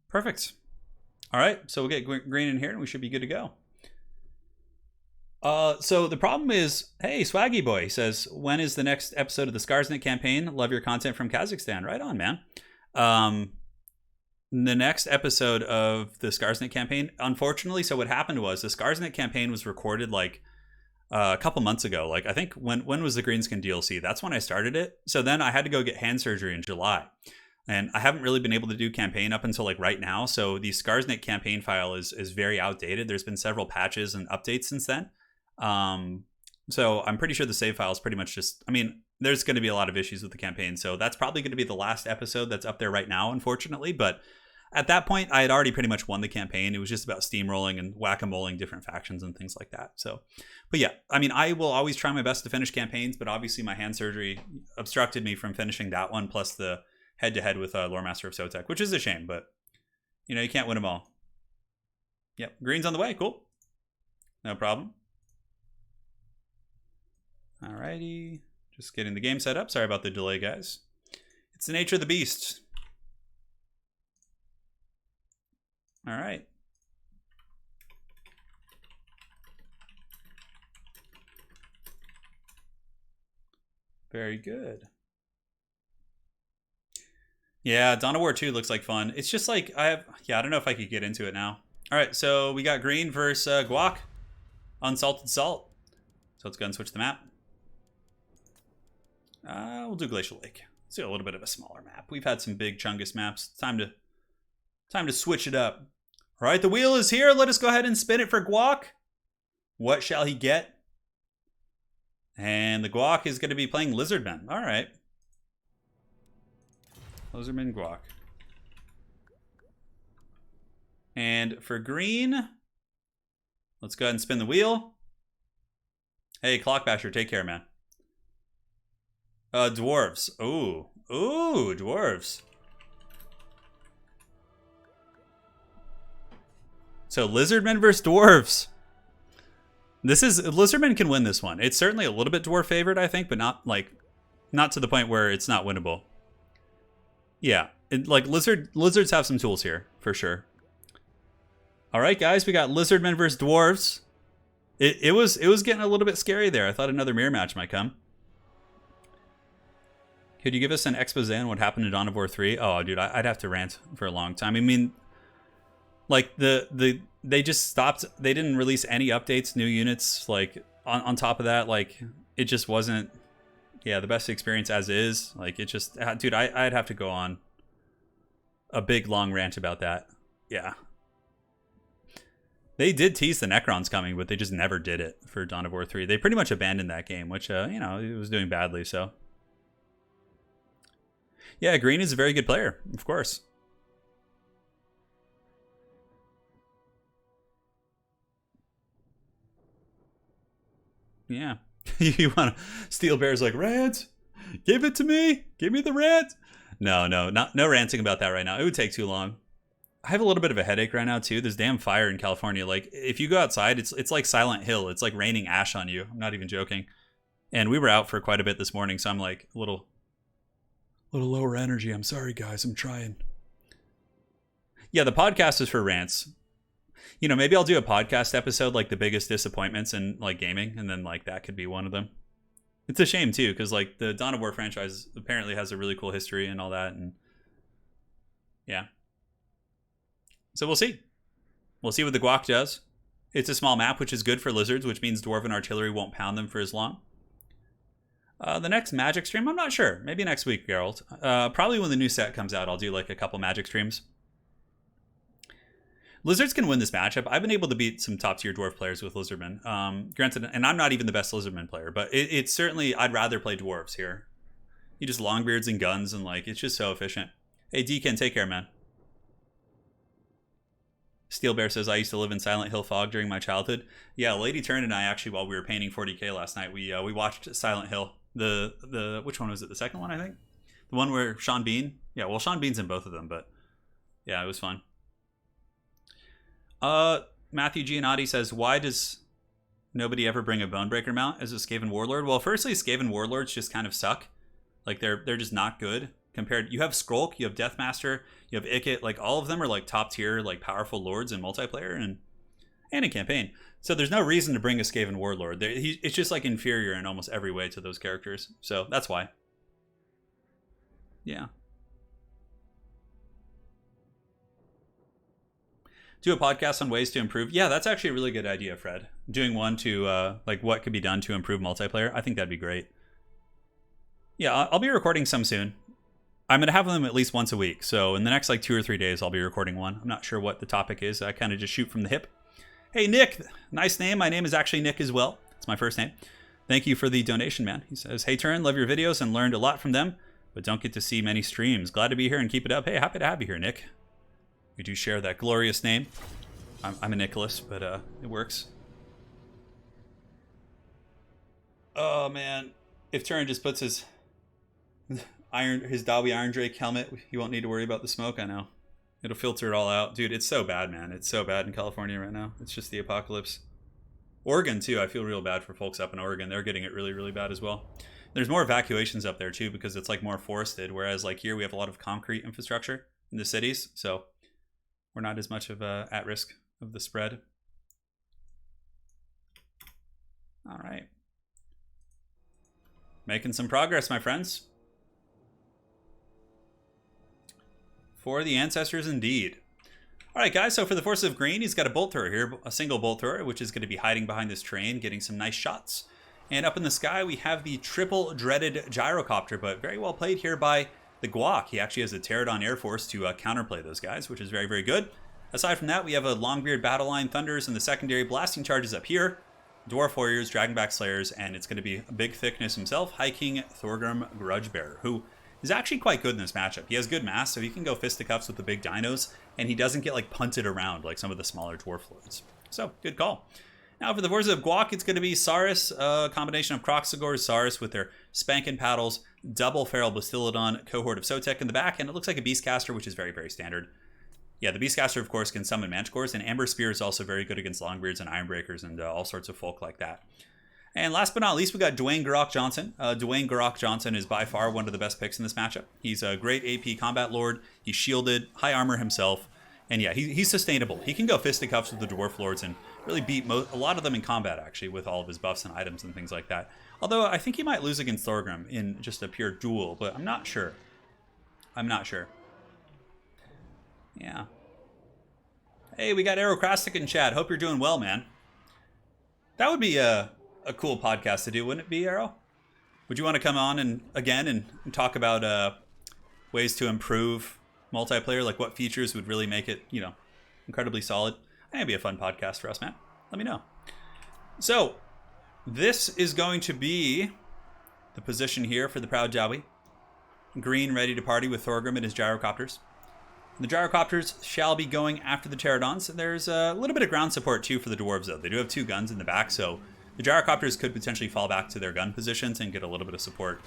Perfect. All right, so we'll get Green in here and we should be good to go. So the problem is, hey, Swaggy Boy says, when is the next episode of the Skarsnik campaign? Love your content from Kazakhstan. Right on, man. The next episode of the Skarsnik campaign, unfortunately, so what happened was the Skarsnik campaign was recorded like a couple months ago. Like I think when was the Greenskin DLC? That's when I started it. So then I had to go get hand surgery in July. And I haven't really been able to do campaign up until like right now. So the Skarsnik campaign file is very outdated. There's been several patches and updates since then. So I'm pretty sure the save file is pretty much just, I mean, there's going to be a lot of issues with the campaign. So that's probably going to be the last episode that's up there right now, unfortunately. But at that point, I had already pretty much won the campaign. It was just about steamrolling and whack-a-moling different factions and things like that. So, but yeah, I mean, I will always try my best to finish campaigns, but obviously my hand surgery obstructed me from finishing that one, plus the head-to-head with Lore Master of Sotek, which is a shame, but, you know, you can't win them all. Yep, Green's on the way. Cool. No problem. Alrighty. Just getting the game set up. Sorry about the delay, guys. It's the nature of the beast. All right. Very good. Yeah, Dawn of War 2 looks like fun. It's just like, I don't know if I could get into it now. All right, so we got Green versus Guac. Unsalted Salt. So let's go and switch the map. We'll do Glacial Lake. Let's do a little bit of a smaller map. We've had some big Chungus maps. Time to switch it up. All right, the wheel is here. Let us go ahead and spin it for Guac. What shall he get? And the Guac is going to be playing Lizardmen. All right. Lizardman Guac. And for Green, let's go ahead and spin the wheel. Hey, Clockbasher, take care, man. Dwarves. Ooh, dwarves. So Lizardmen versus dwarves. Lizardmen can win this one. It's certainly a little bit dwarf favored, I think, but not to the point where it's not winnable. Yeah, lizards have some tools here for sure. All right, guys, we got Lizardmen versus dwarves. It was getting a little bit scary there. I thought another mirror match might come. Could you give us an expose on what happened to Dawn of War 3? Oh, dude, I'd have to rant for a long time. I mean, like they just stopped. They didn't release any updates, new units. Like on top of that, like it just wasn't. Yeah, the best experience as is. Like it just, dude, I'd have to go on a big long rant about that. Yeah. They did tease the Necrons coming, but they just never did it for Dawn of War 3. They pretty much abandoned that game, which, you know, it was doing badly, so. Yeah, Green is a very good player, of course. Yeah. You want to... Steel Bear's like, rant? Give it to me. Give me the rant. No ranting about that right now. It would take too long. I have a little bit of a headache right now too. This damn fire in California. Like, if you go outside, it's like Silent Hill. It's like raining ash on you. I'm not even joking. And we were out for quite a bit this morning, so I'm like a little lower energy. I'm sorry, guys. I'm trying. Yeah, the podcast is for rants. You know, maybe I'll do a podcast episode like the biggest disappointments in like gaming, and then like that could be one of them. It's a shame too, because like the Dawn of War franchise apparently has a really cool history and all that, and yeah. So we'll see. We'll see what the Guac does. It's a small map, which is good for lizards, which means Dwarven artillery won't pound them for as long. The next Magic stream, I'm not sure. Maybe next week, Geralt. Probably when the new set comes out, I'll do like a couple Magic streams. Lizards can win this matchup. I've been able to beat some top-tier Dwarf players with Lizardmen. Granted, and I'm not even the best Lizardman player, but it's certainly, I'd rather play Dwarves here. You just Longbeards and guns, and like, it's just so efficient. Hey, Deacon, take care, man. Steel Bear says, I used to live in Silent Hill fog during my childhood. Yeah, Lady Turn and I actually, while we were painting 40K last night, we watched Silent Hill. The which one was it? The second one, I think? The one where Sean Bean? Yeah, well, Sean Bean's in both of them, but yeah, it was fun. Matthew Giannotti says, why does nobody ever bring a Bonebreaker mount as a Skaven Warlord? Well, firstly, Skaven Warlords just kind of suck. Like, they're just not good. Compared, you have Skrulk, you have Deathmaster, you have Ikit, like all of them are like top tier, like powerful lords in multiplayer and in campaign. So there's no reason to bring a Skaven Warlord. It's just like inferior in almost every way to those characters. So that's why. Yeah. Do a podcast on ways to improve. Yeah, that's actually a really good idea, Fred. Doing one to like what could be done to improve multiplayer. I think that'd be great. Yeah, I'll be recording some soon. I'm going to have them at least once a week. So in the next like 2 or 3 days, I'll be recording one. I'm not sure what the topic is. I kind of just shoot from the hip. Hey, Nick. Nice name. My name is actually Nick as well. It's my first name. Thank you for the donation, man. He says, hey, Turin, love your videos and learned a lot from them, but don't get to see many streams. Glad to be here and keep it up. Hey, happy to have you here, Nick. We do share that glorious name. I'm a Nicholas, but it works. Oh, man. If Turin just puts his Dawi Iron Drake helmet, you won't need to worry about the smoke. I know. It'll filter it all out. Dude, it's so bad, man. It's so bad in California right now. It's just the apocalypse. Oregon, too. I feel real bad for folks up in Oregon. They're getting it really, really bad as well. There's more evacuations up there, too, because it's like more forested, whereas like here we have a lot of concrete infrastructure in the cities, so we're not as much of at risk of the spread. All right. Making some progress, my friends. For the ancestors, indeed. All right, guys, so for the Forces of Green, he's got a bolt thrower here, a single bolt thrower, which is going to be hiding behind this train, getting some nice shots. And up in the sky, we have the triple dreaded gyrocopter, but very well played here by the Guac. He actually has a Pterodon Air Force to counterplay those guys, which is very, very good. Aside from that, we have a Longbeard Battle Line Thunders and the secondary blasting charges up here. Dwarf Warriors, Dragonback Slayers, and it's going to be a big thickness himself, High King Thorgrim Grudgebearer, who is actually quite good in this matchup. He has good mass, so he can go fisticuffs with the big dinos, and he doesn't get like punted around like some of the smaller Dwarf Lords. So, good call. Now for the Forces of Guac, it's going to be Saurus, a combination of Croxagors, Saurus with their Spankin' Paddles, double Feral Bastillodon, cohort of Sotek in the back, and it looks like a Beastcaster, which is very, very standard. Yeah, the Beastcaster, of course, can summon Manticores, and Amber Spear is also very good against Longbeards and Ironbreakers and all sorts of folk like that. And last but not least, we got Dwayne Garrock Johnson. Dwayne Garrock Johnson is by far one of the best picks in this matchup. He's a great AP combat lord. He's shielded, high armor himself. And yeah, he's sustainable. He can go fisticuffs with the Dwarf Lords and really beat a lot of them in combat, actually, with all of his buffs and items and things like that. Although I think he might lose against Thorgrim in just a pure duel, but I'm not sure. I'm not sure. Yeah. Hey, we got Aerocrastic in chat. Hope you're doing well, man. That would be a cool podcast to do, wouldn't it be, Arrow? Would you want to come on and talk about ways to improve multiplayer, like what features would really make it, you know, incredibly solid? I think it'd be a fun podcast for us, man. Let me know. So, this is going to be the position here for the Proud Jawi. Green ready to party with Thorgrim and his gyrocopters. The gyrocopters shall be going after the Pterodons. There's a little bit of ground support, too, for the Dwarves, though. They do have 2 guns in the back, so the gyrocopters could potentially fall back to their gun positions and get a little bit of support.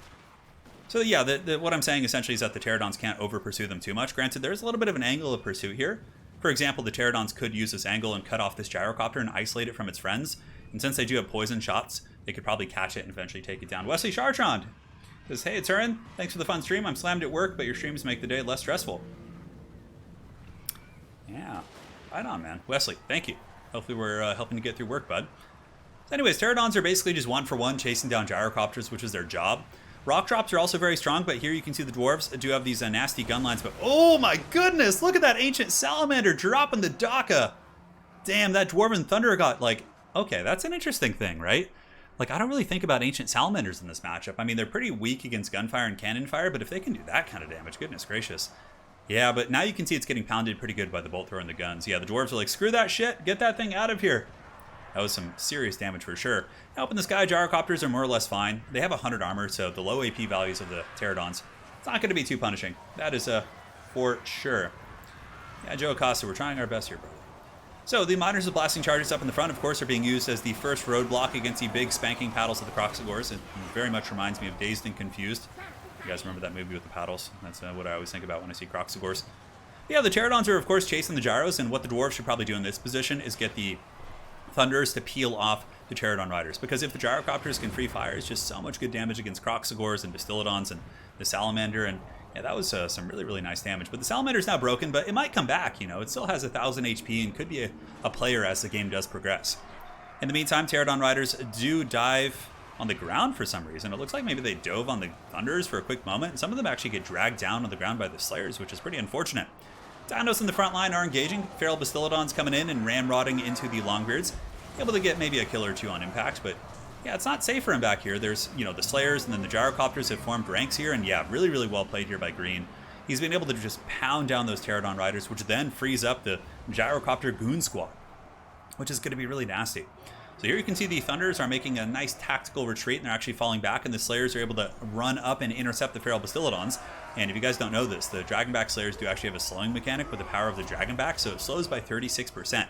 So, yeah, what I'm saying essentially is that the Pterodons can't over-pursue them too much. Granted, there's a little bit of an angle of pursuit here. For example, the pterodons could use this angle and cut off this gyrocopter and isolate it from its friends. And since they do have poison shots, they could probably catch it and eventually take it down. Wesley Chartrand says, hey, Turin, thanks for the fun stream. I'm slammed at work, but your streams make the day less stressful. Yeah, right on, man. Wesley, thank you. Hopefully we're helping to get through work, bud. So anyways, pterodons are basically just 1-for-1 chasing down gyrocopters, which is their job. Rock drops are also very strong, but here you can see the dwarves do have these nasty gun lines. But oh my goodness, look at that ancient salamander dropping the Daka. Damn, that dwarven thunder got like, okay, that's an interesting thing, right? Like, I don't really think about ancient salamanders in this matchup. I mean, they're pretty weak against gunfire and cannon fire, but if they can do that kind of damage, goodness gracious. Yeah, but now you can see it's getting pounded pretty good by the bolt thrower and the guns. Yeah, the dwarves are like, screw that shit, get that thing out of here. That was some serious damage for sure. Now up in the sky, gyrocopters are more or less fine. They have 100 armor, so the low AP values of the pterodons, it's not going to be too punishing. That is for sure. Yeah, Joe Acosta, we're trying our best here, brother. So the miners of blasting charges up in the front, of course, are being used as the first roadblock against the big spanking paddles of the Croxagores. It very much reminds me of Dazed and Confused. You guys remember that movie with the paddles? That's what I always think about when I see Croxagores. Yeah, the pterodons are, of course, chasing the gyros, and what the dwarves should probably do in this position is get the thunders to peel off the pterodon riders, because if the gyrocopters can free fire, it's just so much good damage against Croxagores and Distillodons and the salamander, and yeah, that was some really, really nice damage. But the salamander's now broken, but it might come back, you know. It still has 1,000 HP and could be a player as the game does progress. In the meantime, pterodon riders do dive on the ground for some reason. It looks like maybe they dove on the thunders for a quick moment, and some of them actually get dragged down on the ground by the slayers, which is pretty unfortunate. Dinos in the front line are engaging. Feral Bastillodons coming in and ramrodding into the Longbeards. Able to get maybe a kill or two on impact, but yeah, it's not safe for him back here. There's, you know, the Slayers and then the Gyrocopters have formed ranks here, and yeah, really, really well played here by Green. He's been able to just pound down those Pterodon Riders, which then frees up the Gyrocopter Goon Squad, which is going to be really nasty. So here you can see the Thunders are making a nice tactical retreat, and they're actually falling back, and the Slayers are able to run up and intercept the Feral Bastillodons. And if you guys don't know this, the Dragonback Slayers do actually have a slowing mechanic with the power of the Dragonback, so it slows by 36%.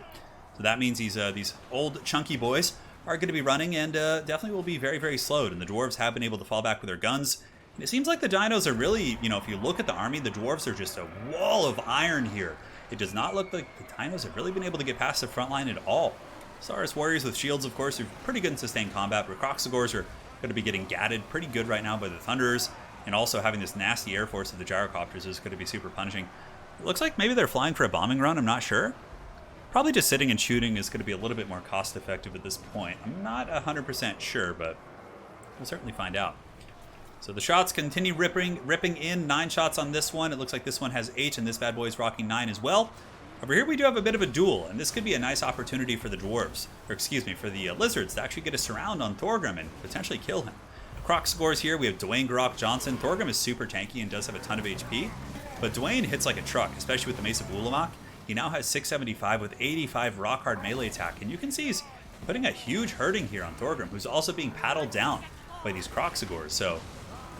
So that means these old chunky boys are going to be running and definitely will be very, very slowed. And the dwarves have been able to fall back with their guns. And it seems like the dinos are really, you know, if you look at the army, the dwarves are just a wall of iron here. It does not look like the dinos have really been able to get past the front line at all. Saurus warriors with shields, of course, are pretty good in sustained combat, but Croxagores are going to be getting gatted pretty good right now by the Thunderers. And also having this nasty air force of the Gyrocopters is going to be super punishing. It looks like maybe they're flying for a bombing run, I'm not sure. Probably just sitting and shooting is going to be a little bit more cost effective at this point. I'm not 100% sure, but we'll certainly find out. So the shots continue ripping in. 9 shots on this one. It looks like this one has 8, and this bad boy is rocking 9 as well. Over here we do have a bit of a duel, and this could be a nice opportunity for the dwarves, or excuse me, for the lizards to actually get a surround on Thorgrim and potentially kill him. Croxagores here, we have Dwayne Garrock Johnson. Thorgrim is super tanky and does have a ton of HP, but Dwayne hits like a truck, especially with the Mace of Ulamog. He now has 675 with 85 rock hard melee attack, and you can see he's putting a huge hurting here on Thorgrim, who's also being paddled down by these Croxagores. So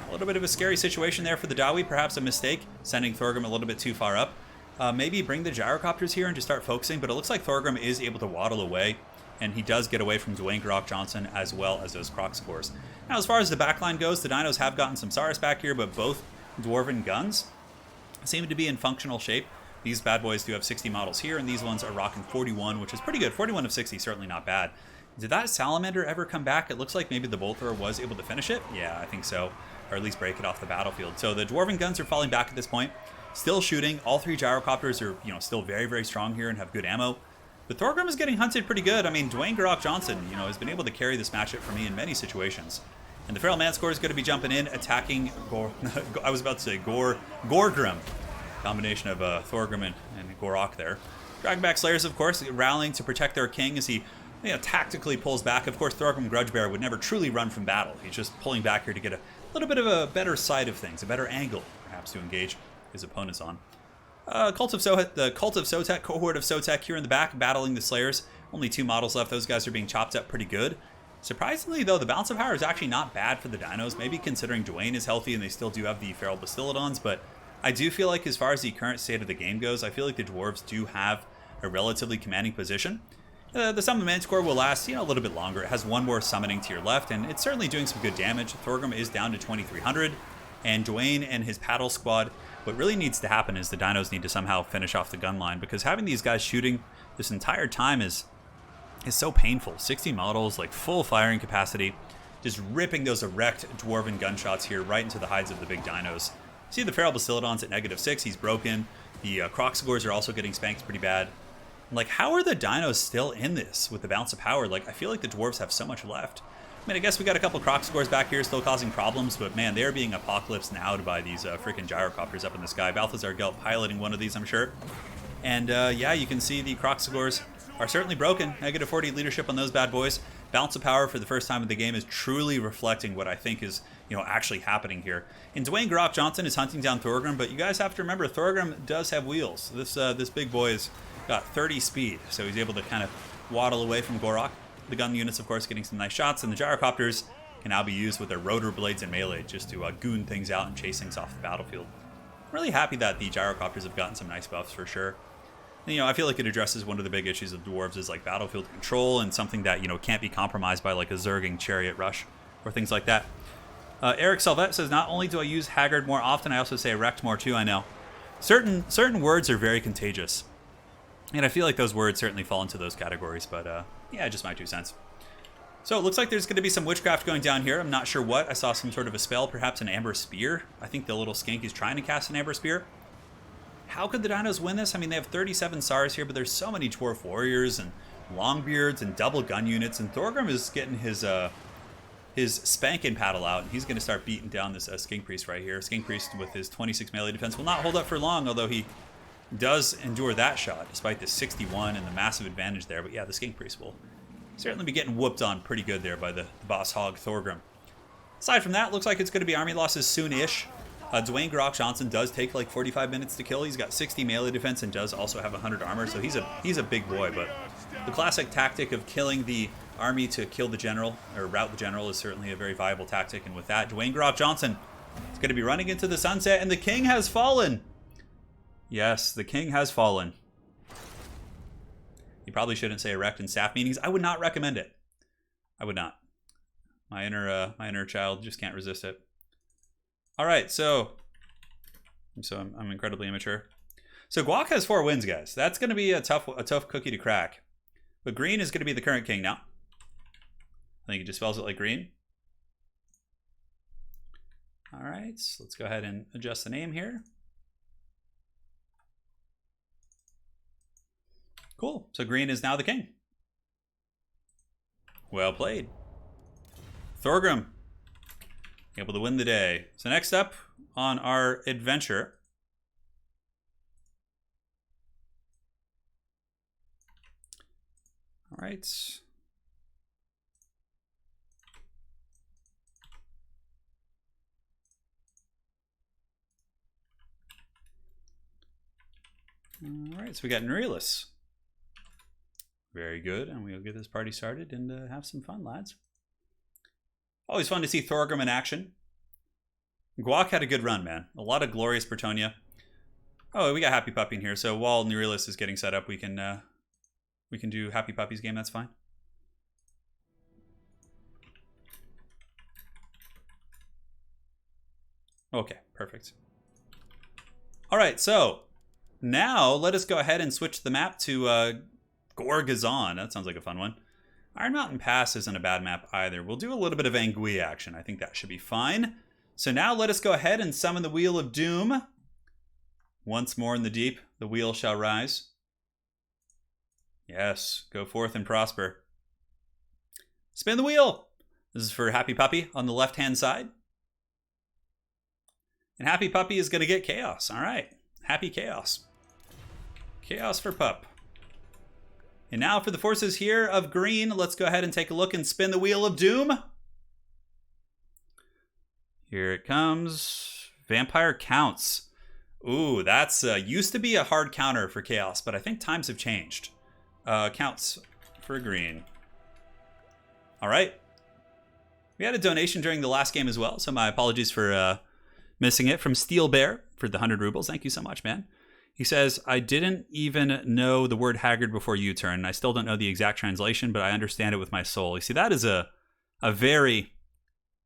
a little bit of a scary situation there for the Dawi, perhaps a mistake, sending Thorgrim a little bit too far up. Maybe bring the Gyrocopters here and just start focusing, but it looks like Thorgrim is able to waddle away, and he does get away from Dwayne Garrock Johnson as well as those Croxagores. Now, as far as the backline goes, the dinos have gotten some Saurus back here, but both Dwarven guns seem to be in functional shape. These bad boys do have 60 models here, and these ones are rocking 41, which is pretty good. 41 of 60, certainly not bad. Did that Salamander ever come back? It looks like maybe the Bolt Thrower was able to finish it. Yeah, I think so, or at least break it off the battlefield. So the Dwarven guns are falling back at this point. Still shooting. All 3 Gyrocopters are, you know, still very, very strong here and have good ammo. But Thorgrim is getting hunted pretty good. I mean, Dwayne Garrock Johnson, you know, has been able to carry this matchup for me in many situations. And the Feral Manscore is going to be jumping in, attacking Gorgrim. Combination of Thorgrim and Garrock there. Dragonback Slayers, of course, rallying to protect their king as he, you know, tactically pulls back. Of course, Thorgrim Grudgebearer would never truly run from battle. He's just pulling back here to get a little bit of a better side of things, a better angle, perhaps, to engage his opponents on. The Cult of Sotek, cohort of Sotek here in the back, battling the Slayers. Only 2 models left. Those guys are being chopped up pretty good. Surprisingly, though, the balance of power is actually not bad for the dinos, maybe considering Dwayne is healthy and they still do have the Feral Bastillodons, but I do feel like as far as the current state of the game goes, I feel like the dwarves do have a relatively commanding position. The Summon Manticore will last, you know, a little bit longer. It has 1 more summoning to your left, and it's certainly doing some good damage. Thorgrim is down to 2,300. And Dwayne and his paddle squad, what really needs to happen is the dinos need to somehow finish off the gun line, because having these guys shooting this entire time is so painful. 60 models, like full firing capacity, just ripping those erect dwarven gunshots here right into the hides of the big dinos. See the Feral Bastiladons at -6, he's broken. The Croxagors are also getting spanked pretty bad. Like, how are the dinos still in this with the bounce of power? Like, I feel like the dwarves have so much left. I mean, I guess we got a couple Croxagors back here still causing problems, but man, they're being apocalypsed nowed by these freaking gyrocopters up in the sky. Balthazar Gelt piloting one of these, I'm sure. And yeah, you can see the Croxagors are certainly broken. -40 leadership on those bad boys. Bounce of power for the first time in the game is truly reflecting what I think is, actually happening here. And Dwayne Grok Johnson is hunting down Thorgrim, but you guys have to remember, Thorgrim does have wheels. This big boy has got 30 speed, so he's able to kind of waddle away from Gorok. The gun units, of course, getting some nice shots, and the gyrocopters can now be used with their rotor blades and melee just to goon things out and chase things off the battlefield. I'm really happy that the gyrocopters have gotten some nice buffs for sure. And, I feel like it addresses one of the big issues of dwarves is like battlefield control, and something that can't be compromised by like a Zerging chariot rush or things like that. Eric Salvet says, not only do I use Haggard more often, I also say erect more too. I know certain words are very contagious, and I feel like those words certainly fall into those categories, but yeah, just my 2 cents. So it looks like there's going to be some witchcraft going down here. I'm not sure what. I saw some sort of a spell, perhaps an Amber Spear. I think the little skink is trying to cast an Amber Spear. How could the dinos win this? I mean, they have 37 SARs here, but there's so many dwarf warriors and longbeards and double gun units, and Thorgrim is getting his spanking paddle out, and he's going to start beating down this skink priest right here. Skink priest with his 26 melee defense will not hold up for long, although he does endure that shot despite the 61 and the massive advantage there. But yeah, the skink priest will certainly be getting whooped on pretty good there by the boss hog Thorgrim. Aside from that, looks like it's going to be army losses soon-ish. Dwayne Grok Johnson does take like 45 minutes to kill. He's got 60 melee defense and does also have 100 armor, so he's a big boy. But the classic tactic of killing the army to kill the general, or rout the general, is certainly a very viable tactic. And with that, Dwayne Grok Johnson is going to be running into the sunset, and the king has fallen. Yes, the king has fallen. You probably shouldn't say erect in staff meetings. I would not recommend it. I would not. My inner child just can't resist it. All right, so I'm incredibly immature. So Guac has 4 wins, guys. That's going to be a tough cookie to crack. But green is going to be the current king now. I think he just spells it like green. All right, so let's go ahead and adjust the name here. Cool. So green is now the king. Well played. Thorgrim able to win the day. So next up on our adventure, all right. All right, so we got Nerealus. Very good, and we'll get this party started and have some fun, lads. Always fun to see Thorgrim in action. Guac had a good run, man. A lot of glorious Bretonnia. Oh, we got Happy Puppy in here, so while Nerealus is getting set up, we can do Happy Puppy's game, that's fine. Okay, perfect. All right, so now let us go ahead and switch the map to Gorgazon. That sounds like a fun one. Iron Mountain Pass isn't a bad map either. We'll do a little bit of Angui action. I think that should be fine. So now let us go ahead and summon the Wheel of Doom. Once more in the deep, the wheel shall rise. Yes, go forth and prosper. Spin the wheel. This is for Happy Puppy on the left-hand side. And Happy Puppy is going to get Chaos. All right, Happy Chaos. Chaos for Pup. And now for the forces here of green, let's go ahead and take a look and spin the Wheel of Doom. Here it comes. Vampire Counts. Ooh, that's used to be a hard counter for Chaos, but I think times have changed. Counts for green. All right. We had a donation during the last game as well, so my apologies for missing it, from Steel Bear for the 100 rubles. Thank you so much, man. He says, I didn't even know the word haggard before U-turn. I still don't know the exact translation, but I understand it with my soul. You see, that is a very,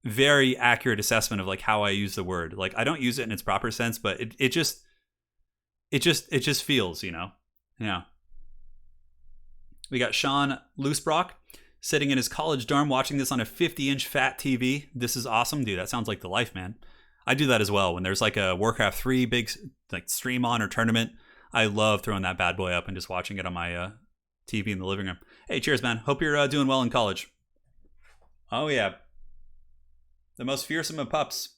very accurate assessment of like how I use the word. Like I don't use it in its proper sense, but it just feels, you know. Yeah. We got Sean Loosebrock sitting in his college dorm watching this on a 50-inch fat TV. This is awesome, dude. That sounds like the life, man. I do that as well when there's like a Warcraft 3 big like stream on or tournament. I love throwing that bad boy up and just watching it on my TV in the living room. Hey, cheers, man. Hope you're doing well in college. Oh yeah, the most fearsome of pups.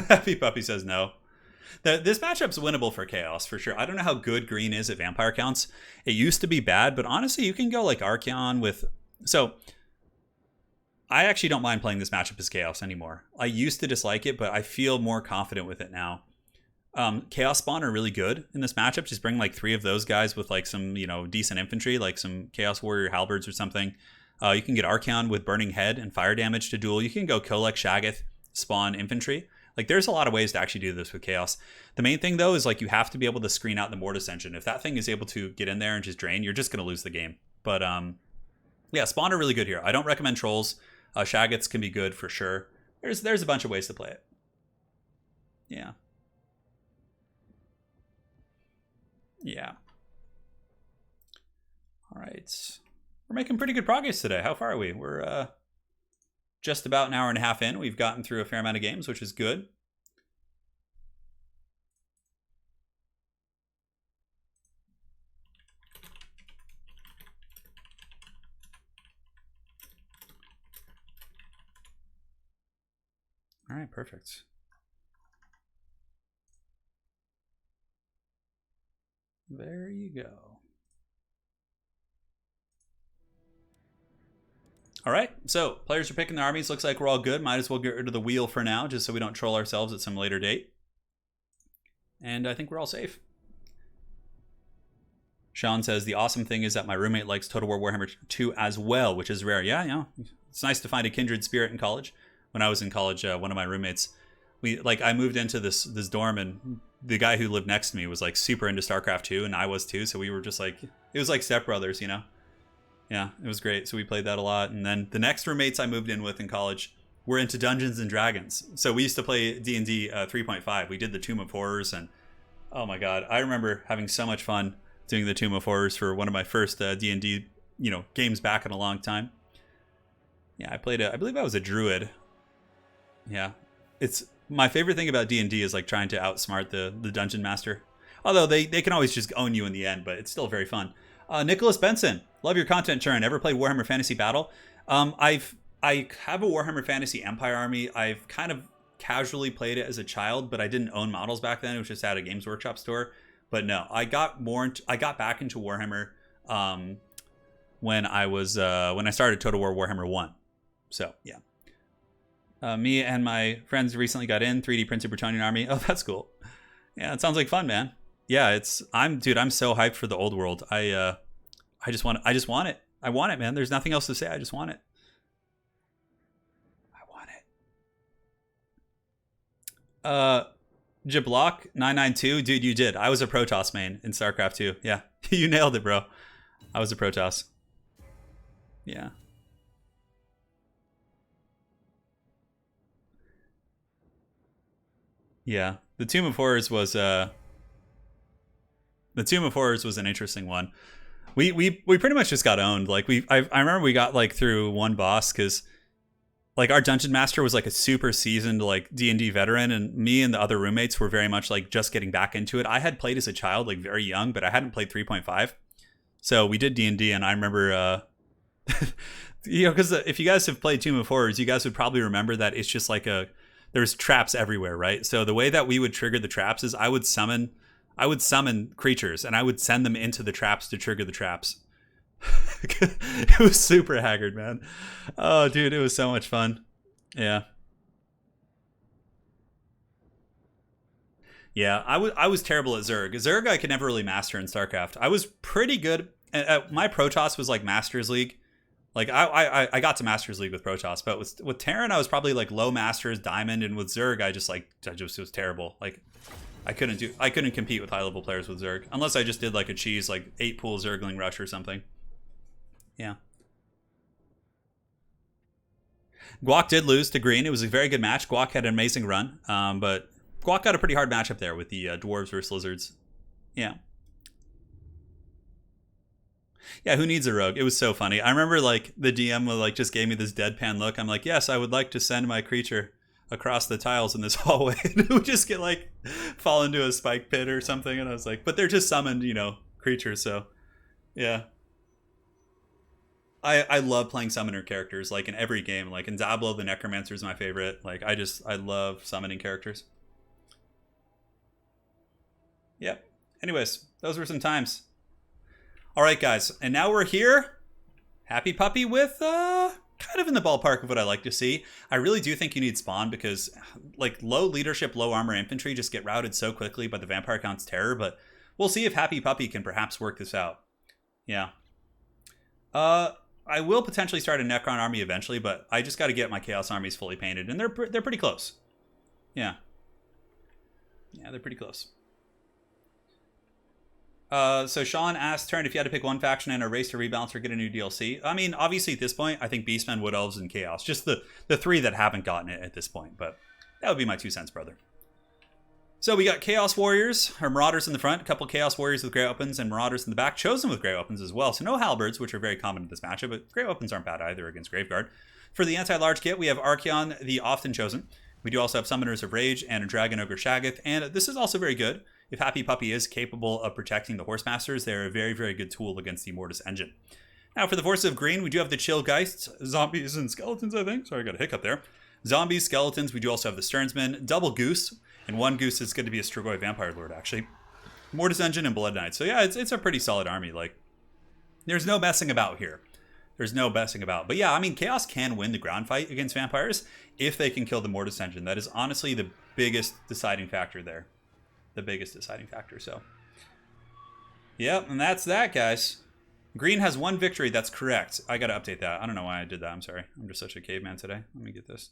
Happy Puppy says no. This matchup's winnable for Chaos, for sure. I don't know how good green is at vampire counts. It used to be bad, but honestly, you can go like Archeon with... So, I actually don't mind playing this matchup as Chaos anymore. I used to dislike it, but I feel more confident with it now. Chaos Spawn are really good in this matchup. Just bring like 3 of those guys with like some, you know, decent infantry, like some Chaos Warrior Halberds or something. You can get Archeon with Burning Head and fire damage to duel. You can go Kolek, Shaggoth, spawn infantry. Like, there's a lot of ways to actually do this with Chaos. The main thing, though, is, like, you have to be able to screen out the Mortis engine. If that thing is able to get in there and just drain, you're just going to lose the game. But, yeah, Spawn are really good here. I don't recommend Trolls. Shaggoths can be good for sure. There's a bunch of ways to play it. Yeah. Yeah. All right. We're making pretty good progress today. How far are we? We're, just about an hour and a half in. We've gotten through a fair amount of games, which is good. All right, perfect. There you go. All right, so players are picking their armies. Looks like we're all good. Might as well get rid of the wheel for now, just so we don't troll ourselves at some later date. And I think we're all safe. Sean says, the awesome thing is that my roommate likes Total War Warhammer 2 as well, which is rare. Yeah, yeah. It's nice to find a kindred spirit in college. When I was in college, one of my roommates, I moved into this dorm, and the guy who lived next to me was like super into StarCraft 2, and I was too. So we were just like, it was like stepbrothers, you know? Yeah, it was great. So we played that a lot. And then the next roommates I moved in with in college were into Dungeons and Dragons. So we used to play D&D 3.5. We did the Tomb of Horrors, and oh my God, I remember having so much fun doing the Tomb of Horrors for one of my first D&D, games back in a long time. Yeah, I believe I was a druid. Yeah, it's my favorite thing about D&D is like trying to outsmart the dungeon master. Although they can always just own you in the end, but it's still very fun. Nicholas Benson, love your content, Turin. Ever played Warhammer Fantasy Battle? I have a Warhammer Fantasy Empire army. I've kind of casually played it as a child, but I didn't own models back then. It was just at a Games Workshop store. But no, I got back into Warhammer when I started Total War Warhammer 1. So yeah. Me and my friends recently got in 3D printed Bretonnian army. Oh, that's cool. Yeah, it sounds like fun, man. Yeah, I'm so hyped for the old world. I just want it. I want it, man. There's nothing else to say. I just want it. I want it. Jiblock 992, dude, you did. I was a Protoss main in StarCraft 2. Yeah, you nailed it, bro. I was a Protoss. Yeah. Yeah, the Tomb of Horrors was an interesting one. We pretty much just got owned. Like I remember we got like through one boss because like our dungeon master was like a super seasoned like D&D veteran, and me and the other roommates were very much like just getting back into it. I had played as a child, like very young, but I hadn't played 3.5. So we did D&D, and I remember because if you guys have played Tomb of Horrors, you guys would probably remember that it's just like there's traps everywhere, right? So the way that we would trigger the traps is I would summon creatures, and I would send them into the traps to trigger the traps. It was super haggard, man. Oh, dude, it was so much fun. Yeah. Yeah, I was terrible at Zerg. Zerg I could never really master in StarCraft. I was pretty good. My Protoss was like Masters League. Like I got to Masters League with Protoss, but with Terran I was probably like low Masters, Diamond, and with Zerg I just was terrible. Like I couldn't compete with high level players with Zerg unless I just did like a cheese like 8 pool Zergling rush or something. Yeah. Guac did lose to green. It was a very good match. Guac had an amazing run, but Guac got a pretty hard matchup there with the dwarves versus lizards. Yeah. Yeah, who needs a rogue? It was so funny. I remember like the DM like just gave me this deadpan look. I'm like, yes, I would like to send my creature across the tiles in this hallway. And it would just get like fall into a spike pit or something. And I was like, but they're just summoned, you know, creatures. So yeah. I love playing summoner characters like in every game. Like in Diablo, the Necromancer is my favorite. Like I love summoning characters. Yep. Anyways, those were some times. All right, guys, and now we're here. Happy Puppy with kind of in the ballpark of what I like to see. I really do think you need spawn because like low leadership, low armor infantry just get routed so quickly by the Vampire Count's terror, but we'll see if Happy Puppy can perhaps work this out. Yeah. I will potentially start a Necron army eventually, but I just got to get my Chaos armies fully painted, and they're pretty close. Yeah. Yeah, they're pretty close. So Sean asked, Turn, if you had to pick one faction in a race to rebalance or get a new DLC. I mean, obviously at this point, I think Beastmen, Wood Elves, and Chaos. Just the three that haven't gotten it at this point. But that would be my 2 cents, brother. So we got Chaos Warriors, or Marauders in the front. A couple Chaos Warriors with Grey Weapons and Marauders in the back. Chosen with Grey Weapons as well. So no Halberds, which are very common in this matchup. But Grey Weapons aren't bad either against Graveguard. For the anti-large kit, we have Archeon, the often chosen. We do also have Summoners of Rage and a Dragon Ogre Shaggoth. And this is also very good. If Happy Puppy is capable of protecting the Horsemasters, they're a very, very good tool against the Mortis engine. Now, for the forces of green, we do have the Chill Geists, Zombies, and Skeletons, I think. Sorry, I got a hiccup there. Zombies, Skeletons, we do also have the Stearnsmen, Double Goose, and one Goose is going to be a Strigoi Vampire Lord, actually. Mortis engine and Blood Knight. So yeah, it's a pretty solid army. Like, there's no messing about here. There's no messing about. But yeah, I mean, Chaos can win the ground fight against vampires if they can kill the Mortis engine. That is honestly the biggest deciding factor there. The biggest deciding factor. So yep, and that's that, guys. Green has 1 victory. That's correct. I gotta update that. I don't know why I did that. I'm sorry. I'm just such a caveman today. Let me get this.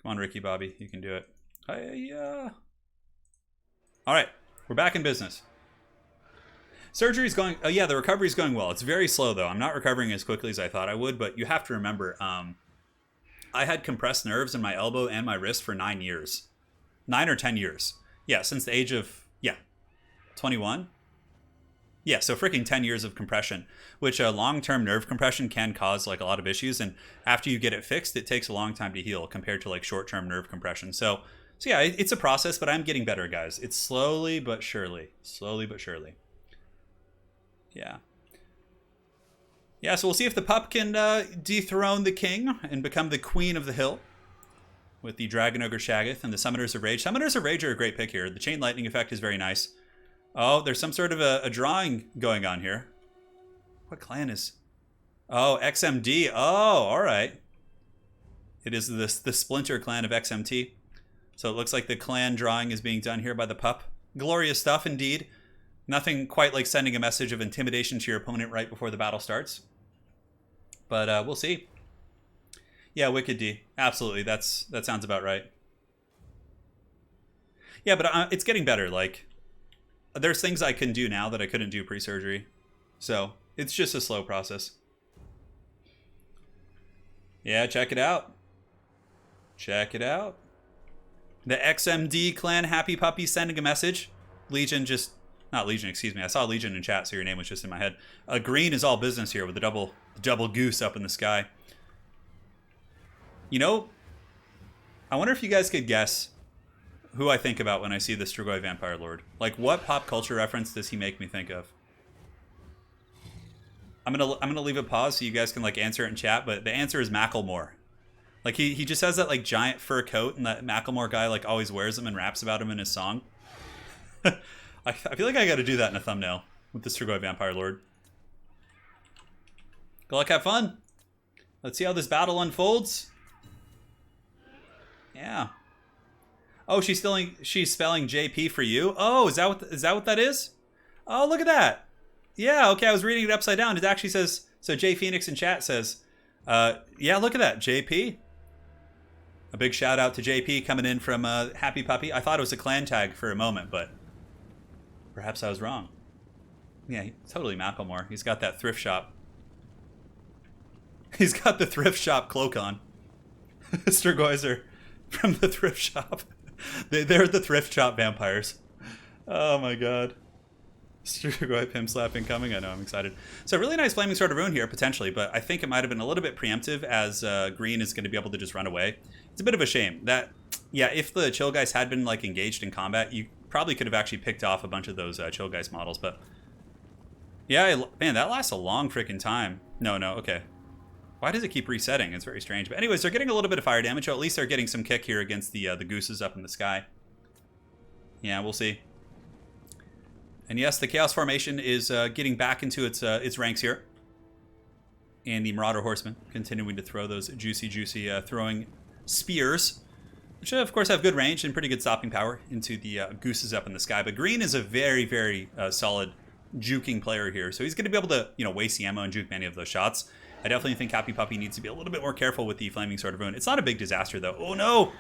Come on, Ricky Bobby, you can do it. All right, we're back in business. Surgery's going. Oh yeah, the recovery's going well. It's very slow though. I'm not recovering as quickly as I thought I would. But you have to remember, I had compressed nerves in my elbow and my wrist for 9 years. 9 or 10 years. Yeah, since the age of, 21. Yeah, so freaking 10 years of compression, which long-term nerve compression can cause like a lot of issues. And after you get it fixed, it takes a long time to heal compared to like short-term nerve compression. So yeah, it's a process, but I'm getting better, guys. It's slowly but surely. Slowly but surely. Yeah. Yeah, so we'll see if the pup can dethrone the king and become the queen of the hill. With the Dragon Ogre Shaggoth and the Summoners of Rage. Summoners of Rage are a great pick here. The Chain Lightning effect is very nice. Oh, there's some sort of a drawing going on here. What clan is... Oh, XMD. Oh, all right. It is the Splinter clan of XMT. So it looks like the clan drawing is being done here by the pup. Glorious stuff, indeed. Nothing quite like sending a message of intimidation to your opponent right before the battle starts. But we'll see. Yeah, Wicked D. Absolutely. That sounds about right. Yeah, but it's getting better. Like, there's things I can do now that I couldn't do pre-surgery. So, it's just a slow process. Yeah, check it out. Check it out. The XMD clan Happy Puppy sending a message. Legion just... Not Legion, excuse me. I saw Legion in chat, so your name was just in my head. Green is all business here with the double goose up in the sky. You know, I wonder if you guys could guess who I think about when I see the Strigoi Vampire Lord. Like, what pop culture reference does he make me think of? I'm gonna leave a pause so you guys can like answer it in chat, but the answer is Macklemore. Like he just has that like giant fur coat, and that Macklemore guy like always wears them and raps about him in his song. I feel like I got to do that in a thumbnail with the Strigoi Vampire Lord. Good luck, have fun. Let's see how this battle unfolds. Yeah. Oh, she's spelling JP for you. Oh, is that what that is? Oh, look at that. Yeah, okay, I was reading it upside down. It actually says, so J Phoenix in chat says, yeah, look at that, JP. A big shout out to JP coming in from Happy Puppy. I thought it was a clan tag for a moment, but perhaps I was wrong. Yeah, totally Macklemore. He's got that thrift shop. He's got the thrift shop cloak on. Strigoi from the thrift shop. They're the thrift shop vampires. Oh my god. Strigoi pimp slap incoming. I know, I'm excited. So really nice Flaming Sword of Ruin here, potentially, but I think it might have been a little bit preemptive as green is going to be able to just run away. It's a bit of a shame. That, yeah, if the Chill Guys had been like engaged in combat, you probably could have actually picked off a bunch of those Chill Guys models, but yeah, man, that lasts a long freaking time. No, okay. Why does it keep resetting? It's very strange. But anyways, they're getting a little bit of fire damage, so at least they're getting some kick here against the gooses up in the sky. Yeah, we'll see. And yes, the Chaos Formation is getting back into its ranks here. And the Marauder Horsemen continuing to throw those juicy throwing spears, which of course have good range and pretty good stopping power into the gooses up in the sky. But green is a very, very solid juking player here, so he's going to be able to, waste the ammo and juke many of those shots. I definitely think Happy Puppy needs to be a little bit more careful with the Flaming Sword of Ruin. It's not a big disaster though. Oh no!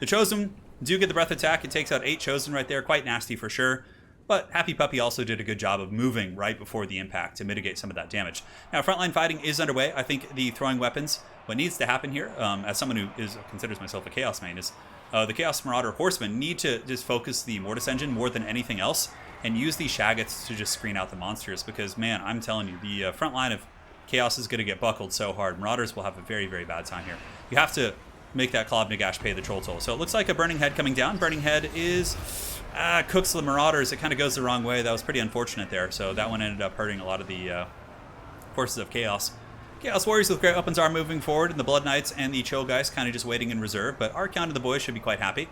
The Chosen do get the breath attack. It takes out 8 Chosen right there. Quite nasty for sure. But Happy Puppy also did a good job of moving right before the impact to mitigate some of that damage. Now, frontline fighting is underway. I think the throwing weapons, what needs to happen here, as someone who considers myself a Chaos main, is the Chaos Marauder Horsemen need to just focus the Mortis Engine more than anything else and use these Shaggoths to just screen out the monsters because, man, I'm telling you, the front line of Chaos is going to get buckled so hard. Marauders will have a very, very bad time here. You have to make that Klob Nagash pay the troll toll. So it looks like a Burning Head coming down. Burning Head is... cooks the Marauders. It kind of goes the wrong way. That was pretty unfortunate there. So that one ended up hurting a lot of the forces of Chaos. Chaos Warriors with great weapons are moving forward, and the Blood Knights and the Chill Guys kind of just waiting in reserve. But Archaon and the boys should be quite happy.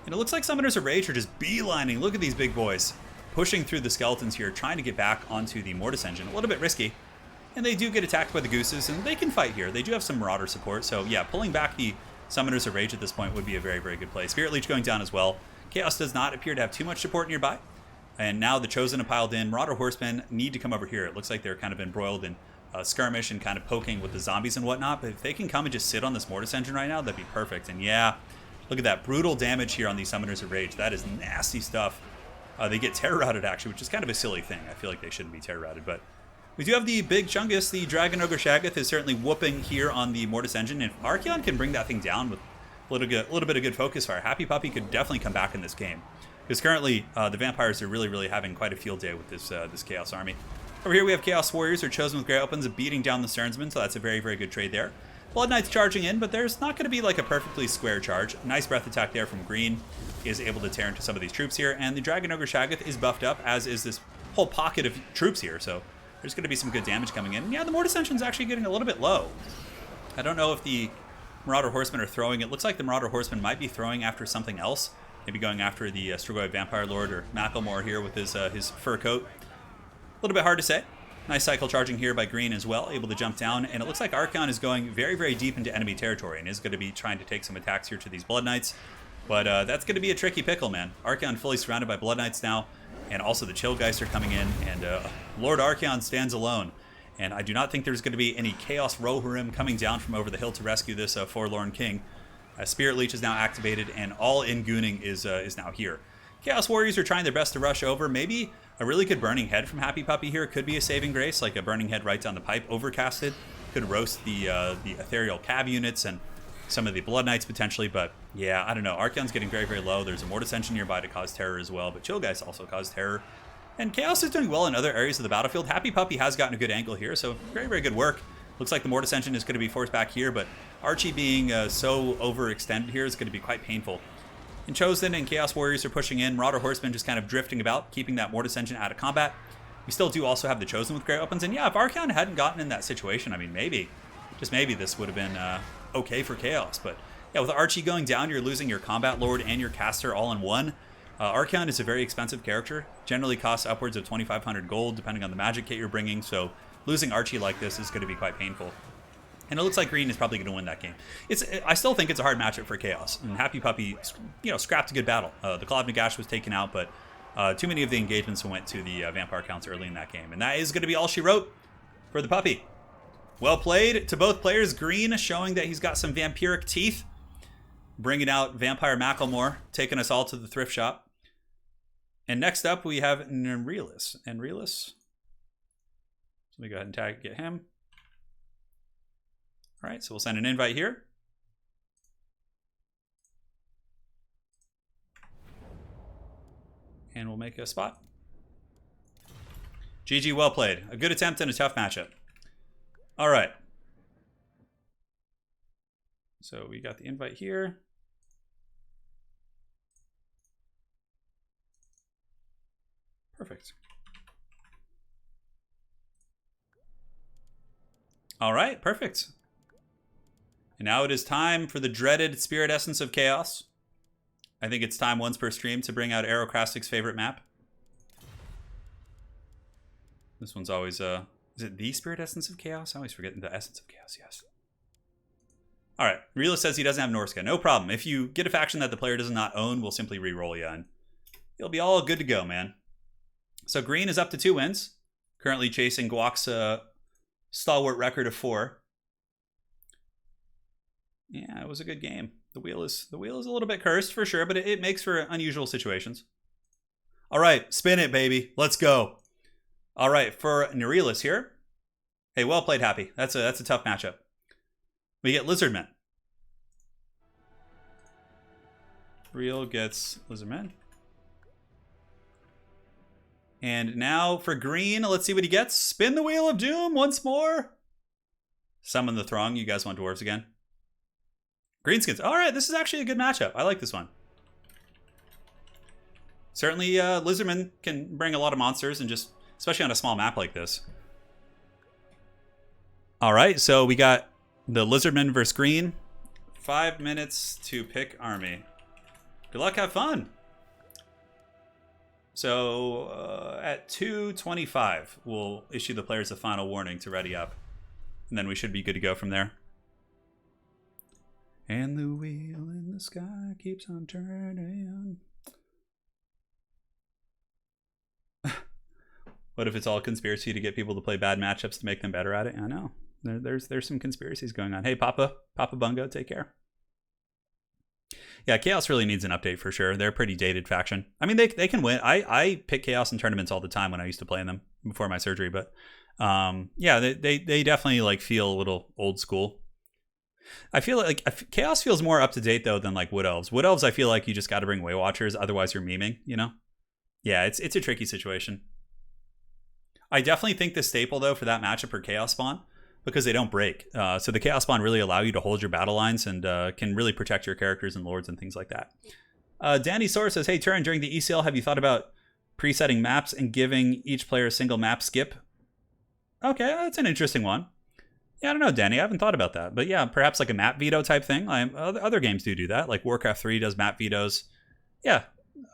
And it looks like Summoners of Rage are just beelining. Look at these big boys pushing through the skeletons here, trying to get back onto the Mortis Engine. A little bit risky. And they do get attacked by the Gooses, and they can fight here. They do have some Marauder support. So yeah, pulling back the Summoners of Rage at this point would be a very, very good play. Spirit Leech going down as well. Chaos does not appear to have too much support nearby. And now the Chosen have piled in. Marauder Horsemen need to come over here. It looks like they're kind of embroiled in skirmish and kind of poking with the zombies and whatnot. But if they can come and just sit on this Mortis Engine right now, that'd be perfect. And yeah, look at that brutal damage here on these Summoners of Rage. That is nasty stuff. They get terror routed, actually, which is kind of a silly thing. I feel like they shouldn't be terror routed. But we do have the big Chungus. The Dragon Ogre Shaggoth is certainly whooping here on the Mortis Engine. And if Archaon can bring that thing down with a little bit of good focus fire, Happy Puppy could definitely come back in this game. Because currently, the Vampires are really having quite a field day with this Chaos army. Over here we have Chaos Warriors who are chosen with great weapons, beating down the Sternsmen, so that's a very, very good trade there. Blood Knights charging in, but there's not going to be like a perfectly square charge. Nice breath attack there from Green, is able to tear into some of these troops here, and the Dragon Ogre Shaggoth is buffed up, as is this whole pocket of troops here, so there's going to be some good damage coming in. And yeah, the Mortis Engine's actually getting a little bit low. I don't know if the Marauder Horsemen are throwing. It looks like the Marauder Horsemen might be throwing after something else. Maybe going after the Strigoi Vampire Lord or Macklemore here with his fur coat. A little bit hard to say. Nice cycle charging here by Green as well, able to jump down. And it looks like Archaon is going very, very deep into enemy territory and is going to be trying to take some attacks here to these Blood Knights. But that's going to be a tricky pickle, man. Archaon fully surrounded by Blood Knights now. And also the Chill Guys are coming in. And Lord Archaon stands alone. And I do not think there's going to be any Chaos Rohirrim coming down from over the hill to rescue this forlorn king. Spirit Leech is now activated, and all in gooning is now here. Chaos Warriors are trying their best to rush over. Maybe a really good Burning Head from Happy Puppy here could be a saving grace, like a Burning Head right down the pipe, overcasted. Could roast the Ethereal Cav units and some of the Blood Knights potentially, but yeah, I don't know. Archaon's getting very, very low. There's a Mortis Engine nearby to cause terror as well, but Chill Guys also cause terror. And Chaos is doing well in other areas of the battlefield. Happy Puppy has gotten a good angle here, so very, very good work. Looks like the Mortis Engine is going to be forced back here, but Archie being so overextended here is going to be quite painful. And Chosen and Chaos Warriors are pushing in. Marauder Horsemen just kind of drifting about, keeping that Mortis Engine out of combat. We still do also have the Chosen with great weapons. And yeah, if Archaon hadn't gotten in that situation, I mean, maybe, just maybe this would have been okay for Chaos. But yeah, with Archie going down, you're losing your Combat Lord and your Caster all in one. Archaon is a very expensive character. Generally costs upwards of 2,500 gold, depending on the magic kit you're bringing. So losing Archie like this is going to be quite painful. And it looks like Green is probably going to win that game. I still think it's a hard matchup for Chaos. And Happy Puppy, scrapped a good battle. The Klob Nagash was taken out, but too many of the engagements went to the Vampire counts early in that game. And that is going to be all she wrote for the Puppy. Well played to both players. Green showing that he's got some vampiric teeth. Bringing out Vampire Macklemore, taking us all to the thrift shop. And next up, we have Enrelis. Let me go ahead and get him. All right, so we'll send an invite here. And we'll make a spot. GG, well played. A good attempt and a tough matchup. All right. So we got the invite here. Perfect. All right, perfect. And now it is time for the dreaded Spirit Essence of Chaos. I think it's time once per stream to bring out Aerocrastic's favorite map. This one's always, is it the Spirit Essence of Chaos? I always forget the Essence of Chaos, yes. All right, Realist says he doesn't have Norska. No problem. If you get a faction that the player does not own, we'll simply re-roll you and you'll be all good to go, man. So green is up to 2 wins. Currently chasing Guac's stalwart record of 4. Yeah, it was a good game. The wheel is a little bit cursed for sure, but it makes for unusual situations. All right, spin it, baby. Let's go. All right, for Nerealis here. Hey, well played, Happy. That's a tough matchup. We get Lizardmen. Real gets Lizardmen. And now for green, let's see what he gets. Spin the Wheel of Doom once more. Summon the Throng. You guys want dwarves again? Greenskins. All right, this is actually a good matchup. I like this one. Certainly, Lizardmen can bring a lot of monsters, and just especially on a small map like this. All right, so we got the Lizardmen versus green. 5 minutes to pick army. Good luck, have fun. So at 2:25, we'll issue the players a final warning to ready up. And then we should be good to go from there. And the wheel in the sky keeps on turning. What if it's all conspiracy to get people to play bad matchups to make them better at it? I know. There's some conspiracies going on. Hey, Papa Bungo, take care. Yeah, Chaos really needs an update for sure. They're a pretty dated faction. I mean, they can win. I pick Chaos in tournaments all the time when I used to play in them before my surgery. But yeah, they definitely like feel a little old school. I feel like Chaos feels more up to date though than like Wood Elves. Wood Elves, I feel like you just got to bring Way Watchers, otherwise you're memeing. You know? Yeah, it's a tricky situation. I definitely think the staple though for that matchup are Chaos Spawn, because they don't break. So the Chaos Spawn really allow you to hold your battle lines and can really protect your characters and lords and things like that. Danny Soar says, hey, Turin, during the ECL, have you thought about presetting maps and giving each player a single map skip? Okay, that's an interesting one. Yeah, I don't know, Danny. I haven't thought about that. But yeah, perhaps like a map veto type thing. Other games do that. Like Warcraft 3 does map vetoes. Yeah,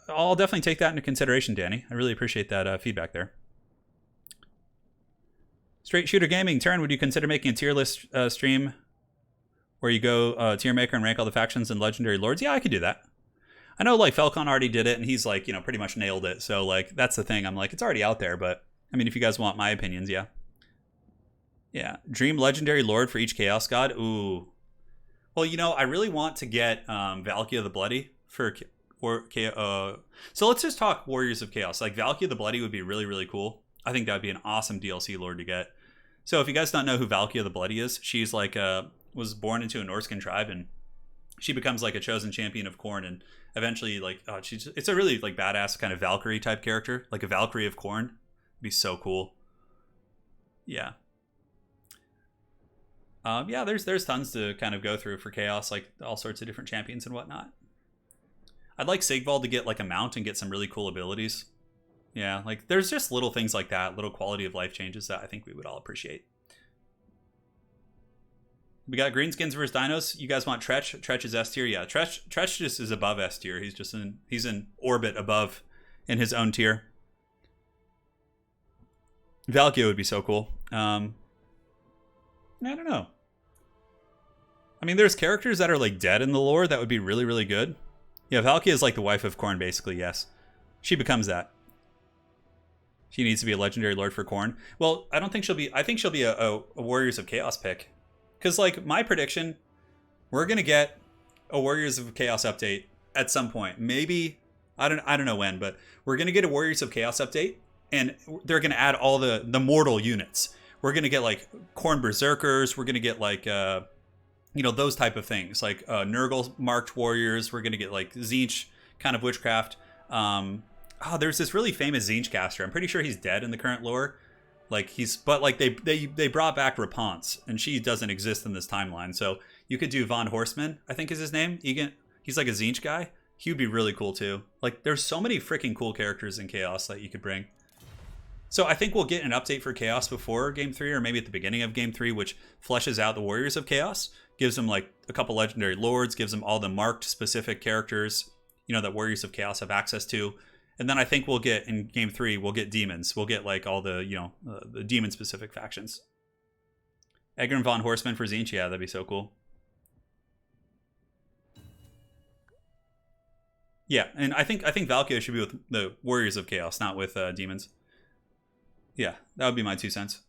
I'll definitely take that into consideration, Danny. I really appreciate that feedback there. Straight Shooter Gaming, Turin, would you consider making a tier list stream where you go tier maker and rank all the factions and legendary lords? Yeah, I could do that. I know like Falcon already did it and he's like, pretty much nailed it. So like that's the thing. I'm like, it's already out there, but I mean, if you guys want my opinions, yeah. Yeah, dream legendary lord for each Chaos God. Ooh. Well, I really want to get Valkyria the Bloody for so let's just talk Warriors of Chaos. Like Valkyria the Bloody would be really, really cool. I think that would be an awesome DLC lord to get. So if you guys don't know who Valkyria the Bloody is, she's like was born into a Norscan tribe and she becomes like a chosen champion of Khorne and eventually like it's a really like badass kind of Valkyrie type character, like a Valkyrie of Khorne. It'd be so cool. Yeah. Yeah, there's tons to kind of go through for Chaos, like all sorts of different champions and whatnot. I'd like Sigvald to get like a mount and get some really cool abilities. Yeah, like there's just little things like that, little quality of life changes that I think we would all appreciate. We got Greenskins versus Dinos. You guys want Tretch? Tretch is S tier. Yeah, Tretch just is above S tier. He's in orbit above in his own tier. Valkyria would be so cool. I don't know. I mean, there's characters that are like dead in the lore that would be really, really good. Yeah, Valkyria is like the wife of Khorne, basically. Yes, she becomes that. She needs to be a legendary lord for Khorne. Well, I don't think she'll be. I think she'll be a Warriors of Chaos pick. Because, like, my prediction, we're going to get a Warriors of Chaos update at some point. Maybe, I don't know when, but we're going to get a Warriors of Chaos update, and they're going to add all the mortal units. We're going to get, like, Khorne Berserkers. We're going to get, like, you know, those type of things. Like Nurgle marked warriors. We're going to get like Tzeentch kind of witchcraft. There's this really famous Tzeentch caster. I'm pretty sure he's dead in the current lore. Like but like they brought back Rapunzel, and she doesn't exist in this timeline. So you could do Von Horseman, I think is his name. He's like a Tzeentch guy. He would be really cool too. Like there's so many freaking cool characters in Chaos that you could bring. So I think we'll get an update for Chaos before Game 3, or maybe at the beginning of Game 3, which fleshes out the Warriors of Chaos, gives them like a couple legendary lords, gives them all the marked specific characters, you know, that Warriors of Chaos have access to. And then I think we'll get, in Game 3, we'll get demons. We'll get like all the, you know, the demon-specific factions. Egger and Von Horseman for Tzeentch, yeah, that'd be so cool. Yeah, and I think Valkyria should be with the Warriors of Chaos, not with demons. Yeah, that would be my 2 cents.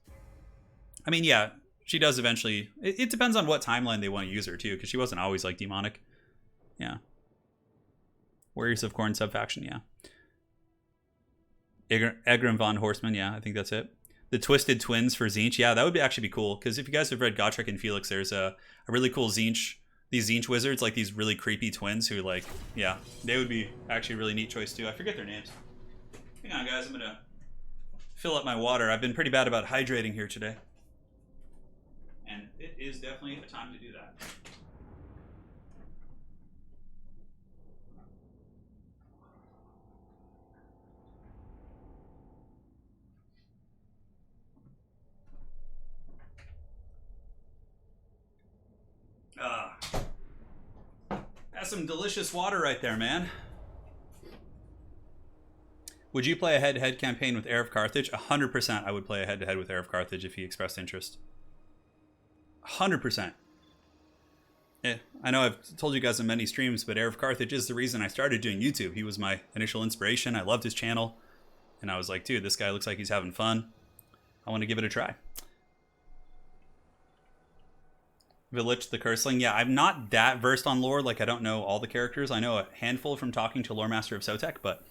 I mean, yeah, she does eventually. It depends on what timeline they want to use her, too, because she wasn't always, like, demonic. Yeah. Warriors of Khorne subfaction, yeah. Egger and Von Horseman, yeah, I think that's it. The Twisted Twins for Tzeentch, yeah, that would actually be cool, because if you guys have read Gotrek and Felix, there's a really cool Tzeentch, these Tzeentch wizards, like these really creepy twins who, like, yeah, they would be actually a really neat choice, too. I forget their names. Hang on, guys, I'm going to fill up my water. I've been pretty bad about hydrating here today. And it is definitely a time to do that. That's some delicious water right there, man. Would you play a head-to-head campaign with Heir of Carthage? 100% I would play a head-to-head with Heir of Carthage if he expressed interest. 100%. I know I've told you guys in many streams, but Heir of Carthage is the reason I started doing YouTube. He was my initial inspiration. I loved his channel. And I was like, dude, this guy looks like he's having fun. I want to give it a try. Village the Curseling. Yeah, I'm not that versed on lore. Like, I don't know all the characters. I know a handful from talking to Lore Master of Sotek, but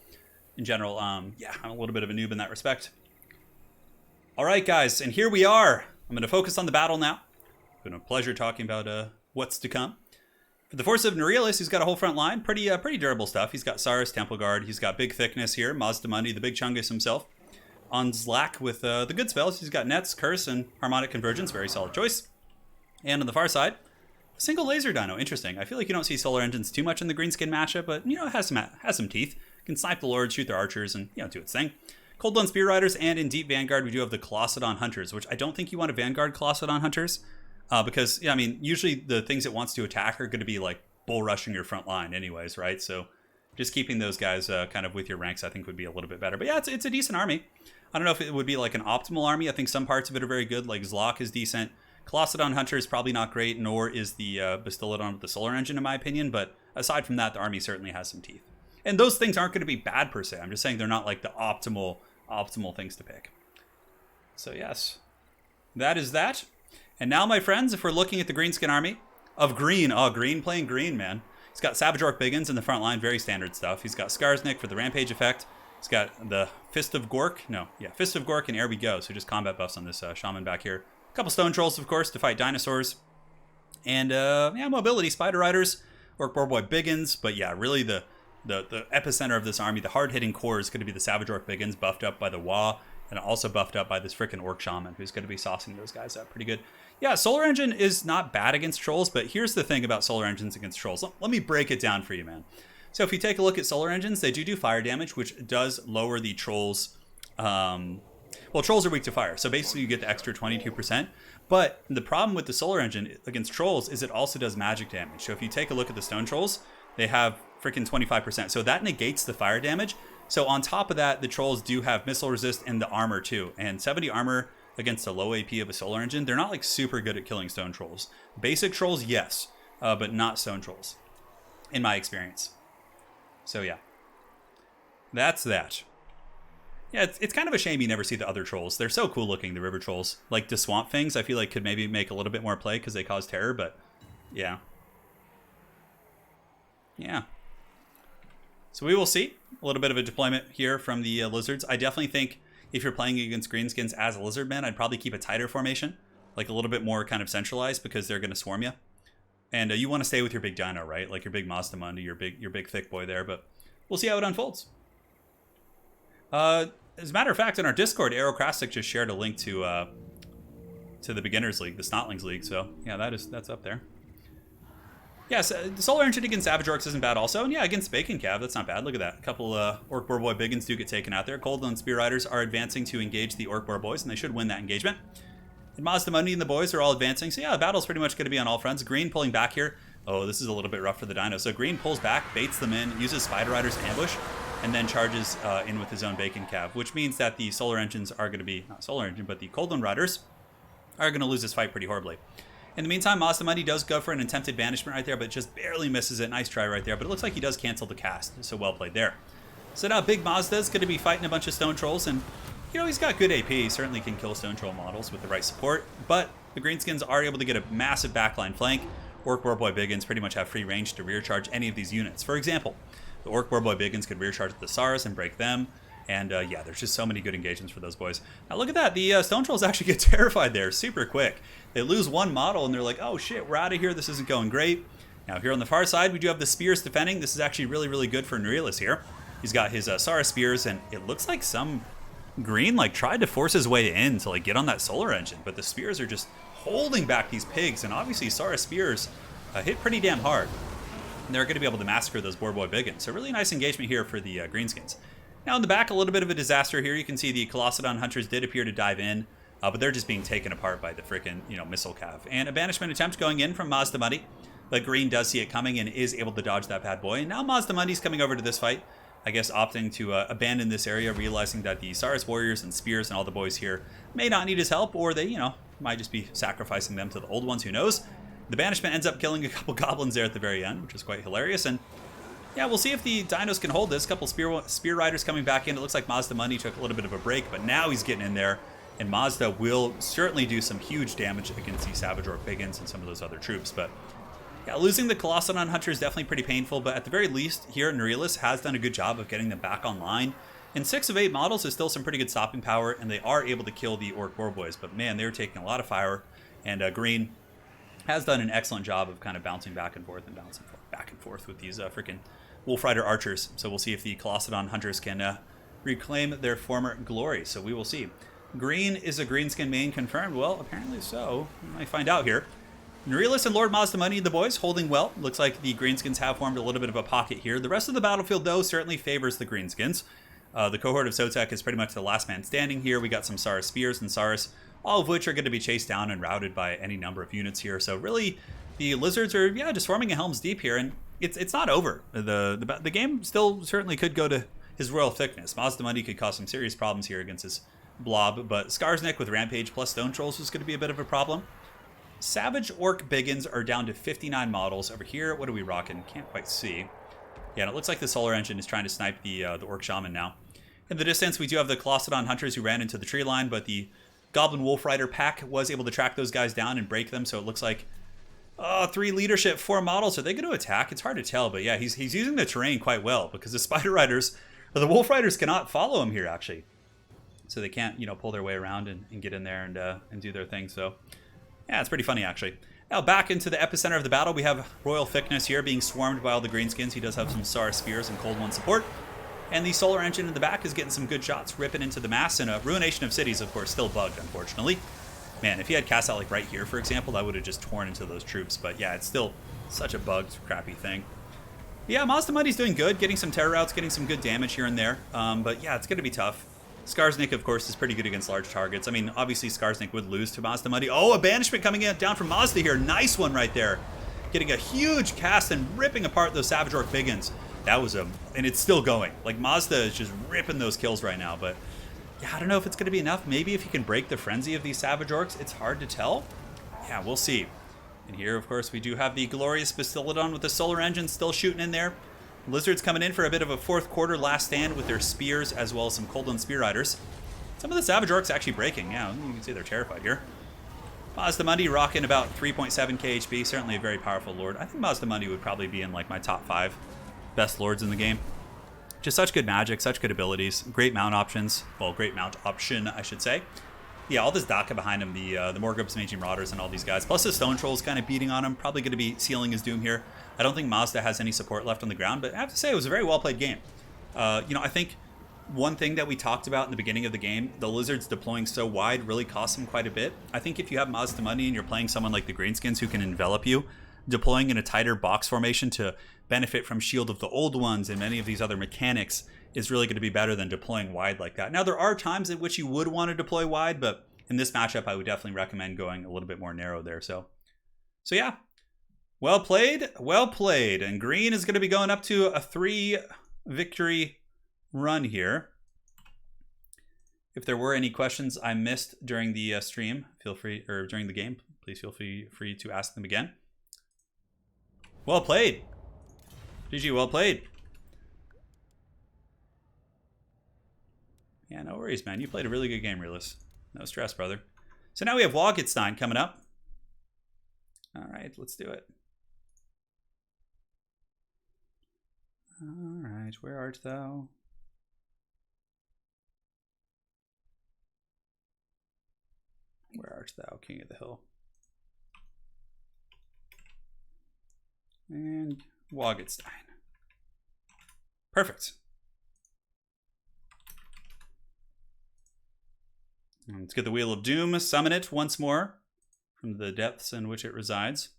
in general, yeah, I'm a little bit of a noob in that respect. All right, guys, and here we are. I'm going to focus on the battle now. It's been a pleasure talking about what's to come. For the Force of Nerealis, he's got a whole front line. Pretty durable stuff. He's got Saris, Temple Guard. He's got big thickness here. Mazdamundi, the big Chungus himself. On Zlak with the good spells, he's got Nets, Curse, and Harmonic Convergence. Very solid choice. And on the far side, a single laser dino. Interesting. I feel like you don't see solar engines too much in the greenskin matchup, but, you know, it has some teeth. Can snipe the lords, shoot their archers, and, you know, do its thing. Cold Blood Spear Riders, and in Deep Vanguard, we do have the Colossadon Hunters, which I don't think you want to Vanguard Colossadon Hunters, because, yeah, I mean, usually the things it wants to attack are going to be, like, bull rushing your front line anyways, right? So just keeping those guys kind of with your ranks, I think, would be a little bit better. But, yeah, it's a decent army. I don't know if it would be, like, an optimal army. I think some parts of it are very good, like Zlok is decent. Colossadon Hunter is probably not great, nor is the Bastillodon with the Solar Engine, in my opinion. But aside from that, the army certainly has some teeth. And those things aren't going to be bad per se. I'm just saying they're not like the optimal things to pick. So yes, that is that. And now, my friends, if we're looking at the Greenskin army of green, Green playing green, man. He's got Savage Orc Biggins in the front line, very standard stuff. He's got Skarsnik for the Rampage effect. He's got the Fist of Gork. Fist of Gork, and Here We Go. So just combat buffs on this Shaman back here. A couple Stone Trolls, of course, to fight dinosaurs. And, yeah, mobility, Spider Riders, Orc Boy Biggins. But yeah, really the epicenter of this army, the hard-hitting core, is going to be the Savage Orc Biggins, buffed up by the Wa, and also buffed up by this freaking Orc Shaman, who's going to be saucing those guys up pretty good. Yeah, Solar Engine is not bad against Trolls, but here's the thing about Solar Engines against Trolls. Let me break it down for you, man. So if you take a look at Solar Engines, they do fire damage, which does lower the Trolls. Well, Trolls are weak to fire, so basically you get the extra 22%. But the problem with the Solar Engine against Trolls is it also does magic damage. So if you take a look at the Stone Trolls, they have freaking 25%. So that negates the fire damage. So on top of that, the Trolls do have missile resist and the armor too. And 70 armor against the low AP of a Solar Engine, they're not like super good at killing Stone Trolls. Basic Trolls, yes, but not Stone Trolls, in my experience. So yeah, that's that. Yeah, it's kind of a shame you never see the other Trolls. They're so cool looking, the River Trolls. Like the Swamp Things, I feel like could maybe make a little bit more play because they cause terror, but yeah. Yeah. So we will see a little bit of a deployment here from the Lizards. I definitely think if you're playing against Greenskins as a Lizardman, I'd probably keep a tighter formation, like a little bit more kind of centralized because they're going to swarm you. And you want to stay with your big dino, right? Like your big Mazda Mundi, your big thick boy there. But we'll see how it unfolds. As a matter of fact, in our Discord, Aerocrastic just shared a link to the Beginners League, the Snotlings League. So yeah, that's up there. Yes, the Solar Engine against Savage Orcs isn't bad also. And yeah, against Bacon Cav, that's not bad. Look at that. A couple Orc Boar Boy Biggins do get taken out there. Coldland Spear Riders are advancing to engage the Orc Boar Boys, and they should win that engagement. And Mazda Mundi and the boys are all advancing. So yeah, the battle's pretty much going to be on all fronts. Green pulling back here. Oh, this is a little bit rough for the Dino. So Green pulls back, baits them in, uses Spider Rider's ambush, and then charges in with his own Bacon Cav, which means that the Solar Engines are going to be, not Solar Engine, but the Coldland Riders are going to lose this fight pretty horribly. In the meantime, Mazda Mundi does go for an attempted banishment right there, but just barely misses it. Nice try right there, but it looks like he does cancel the cast, so well played there. So now Big Mazda's going to be fighting a bunch of Stone Trolls, and, you know, he's got good AP. He certainly can kill Stone Troll models with the right support, but the Greenskins are able to get a massive backline flank. Orc Boar Boy Biggins pretty much have free range to rear charge any of these units. For example, the Orc Boar Boy Biggins could rear charge the Saurus and break them. And yeah, there's just so many good engagements for those boys. Now look at that. The Stone Trolls actually get terrified there super quick. They lose one model and they're like, oh shit, we're out of here. This isn't going great. Now here on the far side, we do have the Spears defending. This is actually really, really good for Nerealis here. He's got his Saurus Spears, and it looks like some Green like tried to force his way in to like get on that Solar Engine. But the Spears are just holding back these pigs. And obviously Saurus Spears hit pretty damn hard. And they're going to be able to massacre those Boar Boy Biggins. So really nice engagement here for the Greenskins. Now in the back, a little bit of a disaster here. You can see the Colossadon Hunters did appear to dive in, but they're just being taken apart by the frickin', missile cav. And a banishment attempt going in from Mazda Mundi, but Green does see it coming and is able to dodge that bad boy. And now Mazda Mundi's coming over to this fight, I guess opting to abandon this area, realizing that the Saurus Warriors and Spears and all the boys here may not need his help, or they, might just be sacrificing them to the old ones, who knows. The banishment ends up killing a couple goblins there at the very end, which is quite hilarious. And yeah, we'll see if the Dinos can hold this. A couple Spear Riders coming back in. It looks like Mazda Mundi took a little bit of a break, but now he's getting in there. And Mazda will certainly do some huge damage against the Savage Orc Biggins and some of those other troops. But yeah, losing the Colossadon Hunter is definitely pretty painful. But at the very least, here Nerealis has done a good job of getting them back online. And 6 of 8 models is still some pretty good stopping power, and they are able to kill the Orc Boar Boys. But man, they're taking a lot of fire. And Green has done an excellent job of kind of bouncing back and forth with these freaking Wolf Rider Archers. So we'll see if the Colossadon Hunters can reclaim their former glory. So we will see. Green is a Greenskin main confirmed. Well, apparently so. We might find out here. Nerealis and Lord Mazda Mundi, the boys, holding well. Looks like the Greenskins have formed a little bit of a pocket here. The rest of the battlefield, though, certainly favors the Greenskins. The cohort of Sotek is pretty much the last man standing here. We got some Saurus Spears and Saurus, all of which are going to be chased down and routed by any number of units here. So really, the Lizards are, just forming a Helm's Deep here, and it's not over. The game still certainly could go to his royal thickness. Mazda Mundi could cause some serious problems here against his blob, but Skarsnik with Rampage plus Stone Trolls is going to be a bit of a problem. Savage Orc Biggins are down to 59 models. Over here, what are we rocking? Can't quite see. Yeah, and it looks like the Solar Engine is trying to snipe the Orc Shaman now. In the distance, we do have the Colossadon Hunters who ran into the tree line, but the Goblin Wolf Rider pack was able to track those guys down and break them, so it looks like 3 leadership, 4 models. Are they going to attack? It's hard to tell, but yeah, he's using the terrain quite well, because the Spider Riders, or the Wolf Riders, cannot follow him here, actually. So they can't, pull their way around and get in there and do their thing. So yeah, it's pretty funny, actually. Now back into the epicenter of the battle, we have Royal Thickness here being swarmed by all the Greenskins. He does have some Saurus Spears and Cold One support. And the Solar Engine in the back is getting some good shots, ripping into the mass. And Ruination of Cities, of course, still bugged, unfortunately. Man, if he had cast out like right here, for example, that would have just torn into those troops. But yeah, it's still such a bugged, crappy thing. Yeah, Mazda Mundi's doing good, getting some terror routes, getting some good damage here and there. But yeah, it's going to be tough. Skarsnik, of course, is pretty good against large targets. I mean, obviously, Skarsnik would lose to Mazda Mundi. Oh, a banishment coming in down from Mazda here. Nice one right there. Getting a huge cast and ripping apart those Savage Orc Biggins. That was and it's still going. Like, Mazda is just ripping those kills right now. But yeah, I don't know if it's going to be enough. Maybe if he can break the frenzy of these Savage Orcs, it's hard to tell. Yeah, we'll see. And here, of course, we do have the glorious Bastillodon with the Solar Engine still shooting in there. Lizards coming in for a bit of a fourth quarter last stand with their spears, as well as some Coldland Spear Riders. Some of the Savage Orcs actually breaking. Yeah, you can see they're terrified here. Mazda Mundi rocking about 3.7k HP. Certainly a very powerful lord. I think Mazda Mundi would probably be in like my top 5 best lords in the game. Just such good magic, such good abilities, great mount options. Well, great mount option, I should say. Yeah, all this Daka behind him, the Morgubs, Magi Marauders, and all these guys. Plus the Stone Trolls kind of beating on him. Probably going to be sealing his doom here. I don't think Mazda has any support left on the ground, but I have to say it was a very well-played game. You know, I think one thing that we talked about in the beginning of the game, the Lizards deploying so wide really cost them quite a bit. I think if you have Mazda money and you're playing someone like the Greenskins who can envelop you, deploying in a tighter box formation to benefit from Shield of the Old Ones and many of these other mechanics is really going to be better than deploying wide like that. Now, there are times in which you would want to deploy wide, but in this matchup, I would definitely recommend going a little bit more narrow there. So yeah, well played, well played. And green is going to be going up to a 3 victory run here. If there were any questions I missed during the stream, feel free, or during the game, please feel free to ask them again. Well played. GG, well played. Yeah, no worries, man. You played a really good game, Realist. No stress, brother. So now we have Waggenstein coming up. All right, let's do it. All right, where art thou? Where art thou, King of the Hill? And Waggenstein. Perfect. Let's get the Wheel of Doom, summon it once more from the depths in which it resides.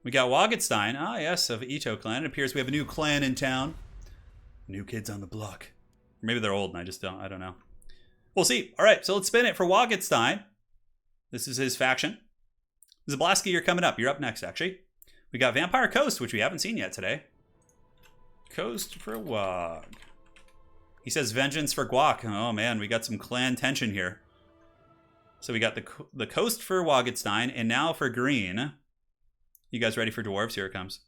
We got Waggenstein, ah yes, of Ito clan. It appears we have a new clan in town. New kids on the block. Maybe they're old and I don't know. We'll see. All right, so let's spin it for Waggenstein. This is his faction. Zolaski, you're coming up. You're up next, actually. We got Vampire Coast, which we haven't seen yet today. Coast for Wag. He says vengeance for Guac. Oh man, we got some clan tension here. So we got the coast for Waggenstein, and now for green. You guys ready for dwarves? Here it comes.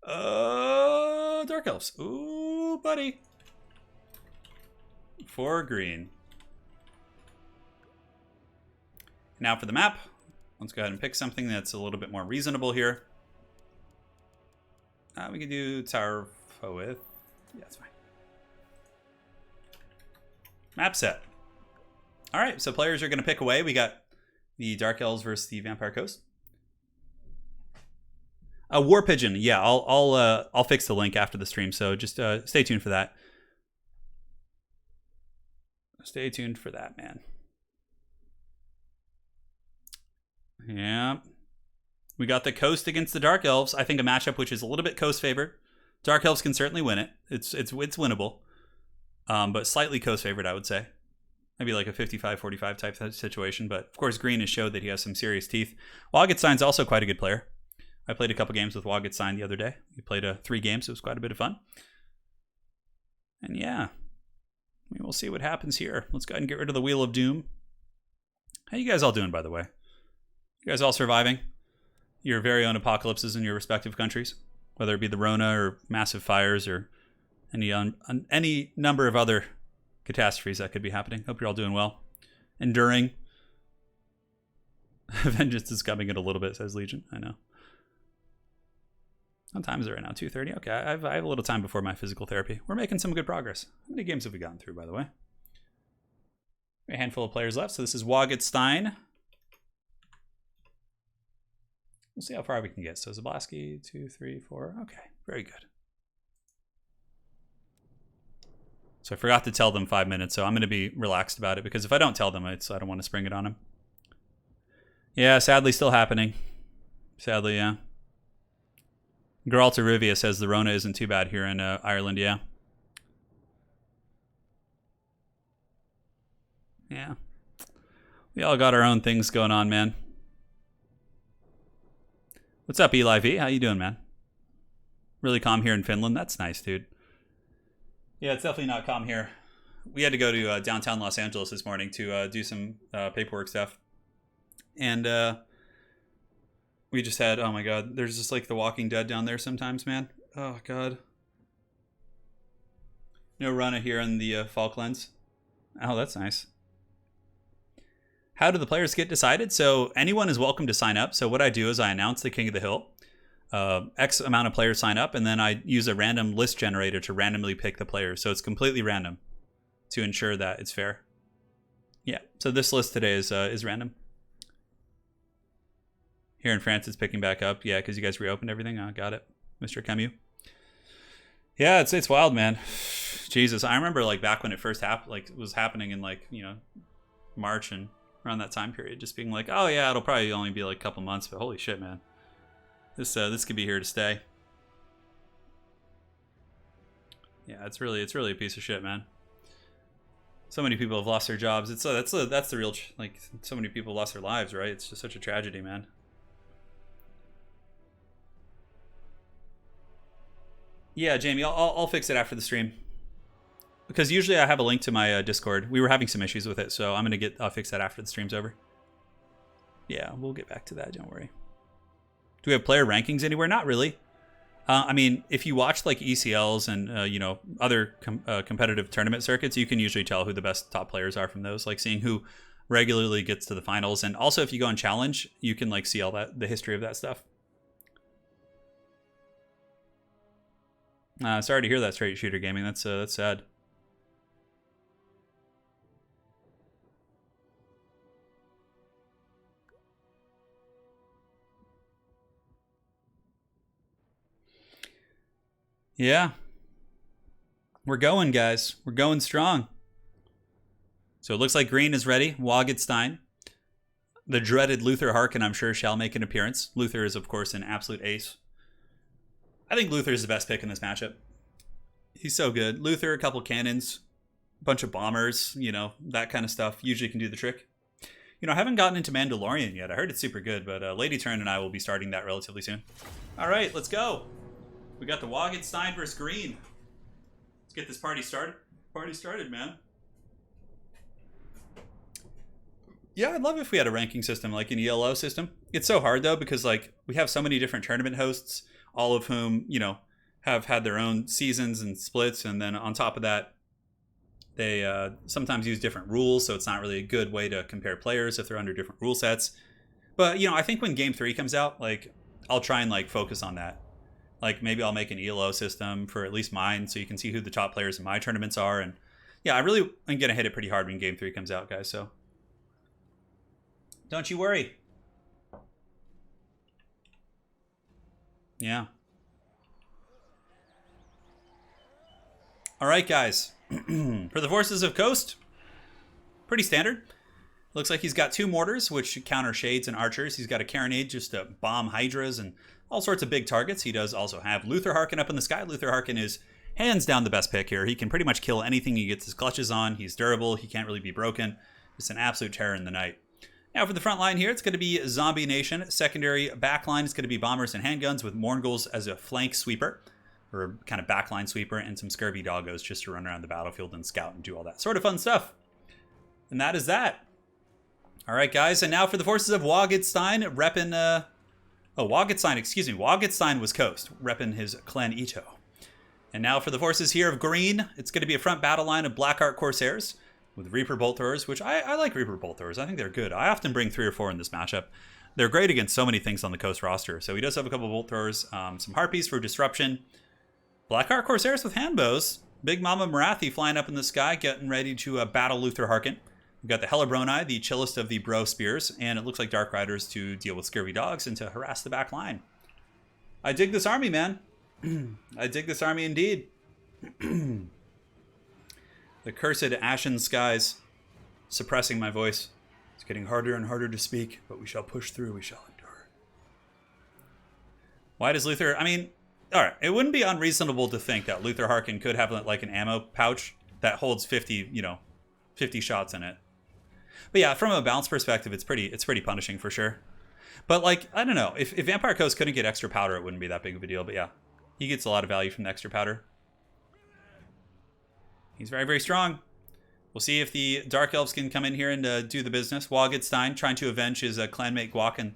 Dark elves. Ooh, buddy. For green. Now for the map. Let's go ahead and pick something that's a little bit more reasonable here. We can do Tower Foeth. Yeah, that's fine. Map set. All right, so players are going to pick away. We got the Dark Elves versus the Vampire Coast. War Pigeon. Yeah, I'll fix the link after the stream. So just stay tuned for that. Stay tuned for that, man. Yeah. We got the Coast against the Dark Elves. I think a matchup which is a little bit Coast favored. Dark Elves can certainly win it. It's winnable. But slightly Coast favored, I would say. Maybe like a 55-45 type situation. But of course, green has showed that he has some serious teeth. Waggenstein's also quite a good player. I played a couple games with Waggenstein the other day. We played 3 games. It was quite a bit of fun. And yeah, we'll see what happens here. Let's go ahead and get rid of the Wheel of Doom. How you guys all doing, by the way? You guys all surviving your very own apocalypses in your respective countries? Whether it be the Rona or massive fires or any number of other catastrophes that could be happening. Hope you're all doing well. Enduring. Vengeance is coming in a little bit, says Legion. I know. What time is it right now? 2:30? Okay, I have a little time before my physical therapy. We're making some good progress. How many games have we gotten through, by the way? A handful of players left. So this is Waggenstein. We'll see how far we can get. So Zolaski, 2, 3, 4. Okay, very good. So I forgot to tell them 5 minutes, so I'm going to be relaxed about it, because if I don't tell them, I don't want to spring it on them. Yeah, sadly still happening. Sadly, yeah. Geralta Rivia says the Rona isn't too bad here in Ireland, yeah. Yeah. We all got our own things going on, man. What's up, Eli V? How you doing, man? Really calm here in Finland? That's nice, dude. Yeah, it's definitely not calm here. We had to go to downtown Los Angeles this morning to do some paperwork stuff. And we just had, oh my god, there's just like The Walking Dead down there sometimes, man. Oh god. No Rana here in the Falklands. Oh, that's nice. How do the players get decided? So anyone is welcome to sign up. So what I do is I announce the King of the Hill. X amount of players sign up, and then I use a random list generator to randomly pick the players. So it's completely random to ensure that it's fair. Yeah, so this list today is random. Here in France, it's picking back up. Yeah, because you guys reopened everything. Oh, got it, Mr. Camus. Yeah, it's wild, man. Jesus, I remember like back when it first happened, like it was happening in like, you know, March and around that time period, just being like, oh yeah, it'll probably only be like a couple months, but holy shit, man, this could be here to stay. Yeah, it's really a piece of shit, man. So many people have lost their jobs. That's the real, like, so many people lost their lives, right? It's just such a tragedy, man. Yeah, Jamie, I'll fix it after the stream. Because usually I have a link to my Discord. We were having some issues with it, so I'll fix that after the stream's over. Yeah, we'll get back to that, don't worry. Do we have player rankings anywhere? Not really. I mean, if you watch like ECLs and you know, other competitive tournament circuits, you can usually tell who the best top players are from those, like seeing who regularly gets to the finals. And also if you go on challenge, you can like see all that, the history of that stuff. Sorry to hear that, Straight Shooter Gaming. That's sad. Yeah. We're going, guys. We're going strong. So it looks like green is ready. Waggenstein. The dreaded Luther Harkin, I'm sure, shall make an appearance. Luther is, of course, an absolute ace. I think Luther is the best pick in this matchup. He's so good. Luther, a couple cannons, a bunch of bombers, you know, that kind of stuff usually can do the trick. You know, I haven't gotten into Mandalorian yet. I heard it's super good, but Lady Turin and I will be starting that relatively soon. All right, let's go. We got the Waggenstein versus green. Let's get this party started. Party started, man. Yeah, I'd love if we had a ranking system like an ELO system. It's so hard, though, because like we have so many different tournament hosts, all of whom, you know, have had their own seasons and splits. And then on top of that, they sometimes use different rules. So it's not really a good way to compare players if they're under different rule sets. But, you know, I think when Game 3 comes out, like, I'll try and like focus on that. Like maybe I'll make an ELO system for at least mine so you can see who the top players in my tournaments are. And yeah, I really am going to hit it pretty hard when Game 3 comes out, guys. So don't you worry. Yeah. All right, guys. For the forces of KOTH, pretty standard. Looks like he's got 2 mortars, which counter shades and archers. He's got a carronade just to bomb hydras and all sorts of big targets. He does also have Luther Harkin up in the sky. Luther Harkin is hands down the best pick here. He can pretty much kill anything he gets his clutches on. He's durable. He can't really be broken. Just an absolute terror in the night. Now for the front line here, it's going to be Zombie Nation. Secondary back line is going to be bombers and handguns with Morngul's as a flank sweeper, or kind of backline sweeper, and some scurvy doggos just to run around the battlefield and scout and do all that sort of fun stuff. And that is that. All right, guys, and now for the forces of Waggenstein, repping... Waggenstein, excuse me. Waggenstein was KOTH, repping his clan Ito. And now for the forces here of green, it's going to be a front battle line of Blackheart Corsairs with Reaper Bolt Throwers, which I like Reaper Bolt Throwers. I think they're good. I often bring 3 or 4 in this matchup. They're great against so many things on the KOTH roster. So he does have a couple Bolt Throwers, some Harpies for disruption. Blackheart Corsairs with handbows. Big Mama Marathi flying up in the sky, getting ready to battle Luther Harkin. We've got the Hellebroni, the chillest of the bro spears, and it looks like Dark Riders to deal with scurvy dogs and to harass the back line. I dig this army, man. I dig this army indeed. The cursed ashen skies suppressing my voice. It's getting harder and harder to speak, but we shall push through, we shall endure. Why does Luther... I mean, all right, it wouldn't be unreasonable to think that Luther Harkin could have like an ammo pouch that holds 50, you know, 50 shots in it. But yeah, from a balance perspective, it's pretty punishing for sure. But like, I don't know, if Vampire KOTH couldn't get extra powder, it wouldn't be that big of a deal. But yeah, he gets a lot of value from the extra powder. He's very, very strong. We'll see if the Dark Elves can come in here and do the business. Waggenstein trying to avenge his clanmate Guac, and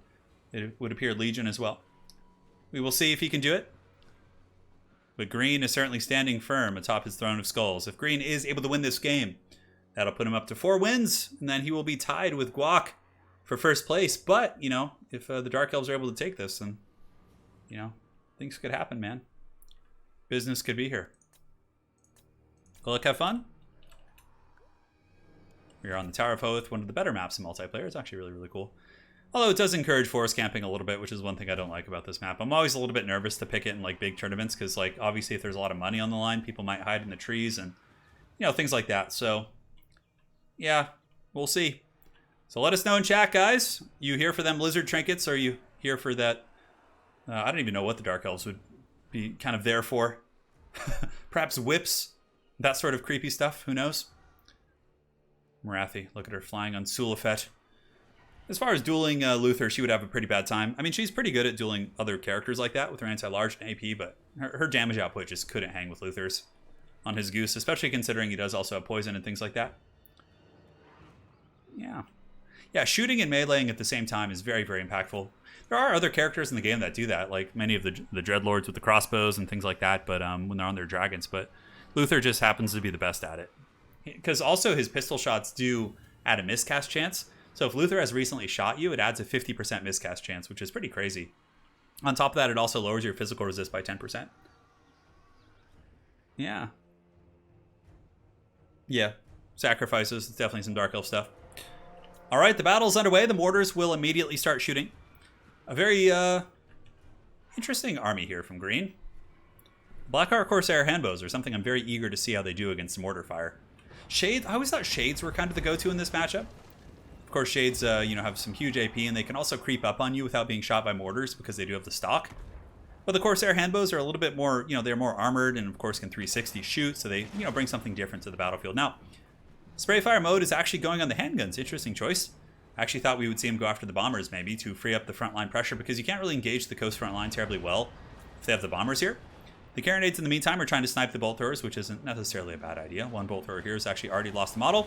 it would appear Legion as well. We will see if he can do it. But green is certainly standing firm atop his throne of skulls. If green is able to win this game, that'll put him up to 4 wins, and then he will be tied with Guac for first place. But, you know, if the Dark Elves are able to take this, then, you know, things could happen, man. Business could be here. Well, look, have fun. We are on the Tower of Hoth, one of the better maps in multiplayer. It's actually really, really cool. Although it does encourage forest camping a little bit, which is one thing I don't like about this map. I'm always a little bit nervous to pick it in like big tournaments because like obviously if there's a lot of money on the line, people might hide in the trees and things like that. So yeah, we'll see. So let us know in chat, guys. You here for them lizard trinkets, or are you here for that? I don't even know what the Dark Elves would be kind of there for. Perhaps whips, that sort of creepy stuff. Who knows? Morathi, look at her flying on Sulafet. As far as dueling Luther, she would have a pretty bad time. I mean, she's pretty good at dueling other characters like that with her anti-large and AP, but her damage output just couldn't hang with Luther's on his Goose, especially considering he does also have poison and things like that. Yeah, shooting and meleeing at the same time is very, very impactful. There are other characters in the game that do that, like many of the Dreadlords with the crossbows and things like that, but when they're on their dragons. But Luther just happens to be the best at it. Because also his pistol shots do add a miscast chance. So if Luther has recently shot you, it adds a 50% miscast chance, which is pretty crazy. On top of that, it also lowers your physical resist by 10%. Yeah. Yeah. Sacrifices. Definitely some Dark Elf stuff. All right, the battle's underway. The mortars will immediately start shooting. A very interesting army here from Green. Blackheart Corsair handbows are something I'm very eager to see how they do against the mortar fire. Shades, I always thought Shades were kind of the go-to in this matchup. Of course, Shades, have some huge AP, and they can also creep up on you without being shot by mortars because they do have the stock. But the Corsair handbows are a little bit more, they're more armored and, of course, can 360 shoot, so they, bring something different to the battlefield. Now, spray fire mode is actually going on the handguns. Interesting choice. I actually thought we would see him go after the bombers, maybe, to free up the frontline pressure, because you can't really engage the coast front line terribly well if they have the bombers here. The Carronades, in the meantime, are trying to snipe the bolt throwers, which isn't necessarily a bad idea. One bolt thrower here has actually already lost the model.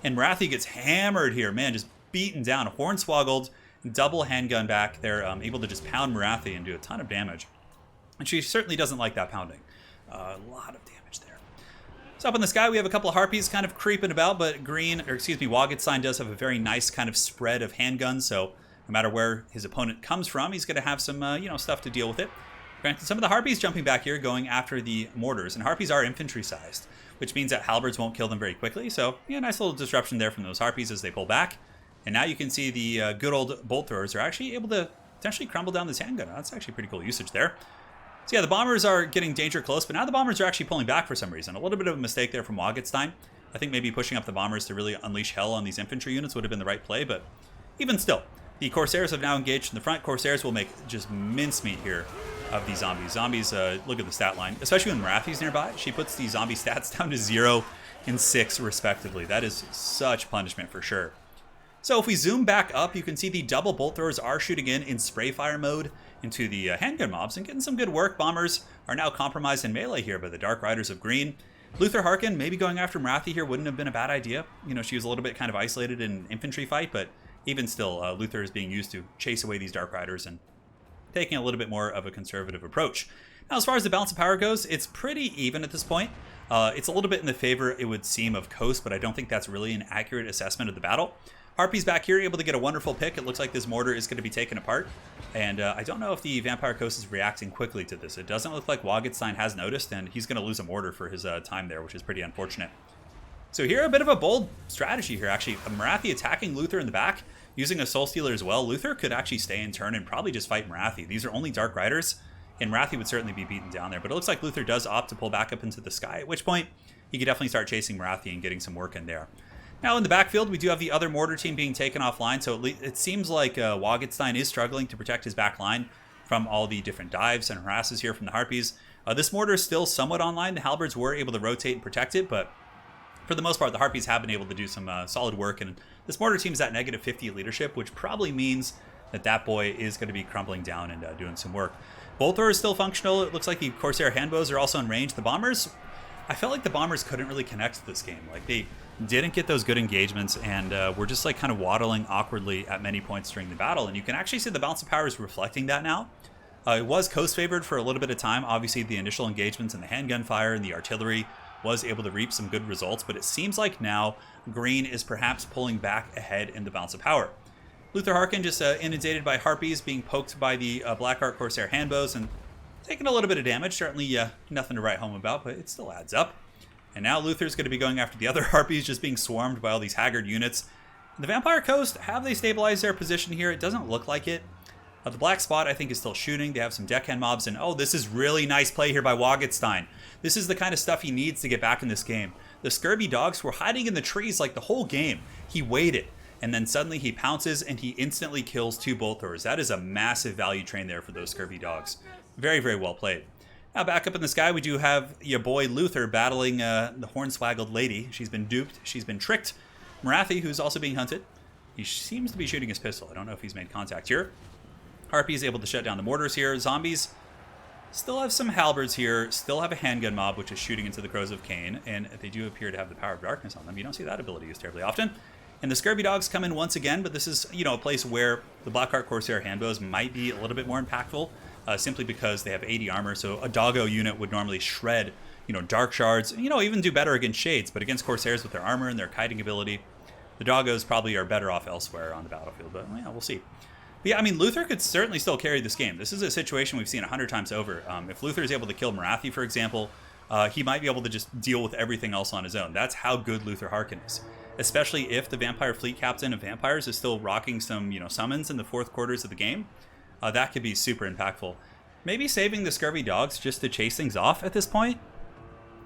And Morathi gets hammered here. Man, just beaten down. Hornswoggled, double handgun back. They're able to just pound Morathi and do a ton of damage. And she certainly doesn't like that pounding. A lot of damage there. So up in the sky, we have a couple of Harpies kind of creeping about, but Waggenstein does have a very nice kind of spread of handguns, so no matter where his opponent comes from, he's going to have some, stuff to deal with it. Granted, some of the Harpies jumping back here, going after the mortars, and Harpies are infantry-sized, which means that halberds won't kill them very quickly, so, nice little disruption there from those Harpies as they pull back. And now you can see the good old bolt throwers are actually able to potentially crumble down this handgun. That's actually pretty cool usage there. So yeah, the bombers are getting danger close, but now the bombers are actually pulling back for some reason. A little bit of a mistake there from Waggenstein. I think maybe pushing up the bombers to really unleash hell on these infantry units would have been the right play, but even still, the Corsairs have now engaged in the front. Corsairs will make just mincemeat here of these zombies. Zombies, look at the stat line, especially when Morathi's nearby. She puts the zombie stats down to 0 and 6 respectively. That is such punishment for sure. So if we zoom back up, you can see the double bolt throwers are shooting in spray fire mode into the handgun mobs and getting some good work. Bombers are now compromised in melee here by the Dark Riders of Green. Luther Harkin maybe going after Morathi here wouldn't have been a bad idea. She was a little bit kind of isolated in an infantry fight, but even still, Luther is being used to chase away these Dark Riders and taking a little bit more of a conservative approach. Now, as far as the balance of power goes, it's pretty even at this point. It's a little bit in the favor, it would seem, of KOTH, but I don't think that's really an accurate assessment of the battle. Harpies back here able to get a wonderful pick. It looks like this mortar is going to be taken apart. And I don't know if the Vampire KOTH is reacting quickly to this. It doesn't look like Waggenstein has noticed, and he's going to lose a mortar for his time there, which is pretty unfortunate. So here, a bit of a bold strategy here, actually. Morathi attacking Luther in the back, using a Soul Stealer as well. Luther could actually stay in turn and probably just fight Morathi. These are only Dark Riders, and Morathi would certainly be beaten down there. But it looks like Luther does opt to pull back up into the sky, at which point he could definitely start chasing Morathi and getting some work in there. Now in the backfield, we do have the other mortar team being taken offline, so it seems like Waggenstein is struggling to protect his back line from all the different dives and harasses here from the Harpies. This mortar is still somewhat online. The halberds were able to rotate and protect it, but for the most part, the Harpies have been able to do some solid work, and this mortar team is at negative 50 leadership, which probably means that that boy is going to be crumbling down and doing some work. Bolt thrower is still functional. It looks like the Corsair handbows are also in range. The bombers, I felt like the bombers couldn't really connect to this game. Like, they didn't get those good engagements, and were just like kind of waddling awkwardly at many points during the battle. And you can actually see the balance of power is reflecting that now. It was KOTH favored for a little bit of time. Obviously, the initial engagements and the handgun fire and the artillery was able to reap some good results, but it seems like now Green is perhaps pulling back ahead in the balance of power. Luther Harkin just inundated by Harpies, being poked by the Blackheart Corsair handbows and taking a little bit of damage. Certainly nothing to write home about, but it still adds up. And now Luther's going to be going after the other Harpies, just being swarmed by all these Haggard units. The Vampire Coast, have they stabilized their position here? It doesn't look like it. The Black Spot, I think, is still shooting. They have some deckhand mobs, and oh, this is really nice play here by Waggenstein. This is the kind of stuff he needs to get back in this game. The Scurvy dogs were hiding in the trees like the whole game. He waited, and then suddenly he pounces, and he instantly kills 2 bolt throwers. That is a massive value train there for those Scurvy dogs. Very, very well played. Now back up in the sky, we do have your boy Luther battling the hornswaggled lady. She's been duped. She's been tricked. Morathi, who's also being hunted. He seems to be shooting his pistol. I don't know if he's made contact here. Harpy is able to shut down the mortars here. Zombies still have some halberds here. Still have a handgun mob, which is shooting into the Crows of Cain. And they do appear to have the power of darkness on them. You don't see that ability used terribly often. And the Scurvy dogs come in once again, but this is, a place where the Blackheart Corsair handbows might be a little bit more impactful, simply because they have 80 armor. So a doggo unit would normally shred, dark shards, even do better against shades. But against Corsairs with their armor and their kiting ability, the doggos probably are better off elsewhere on the battlefield. But yeah, we'll see. But yeah, I mean, Luther could certainly still carry this game. This is a situation we've seen 100 times over. If Luther is able to kill Morathi, for example, he might be able to just deal with everything else on his own. That's how good Luther Harkin is. Especially if the Vampire Fleet Captain of Vampires is still rocking some, summons in the 4th quarters of the game. That could be super impactful. Maybe saving the Scurvy dogs just to chase things off at this point.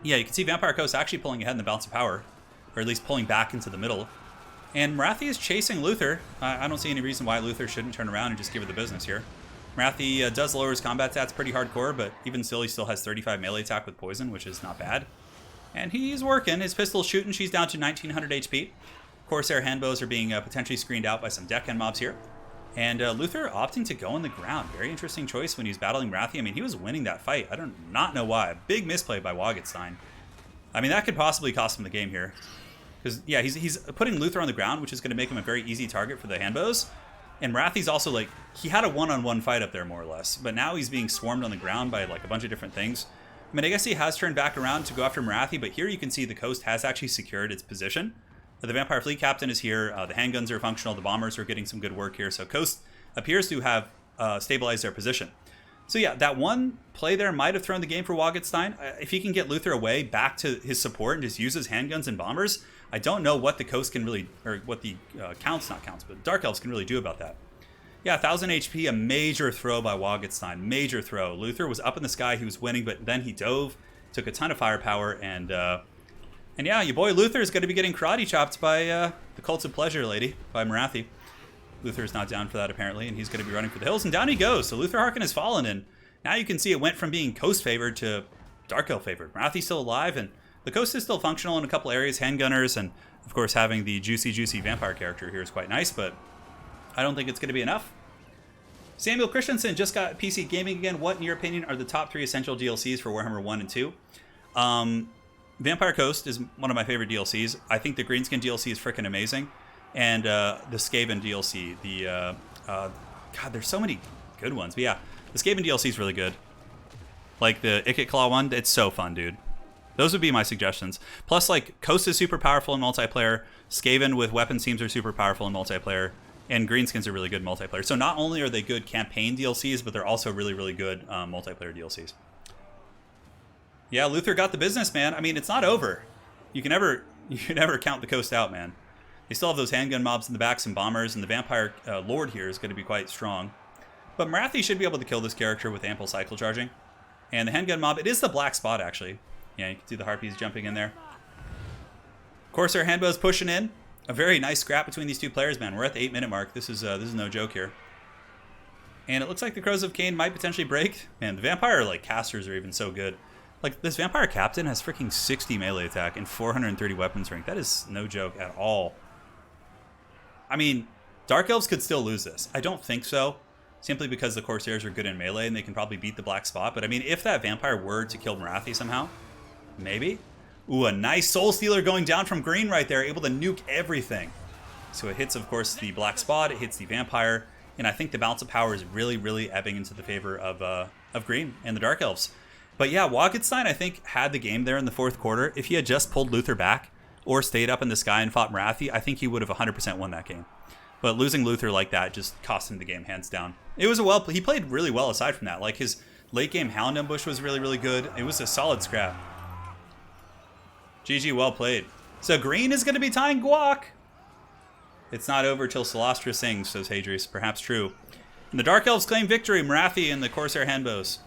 Yeah, you can see Vampire Coast actually pulling ahead in the balance of power, or at least pulling back into the middle. And Morathi is chasing Luther. I don't see any reason why Luther shouldn't turn around and just give her the business here. Morathi does lower his combat stats pretty hardcore, but even still, he still has 35 melee attack with poison, which is not bad. And he's working. His pistol's shooting. She's down to 1900 HP. Corsair handbows are being potentially screened out by some deckhand mobs here. And Luther opting to go on the ground. Very interesting choice when he's battling Morathi. I mean, he was winning that fight. I do not know why. Big misplay by Waggenstein. I mean, that could possibly cost him the game here. Because, yeah, he's putting Luther on the ground, which is going to make him a very easy target for the handbows. And Morathi's also, he had a one-on-one fight up there, more or less. But now he's being swarmed on the ground by, a bunch of different things. I mean, I guess he has turned back around to go after Morathi, but here you can see the coast has actually secured its position. The Vampire Fleet Captain is here. The handguns are functional. The bombers are getting some good work here. So coast appears to have stabilized their position. So yeah, that one play there might have thrown the game for Waggenstein. If he can get Luther away back to his support and just use his handguns and bombers, I don't know what the coast can really, or what the but Dark Elves can really do about that. Yeah, 1000 HP, a major throw by Waggenstein. Major throw. Luther was up in the sky, he was winning, but then he dove, took a ton of firepower, and yeah, your boy Luther is going to be getting karate chopped by the Cult of Pleasure lady, by Morathi. Luther's not down for that, apparently, and he's going to be running for the hills, and down he goes. So Luther Harkin has fallen, and now you can see it went from being coast favored to Dark Elf favored. Morathi's still alive, and the coast is still functional in a couple areas, handgunners, and of course having the juicy vampire character here is quite nice, but I don't think it's going to be enough. Samuel Christensen just got PC Gaming again. What, in your opinion, are the top 3 essential DLCs for Warhammer 1 and 2? Vampire Coast is one of my favorite DLCs. I think the Greenskin DLC is freaking amazing. And the Skaven DLC, God, there's so many good ones. But yeah, the Skaven DLC is really good. Like the Ikit Claw one, it's so fun, dude. Those would be my suggestions. Plus, Coast is super powerful in multiplayer. Skaven with weapons teams are super powerful in multiplayer. And Greenskins are really good multiplayer. So not only are they good campaign DLCs, but they're also really, really good multiplayer DLCs. Yeah, Luther got the business, man. I mean, it's not over. You can never count the coast out, man. They still have those handgun mobs in the back, some bombers, and the Vampire Lord here is going to be quite strong. But Morathi should be able to kill this character with ample cycle charging. And the handgun mob, it is the black spot, actually. Yeah, you can see the Harpies jumping in there. Corsair handbows pushing in. A very nice scrap between these two players, man. We're at the 8-minute mark. This is no joke here. And it looks like the Crows of Cain might potentially break. Man, the Vampire casters are even so good. This Vampire Captain has freaking 60 melee attack and 430 weapons rank. That is no joke at all. I mean, Dark Elves could still lose this. I don't think so, simply because the Corsairs are good in melee and they can probably beat the black spot. But I mean, if that Vampire were to kill Morathi somehow, maybe. Ooh, a nice Soul Stealer going down from green right there, able to nuke everything. So it hits, of course, the black spot, it hits the Vampire, and I think the balance of power is really, really ebbing into the favor of green and the Dark Elves. But yeah, Waggenstein, I think, had the game there in the 4th quarter. If he had just pulled Luther back or stayed up in the sky and fought Morathi, I think he would have 100% won that game. But losing Luther like that just cost him the game, hands down. It was he played really well aside from that. His late game Hound Ambush was really, really good. It was a solid scrap. GG, well played. So green is going to be tying Guac. It's not over till Celestra sings, says Hadrius. Perhaps true. And the Dark Elves claim victory. Marathi and the Corsair Handbows.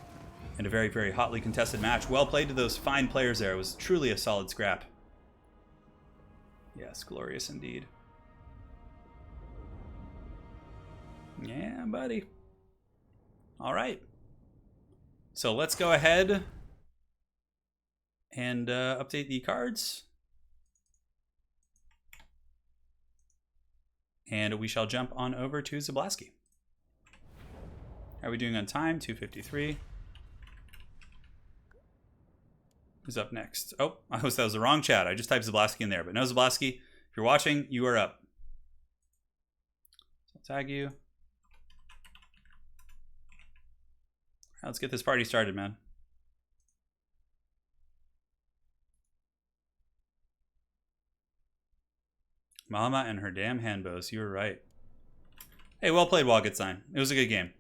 And a very, very hotly contested match. Well played to those fine players there. It was truly a solid scrap. Yes, glorious indeed. Yeah, buddy. All right. So let's go ahead and update the cards. And we shall jump on over to Zablaski. How are we doing on time? 2:53. Who's up next? Oh, that was the wrong chat. I just typed Zablaski in there. But no, Zablaski, if you're watching, you are up. So I'll tag you. Right, let's get this party started, man. Mama and her damn handbows. You were right. Hey, well played, Waggenstein. It was a good game.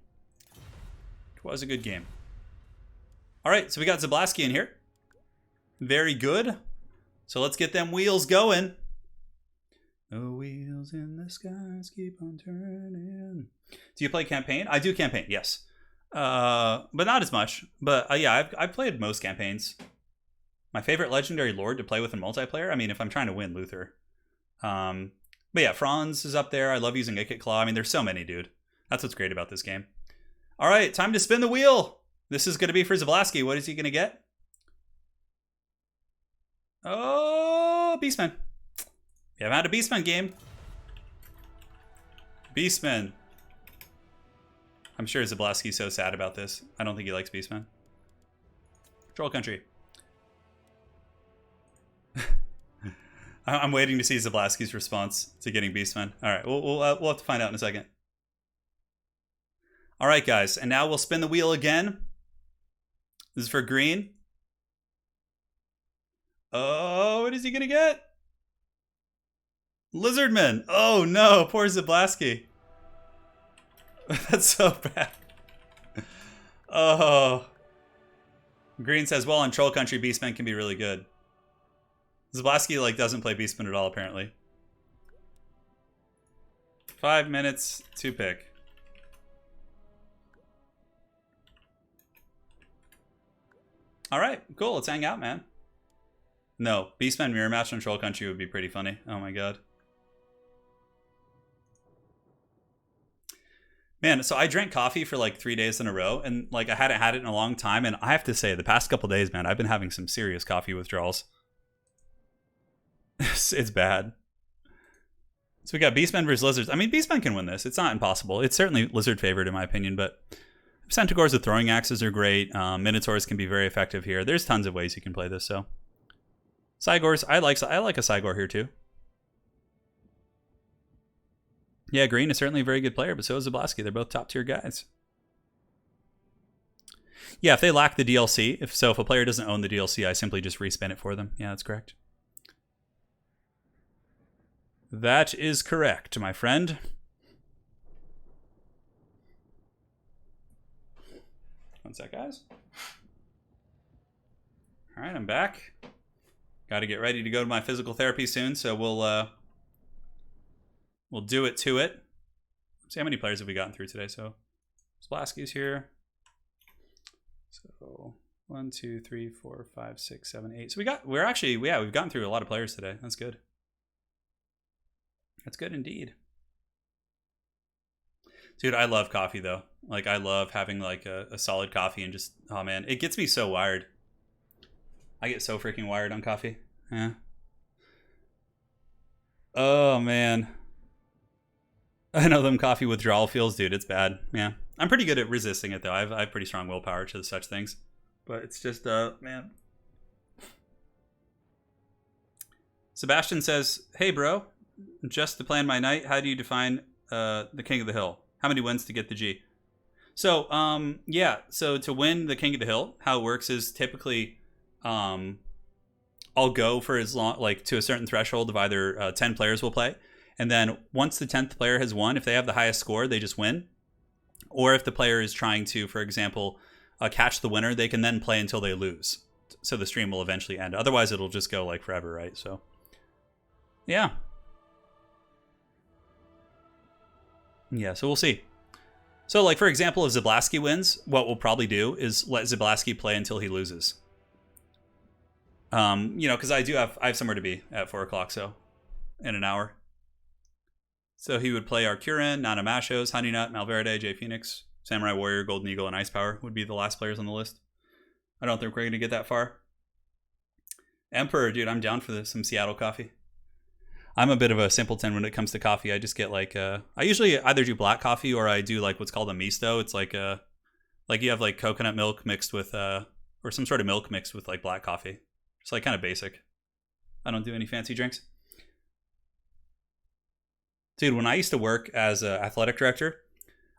It was a good game. All right, so we got Zablaski in here. Very good. So let's get them wheels going. The wheels in the skies keep on turning. Do you play campaign? I do campaign, yes. But not as much. But yeah, I've played most campaigns. My favorite legendary lord to play with in multiplayer, I mean, if I'm trying to win, Luther. But yeah, Franz is up there. I love using Ikit Claw. I mean, there's so many, dude. That's what's great about this game. All right, time to spin the wheel. This is going to be for Zablaski. What is he going to get? Oh, Beastman. We haven't had a Beastman game. Beastman. I'm sure Zablaski's so sad about this. I don't think he likes Beastman. Troll Country. I'm waiting to see Zablaski's response to getting Beastman. All right, we'll have to find out in a second. All right, guys, and now we'll spin the wheel again. This is for green. Oh, what is he gonna get? Lizardman. Oh no, poor Zablaski. That's so bad. Oh. Green says, well, in Troll Country, Beastman can be really good. Zablaski like doesn't play Beastman at all, apparently. 5 minutes to pick. All right, cool. Let's hang out, man. No, Beastman mirror match on Troll Country would be pretty funny. Oh my god. Man, so I drank coffee for like 3 days in a row, and like I hadn't had it in a long time, and I have to say, the past couple days, man, I've been having some serious coffee withdrawals. It's bad. So we got Beastmen versus Lizards. I mean, Beastmen can win this. It's not impossible. It's certainly Lizard favored in my opinion, but Centaurs with throwing axes are great. Minotaurs can be very effective here. There's tons of ways you can play this, so. Cygors, I like a Cygor here too. Yeah, Green is certainly a very good player, but so is Zablaski. They're both top tier guys. Yeah, if they lack the DLC, if a player doesn't own the DLC, I simply just respin it for them. Yeah, that's correct. That is correct, my friend. One sec, guys. All right, I'm back. Got to get ready to go to my physical therapy soon, so we'll do it to it. Let's see how many players have we gotten through today. So Zablaski's here. So 1, 2, 3, 4, 5, 6, 7, 8. So we've gotten through a lot of players today. That's good. That's good indeed. Dude, I love coffee though. Like I love having like a solid coffee and just, oh man, it gets me so wired. I get so freaking wired on coffee. Yeah. Oh man. I know them coffee withdrawal feels, dude. It's bad. Yeah. I'm pretty good at resisting it though. I have pretty strong willpower to such things. But it's just, man. Sebastian says, hey bro, just to plan my night, how do you define the King of the Hill? How many wins to get the G? So, yeah. So to win the King of the Hill, how it works is typically, I'll go for as long, like to a certain threshold of either 10 players will play. And then once the 10th player has won, if they have the highest score, they just win. Or if the player is trying to, for example, catch the winner, they can then play until they lose. so the stream will eventually end. Otherwise, it'll just go like forever, right? So, yeah. Yeah, so we'll see. So, like, for example, if Zolaski wins, what we'll probably do is let Zolaski play until he loses. You know, because I have somewhere to be at 4 o'clock, so in an hour. So he would play our Kieran, Nana Mashos, Honey Nut, Malverde, Jay Phoenix, Samurai Warrior, Golden Eagle, and Ice Power would be the last players on the list. I don't think we're going to get that far. Emperor, dude, I'm down for some Seattle coffee. I'm a bit of a simpleton when it comes to coffee. I just get like I usually either do black coffee or I do like what's called a misto. It's like you have like coconut milk mixed with or some sort of milk mixed with like black coffee. Just like kind of basic. I don't do any fancy drinks. Dude, when I used to work as an athletic director,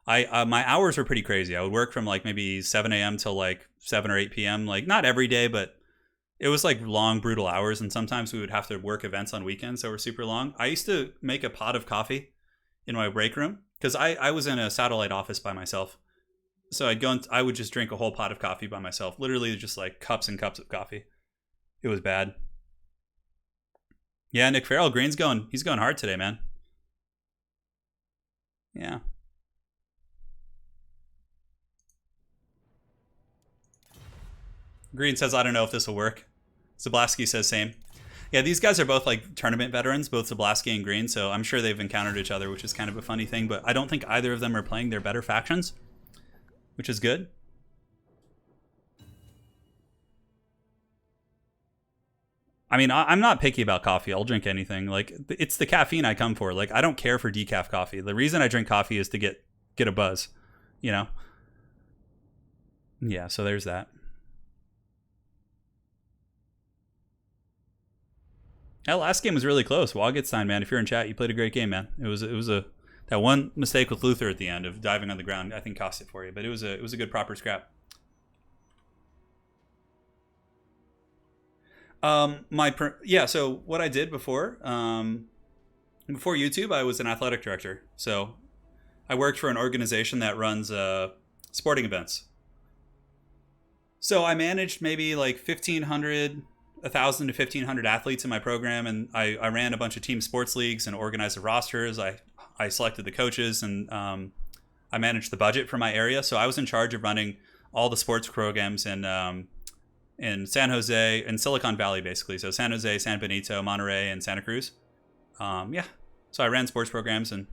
my hours were pretty crazy. I would work from like maybe 7 a.m. till like 7 or 8 p.m. Like not every day, but it was like long, brutal hours. And sometimes we would have to work events on weekends that were super long. I used to make a pot of coffee in my break room because I was in a satellite office by myself. So I would just drink a whole pot of coffee by myself. Literally just like cups and cups of coffee. It was bad. Yeah, Nick Farrell, he's going hard today, man. Yeah. Green says, I don't know if this will work. Zablaski says same. Yeah, these guys are both like tournament veterans, both Zablaski and Green, so I'm sure they've encountered each other, which is kind of a funny thing, but I don't think either of them are playing their better factions, which is good. I mean, I'm not picky about coffee. I'll drink anything. Like, it's the caffeine I come for. Like, I don't care for decaf coffee. The reason I drink coffee is to get a buzz, you know? Yeah, so there's that. That last game was really close. Waggenstein, man, if you're in chat, you played a great game, man. It was that one mistake with Luther at the end of diving on the ground, I think cost it for you, but it was a good proper scrap. So what I did before YouTube, I was an athletic director. So I worked for an organization that runs sporting events. So I managed maybe like 1,000 to 1,500 athletes in my program, and I ran a bunch of team sports leagues and organized the rosters. I selected the coaches, and I managed the budget for my area. So I was in charge of running all the sports programs in San Jose, in Silicon Valley, basically. So San Jose, San Benito, Monterey, and Santa Cruz. Yeah. So I ran sports programs, and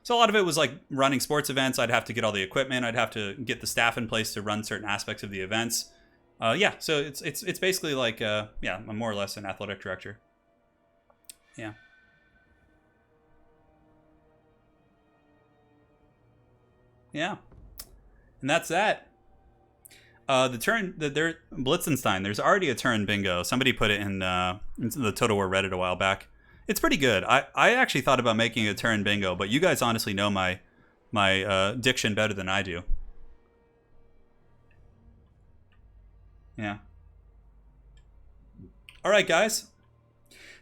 so a lot of it was like running sports events. I'd have to get all the equipment. I'd have to get the staff in place to run certain aspects of the events. Yeah. So it's basically like I'm more or less an athletic director. Yeah. Yeah. And that's that. The turn Blitzenstein. There's already a turn bingo. Somebody put it in the Total War Reddit a while back. It's pretty good. I actually thought about making a turn bingo, but you guys honestly know my diction better than I do. Yeah. All right, guys.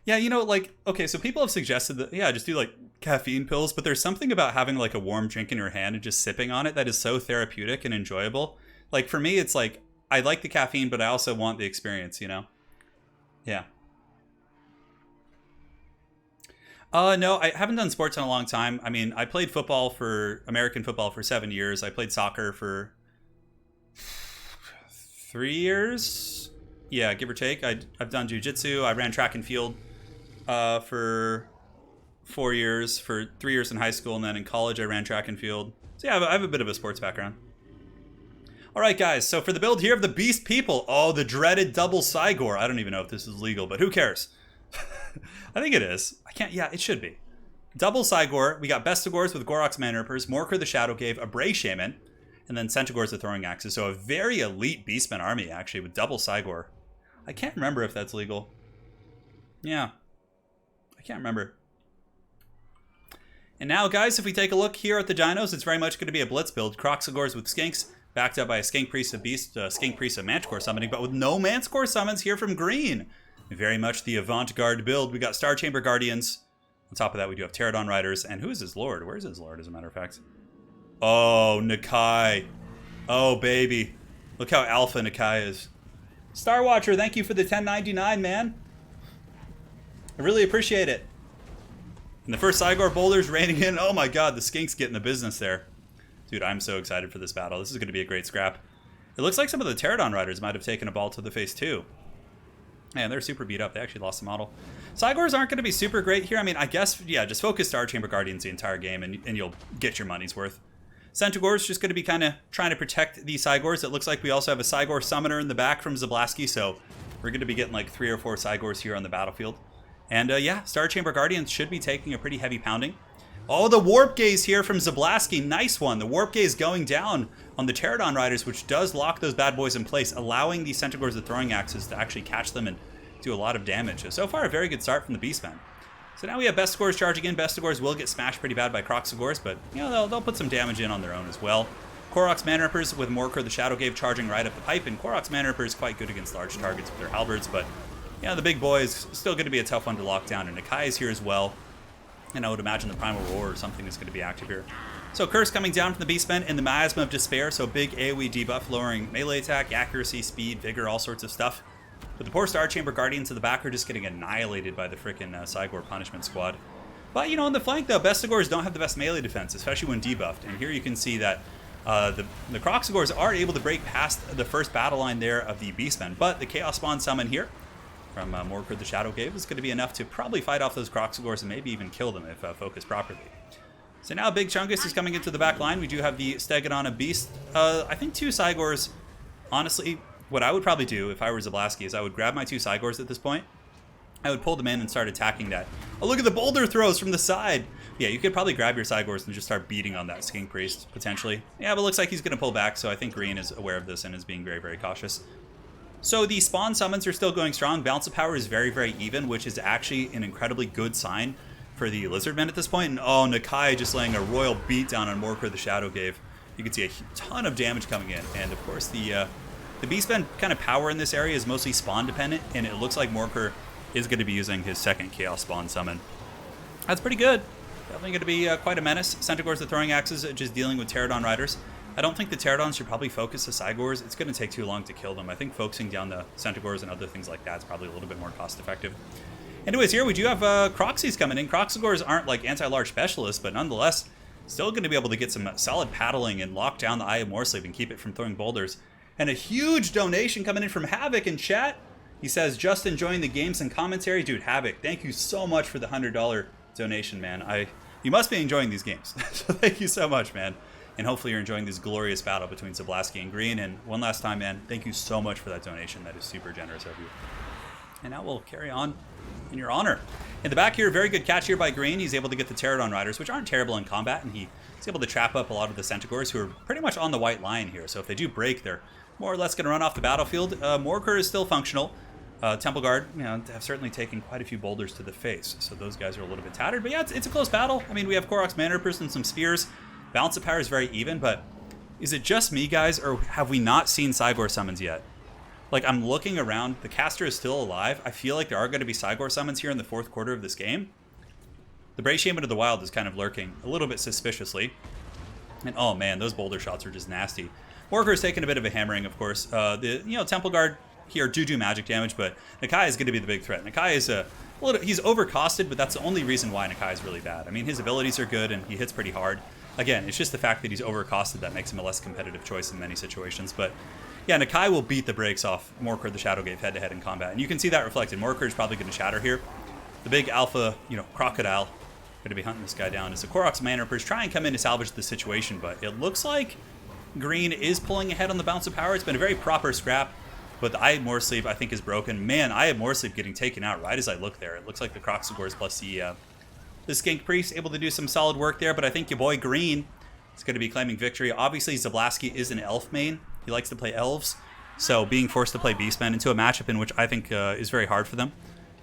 Yeah, you know, like, okay, so people have suggested that, yeah, just do like caffeine pills, but there's something about having like a warm drink in your hand and just sipping on it that is so therapeutic and enjoyable. Like, for me, it's like, I like the caffeine, but I also want the experience, you know? Yeah. No, I haven't done sports in a long time. I mean, I played American football for 7 years. I played soccer for 3 years. Yeah, give or take. I've done jiu-jitsu. I ran track and field for 4 years, for 3 years in high school, and then in college I ran track and field. So yeah, I have a bit of a sports background. All right, guys, so for the build here of the Beast People, oh, the dreaded double Cygor. I don't even know if this is legal, but who cares? I think it is. Yeah, it should be. Double Cygor. We got Bestigors with Gorok's Manrippers, Morker the Shadow Cave, a Bray Shaman, and then Centaurs the Throwing Axes. So a very elite Beastman army, actually, with double Cygor. I can't remember if that's legal. Yeah. I can't remember. And now, guys, if we take a look here at the Dinos, it's very much going to be a Blitz build. Croxagors with Skinks, backed up by a Skink Priest of Beast, Skink Priest of Manticore summoning, but with no Manticore summons here from Green. Very much the avant-garde build. We got Star Chamber Guardians. On top of that, we do have Pterodon Riders. And who is his lord? Where is his lord, as a matter of fact? Oh, Nakai. Oh, baby. Look how alpha Nakai is. Star Watcher, thank you for the 1099, man. I really appreciate it. And the first Cygor boulder's raining in. Oh my god, the Skink's getting the business there. Dude, I'm so excited for this battle. This is going to be a great scrap. It looks like some of the Pterodon riders might have taken a ball to the face too. Man, they're super beat up. They actually lost the model. Cygors aren't going to be super great here. I mean, I guess, yeah, just focus Star Chamber Guardians the entire game and you'll get your money's worth. Centaur's just going to be kind of trying to protect the Cygors. It looks like we also have a Cygor Summoner in the back from Zolaski, so we're going to be getting like 3 or 4 Cygors here on the battlefield. And yeah, Star Chamber Guardians should be taking a pretty heavy pounding. Oh, the Warp Gaze here from Zablaski. Nice one. The Warp Gaze going down on the Pterodon Riders, which does lock those bad boys in place, allowing the Centaurs with throwing axes to actually catch them and do a lot of damage. So far, a very good start from the Beastmen. So now we have Bestigors charging in. Bestigors will get smashed pretty bad by Kroxigors, but you know they'll put some damage in on their own as well. Koroks Manrippers with Morkur the Shadowgave charging right up the pipe, and Koroks Manripper is quite good against large targets with their halberds, but yeah, the big boy is still going to be a tough one to lock down, and Nakai is here as well. And I would imagine the Primal Roar or something is going to be active here. So Curse coming down from the Beastmen and the Miasma of Despair, so big AoE debuff, lowering melee attack, accuracy, speed, vigor, all sorts of stuff. But the poor Star Chamber Guardians of the back are just getting annihilated by the frickin' Cygor Punishment Squad. But, you know, on the flank, though, Bestigors don't have the best melee defense, especially when debuffed. And here you can see that the Kroxigors are able to break past the first battle line there of the Beastmen. But the Chaos Spawn summon here from Morkur the Shadowgave is going to be enough to probably fight off those Kroxigors and maybe even kill them if focused properly. So now Big Chungus is coming into the back line. We do have the Stegodon of Beast. I think 2 Cygors, honestly, what I would probably do if I were Zablaski is I would grab my 2 Cygors at this point. I would pull them in and start attacking that. Oh, look at the boulder throws from the side. Yeah, you could probably grab your Cygors and just start beating on that Skink Priest, potentially. Yeah, but it looks like he's going to pull back, so I think Green is aware of this and is being very, very cautious. So the spawn summons are still going strong. Balance of power is very, very even, which is actually an incredibly good sign for the Lizardmen at this point. And oh, Nakai just laying a royal beatdown on Morkur the Shadowgave. You can see a ton of damage coming in. And of course, the Beastmen kind of power in this area is mostly spawn dependent, and it looks like Morkur is going to be using his second Chaos Spawn summon. That's pretty good. Definitely going to be quite a menace. Centaurs the throwing axes, just dealing with Pterodon Riders. I don't think the Pterodons should probably focus the Cygors. It's going to take too long to kill them. I think focusing down the Centaurs and other things like that is probably a little bit more cost effective. Anyways, here we do have Kroxies coming in. Kroxigors aren't like anti-large specialists, but nonetheless, still going to be able to get some solid paddling and lock down the Eye of Morsleep and keep it from throwing boulders. And a huge donation coming in from Havoc in chat. He says, just enjoying the games and commentary. Dude, Havoc, thank you so much for the $100 donation, man. You must be enjoying these games. So thank you so much, man. And hopefully you're enjoying this glorious battle between Zablaski and Green. And one last time, man, thank you so much for that donation. That is super generous of you. And now we'll carry on in your honor. In the back here, very good catch here by Green. He's able to get the Pterodon Riders, which aren't terrible in combat. And he's able to trap up a lot of the Centaurs, who are pretty much on the white line here. So if they do break, they're more or less going to run off the battlefield. Morkur is still functional. Temple Guard, you know, have certainly taken quite a few boulders to the face. So those guys are a little bit tattered. But yeah, it's a close battle. I mean, we have Koroks Manrippers and some spears. Balance of power is very even, but is it just me, guys, or have we not seen Cygor summons yet? Like, I'm looking around. The caster is still alive. I feel like there are going to be Cygor summons here in the 4th quarter of this game. The Bray Shaman of the Wild is kind of lurking a little bit suspiciously. And oh man, those boulder shots are just nasty. Morkur is taking a bit of a hammering, of course. Temple Guard here do magic damage, but Nakai is going to be the big threat. Nakai is he's overcosted, but that's the only reason why Nakai is really bad. I mean, his abilities are good and he hits pretty hard. Again, it's just the fact that he's overcosted that makes him a less competitive choice in many situations. But yeah, Nakai will beat the brakes off Morkur the Shadowgave head-to-head in combat. And you can see that reflected. Morkur is probably going to shatter here. The big alpha, crocodile going to be hunting this guy down. As the Koroks Manrippers try and come in to salvage the situation, but it looks like Green is pulling ahead on the bounce of power. It's been a very proper scrap, but the Eye of Morsleep, I think, is broken. Man, Eye of Morsleep getting taken out right as I look there. It looks like the Kroxigors plus the Skink Priest able to do some solid work there, but I think your boy Green is going to be claiming victory. Obviously, Zablaski is an elf main. He likes to play elves, so being forced to play Beastmen into a matchup in which I think is very hard for them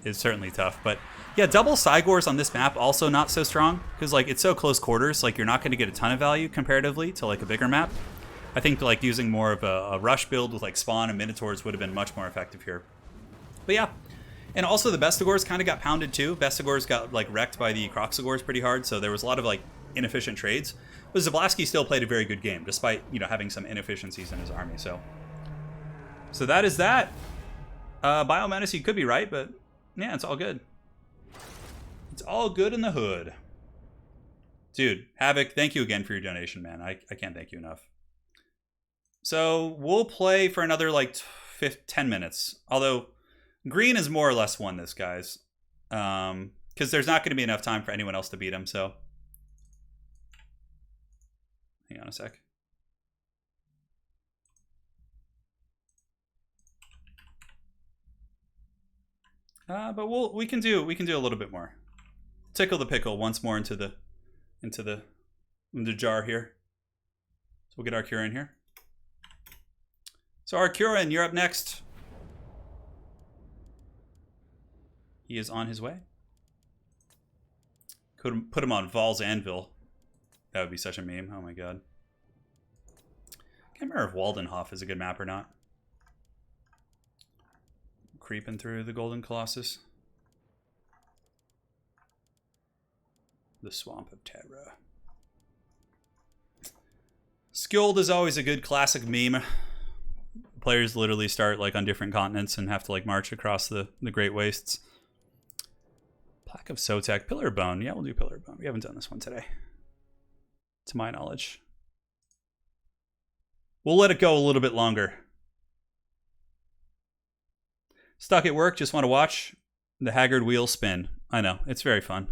is certainly tough. But yeah, double Cygors on this map also not so strong, because like it's so close quarters, like you're not going to get a ton of value comparatively to like a bigger map. I think like using more of a rush build with like Spawn and Minotaurs would have been much more effective here. But yeah. And also the Bestigors kind of got pounded too. Bestigors got like wrecked by the Kroxigors pretty hard, so there was a lot of like inefficient trades. But Zablaski still played a very good game, despite having some inefficiencies in his army. So that is that. Biomenace, you could be right, but yeah, it's all good. It's all good in the hood. Dude, Havoc, thank you again for your donation, man. I can't thank you enough. So we'll play for another like 10 minutes. Although green is more or less won this, guys. Because there's not going to be enough time for anyone else to beat him, so. Hang on a sec. But we can do a little bit more. Tickle the pickle once more into the jar here. So we'll get our Kieran here. So our Kieran, you're up next. He is on his way. Could put him on Val's Anvil. That would be such a meme. Oh my god. Can't remember if Waldenhof is a good map or not. Creeping through the Golden Colossus. The Swamp of Terra. Skilled is always a good classic meme. Players literally start like on different continents and have to like march across the Great Wastes. Plaque of Sotek. Pillar of Bone. Yeah, we'll do Pillar of Bone. We haven't done this one today, to my knowledge. We'll let it go a little bit longer. Stuck at work, just want to watch the Haggard wheel spin. I know, it's very fun.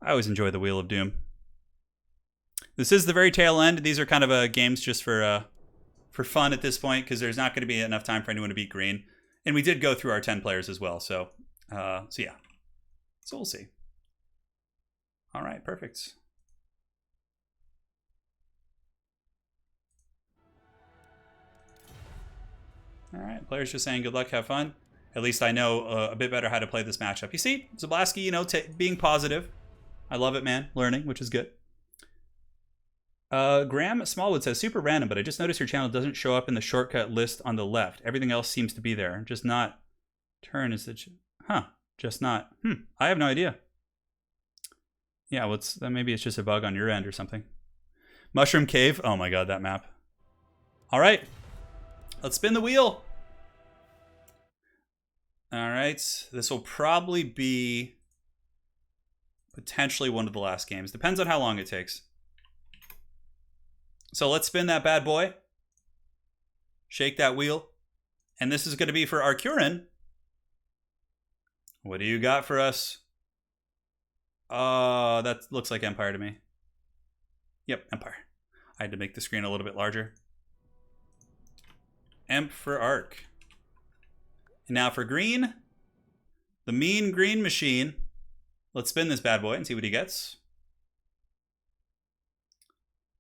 I always enjoy the Wheel of Doom. This is the very tail end. These are kind of games just for fun at this point, because there's not going to be enough time for anyone to beat green. And we did go through our 10 players as well, so yeah. So we'll see. All right, perfect. All right, players just saying good luck, have fun. At least I know a bit better how to play this matchup. You see, Zolaski, you know, being positive. I love it, man. Learning, which is good. Graham Smallwood says, super random, but I just noticed your channel doesn't show up in the shortcut list on the left. Everything else seems to be there. Just not turn is the... Huh. Just not... I have no idea. Yeah, maybe it's just a bug on your end or something. Mushroom Cave. Oh my god, that map. All right. Let's spin the wheel. All right. This will probably be potentially one of the last games. Depends on how long it takes. So let's spin that bad boy. Shake that wheel. And this is going to be for our Kieran. What do you got for us? That looks like Empire to me. Yep, Empire. I had to make the screen a little bit larger. Emp for Arc. And now for green. The Mean Green Machine. Let's spin this bad boy and see what he gets.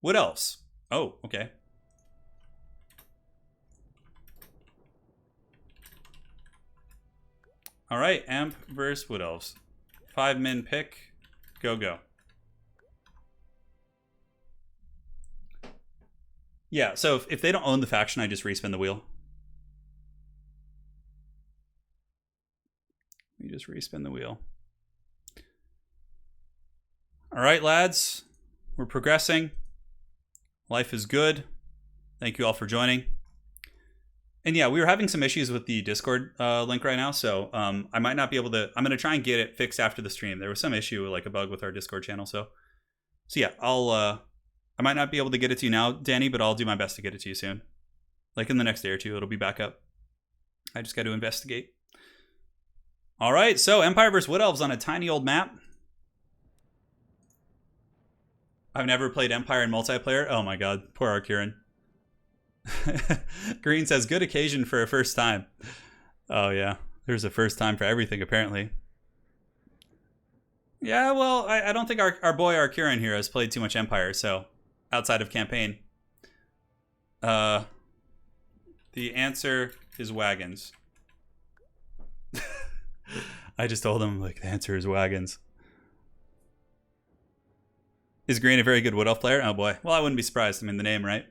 What else? Oh, okay. All right, Amp versus Wood Elves. 5-min pick. Go, go. Yeah, so if they don't own the faction, I just respin the wheel. We just respin the wheel. All right, lads. We're progressing. Life is good. Thank you all for joining. And yeah, we were having some issues with the Discord link right now, so I might not be able to... I'm going to try and get it fixed after the stream. There was some issue, like a bug with our Discord channel, so yeah, I might not be able to get it to you now, Danny, but I'll do my best to get it to you soon. Like in the next day or two, it'll be back up. I just got to investigate. All right, so Empire vs. Wood Elves on a tiny old map. I've never played Empire in multiplayer. Oh my god, poor our Kieran. Green says, good occasion for a first time. Oh yeah, there's a first time for everything apparently. Yeah, well, I don't think our boy, our Kieran here, has played too much Empire, so outside of campaign. The answer is wagons. I just told him, like, the answer is wagons. Is Green a very good Wood Elf player? Oh boy. Well, I wouldn't be surprised. I mean, the name, right?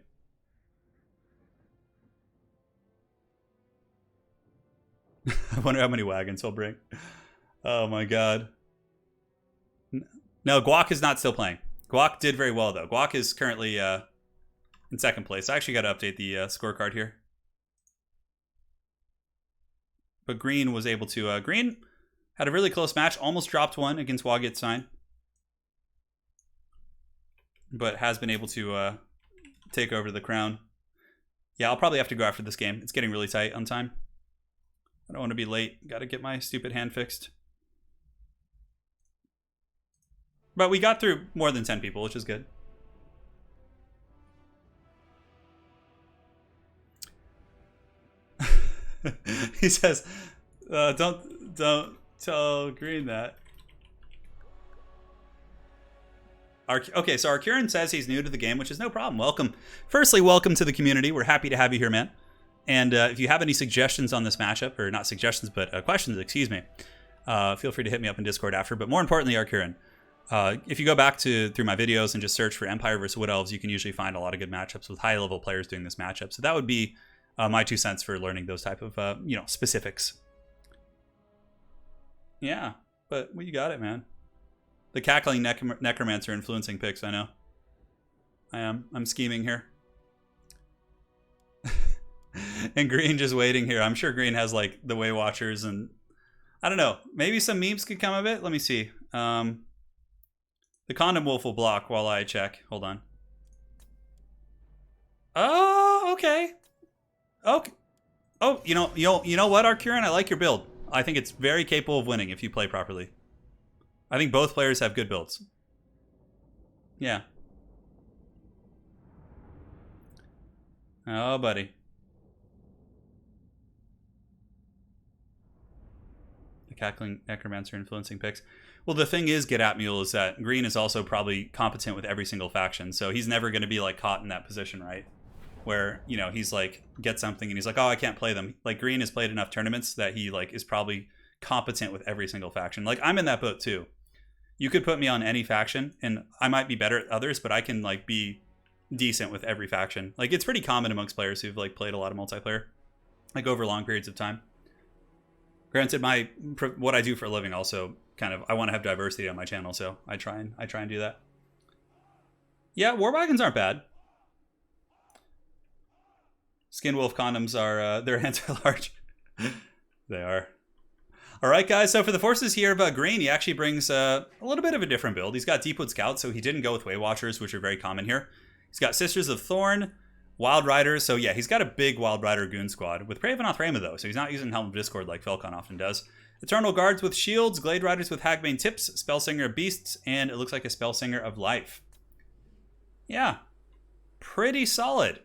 I wonder how many wagons he'll bring. Oh my god. No, Guac is not still playing. Guac did very well, though. Guac is currently in second place. I actually got to update the scorecard here. But green was able to... green had a really close match. Almost dropped one against waggenstein. But has been able to take over the crown. Yeah, I'll probably have to go after this game. It's getting really tight on time. I don't want to be late. Got to get my stupid hand fixed. But we got through more than 10 people, which is good. He says, don't tell Green that. Okay, so our Kieran says he's new to the game, which is no problem. Welcome. Firstly, welcome to the community. We're happy to have you here, man. And if you have any suggestions on this matchup, or not suggestions, but questions, excuse me, feel free to hit me up in Discord after. But more importantly, our Kieran, if you go back through my videos and just search for Empire versus Wood Elves, you can usually find a lot of good matchups with high-level players doing this matchup. So that would be my 2 cents for learning those type of specifics. Yeah, but well, you got it, man. The cackling necromancer influencing picks, I know. I'm scheming here. And Green just waiting here. I'm sure Green has like the Way Watchers and I don't know. Maybe some memes could come of it. Let me see. The condom wolf will block while I check. Hold on. Oh, okay. Okay. Oh, you know what, Arcuran? I like your build. I think it's very capable of winning if you play properly. I think both players have good builds. Yeah. Oh, buddy. The cackling necromancer influencing picks. Well, the thing is, Get At Mule, is that Green is also probably competent with every single faction, so he's never going to be like caught in that position, right? Where, he's like, get something and he's like, oh, I can't play them. Like, Green has played enough tournaments that he like is probably competent with every single faction. Like, I'm in that boat too. You could put me on any faction and I might be better at others, but I can like be decent with every faction. Like, it's pretty common amongst players who've like played a lot of multiplayer, like over long periods of time. Granted, what I do for a living also kind of, I want to have diversity on my channel, so I try and do that. Yeah, war wagons aren't bad. Skin wolf condoms are they're anti-large. They are. All right, guys. So for the forces here of Green, he actually brings a little bit of a different build. He's got Deepwood Scouts, so he didn't go with Way Watchers, which are very common here. He's got Sisters of Thorn, Wild Riders. So yeah, he's got a big Wild Rider goon squad with Pravenoth Rama though, so he's not using Helm of Discord like Felcon often does. Eternal Guards with shields, Glade Riders with Hagbane tips, Spellsinger of Beasts, and it looks like a Spellsinger of Life. Yeah, pretty solid.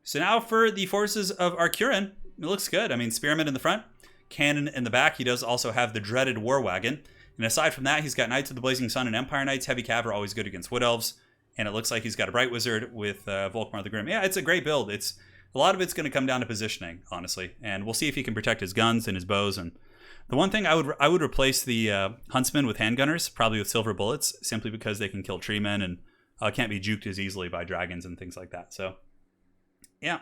So now for the forces of Arcuran, it looks good. I mean, Spearman in the front, cannon in the back. He does also have the dreaded War Wagon. And aside from that, he's got Knights of the Blazing Sun and Empire Knights. Heavy Cav are always good against Wood Elves. And it looks like he's got a Bright Wizard with Volkmar the Grim. Yeah, it's a great build. A lot of it's going to come down to positioning, honestly. And we'll see if he can protect his guns and his bows. And the one thing I would replace the Huntsmen with handgunners, probably with silver bullets, simply because they can kill tree men and can't be juked as easily by dragons and things like that. So, yeah.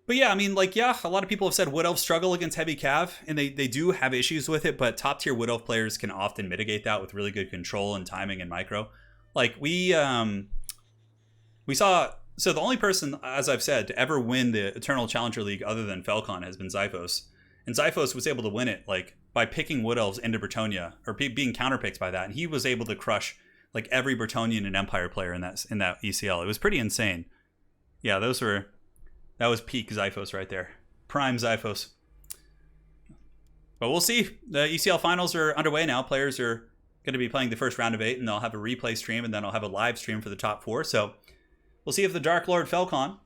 But yeah, I mean, like, yeah, a lot of people have said Wood Elves struggle against Heavy Cav, and they do have issues with it, but top-tier Wood Elf players can often mitigate that with really good control and timing and micro. Like, we saw... So the only person, as I've said, to ever win the Eternal Challenger League other than Felcon has been Xiphos. And Xiphos was able to win it, like, by picking Wood Elves into Bretonnia, or being counterpicked by that, and he was able to crush, like, every Bretonian and Empire player in that ECL. It was pretty insane. Yeah, that was peak Xiphos right there. Prime Xiphos. But we'll see. The ECL finals are underway now. Players are going to be playing the first round of 8, and they'll have a replay stream, and then I'll have a live stream for the top 4. So we'll see if the Dark Lord Felcon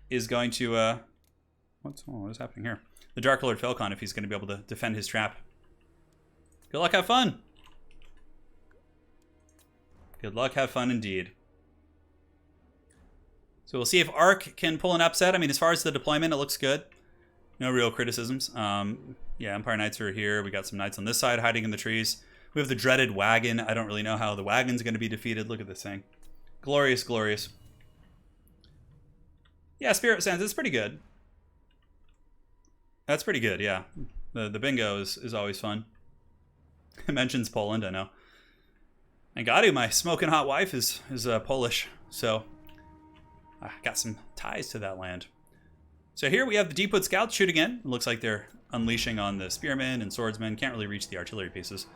is going to... what is happening here? The Dark Lord Felcon, if he's going to be able to defend his trap. Good luck, have fun. Good luck, have fun indeed. So we'll see if Ark can pull an upset. I mean, as far as the deployment, it looks good. No real criticisms. Yeah, Empire Knights are here. We got some Knights on this side hiding in the trees. We have the dreaded wagon. I don't really know how the wagon's going to be defeated. Look at this thing. Glorious, glorious. Yeah, Spirit Sands, it's pretty good. That's pretty good, yeah. The bingo is always fun. It mentions Poland, I know. And Gadu, my smoking hot wife, is Polish, so I got some ties to that land. So here we have the Deepwood Scouts shooting in. It looks like they're unleashing on the spearmen and swordsmen. Can't really reach the artillery pieces.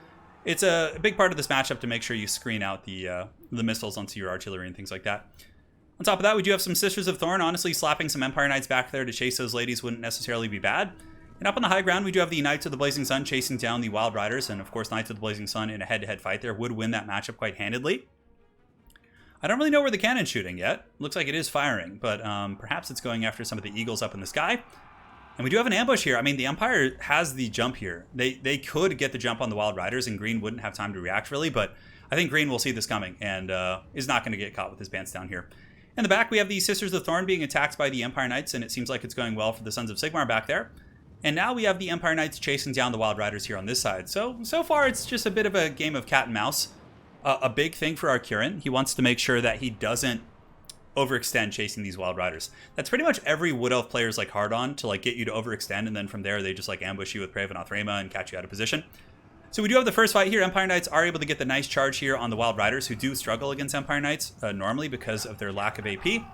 It's a big part of this matchup to make sure you screen out the missiles onto your artillery and things like that. On top of that, we do have some Sisters of Thorn. Honestly, slapping some Empire Knights back there to chase those ladies wouldn't necessarily be bad. And up on the high ground, we do have the Knights of the Blazing Sun chasing down the Wild Riders. And of course, Knights of the Blazing Sun in a head-to-head fight there would win that matchup quite handedly. I don't really know where the cannon's shooting yet. Looks like it is firing, but perhaps it's going after some of the eagles up in the sky. And we do have an ambush here. I mean, the Empire has the jump here. They could get the jump on the Wild Riders, and Green wouldn't have time to react, really. But I think Green will see this coming and is not going to get caught with his pants down here. In the back, we have the Sisters of Thorn being attacked by the Empire Knights, and it seems like it's going well for the Sons of Sigmar back there. And now we have the Empire Knights chasing down the Wild Riders here on this side. So far, it's just a bit of a game of cat and mouse. A big thing for our Kieran. He wants to make sure that he doesn't overextend chasing these Wild Riders. That's pretty much every Wood Elf player's like hard on, to like get you to overextend, and then from there they just like ambush you with Pravenoth Rema and catch you out of position. So we do have the first fight here. Empire Knights are able to get the nice charge here on the Wild Riders, who do struggle against Empire Knights normally because of their lack of AP. And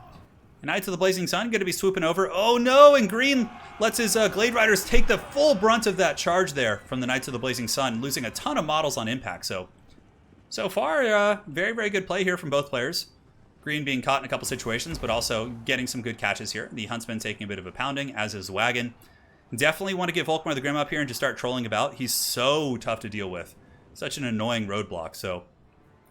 Knights of the Blazing Sun going to be swooping over. Oh no, and Green lets his Glade Riders take the full brunt of that charge there from the Knights of the Blazing Sun, losing a ton of models on impact. So far, very, very good play here from both players. Green being caught in a couple situations, but also getting some good catches here. The Huntsman taking a bit of a pounding, as is Wagon. Definitely want to get Volkmar the Grim up here and just start trolling about. He's so tough to deal with. Such an annoying roadblock, so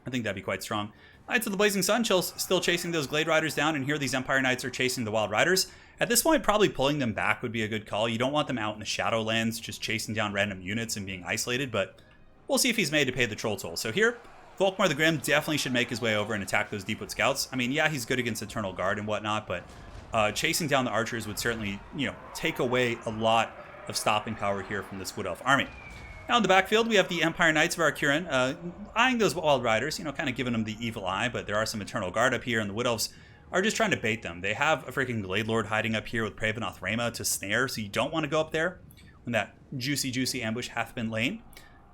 I think that'd be quite strong. Knights of the Blazing Sun still chasing those Glade Riders down, and here these Empire Knights are chasing the Wild Riders. At this point, probably pulling them back would be a good call. You don't want them out in the Shadowlands just chasing down random units and being isolated, but we'll see if he's made to pay the troll toll. So here, Volkmar the Grim definitely should make his way over and attack those Deepwood Scouts. I mean, yeah, he's good against Eternal Guard and whatnot, but chasing down the archers would certainly, take away a lot of stopping power here from this Wood Elf army. Now in the backfield, we have the Empire Knights of our Kieran, eyeing those Wild Riders, kind of giving them the evil eye, but there are some Eternal Guard up here, and the Wood Elves are just trying to bait them. They have a freaking Glade Lord hiding up here with Pravenoth Rema to snare, so you don't want to go up there when that juicy ambush hath been lain.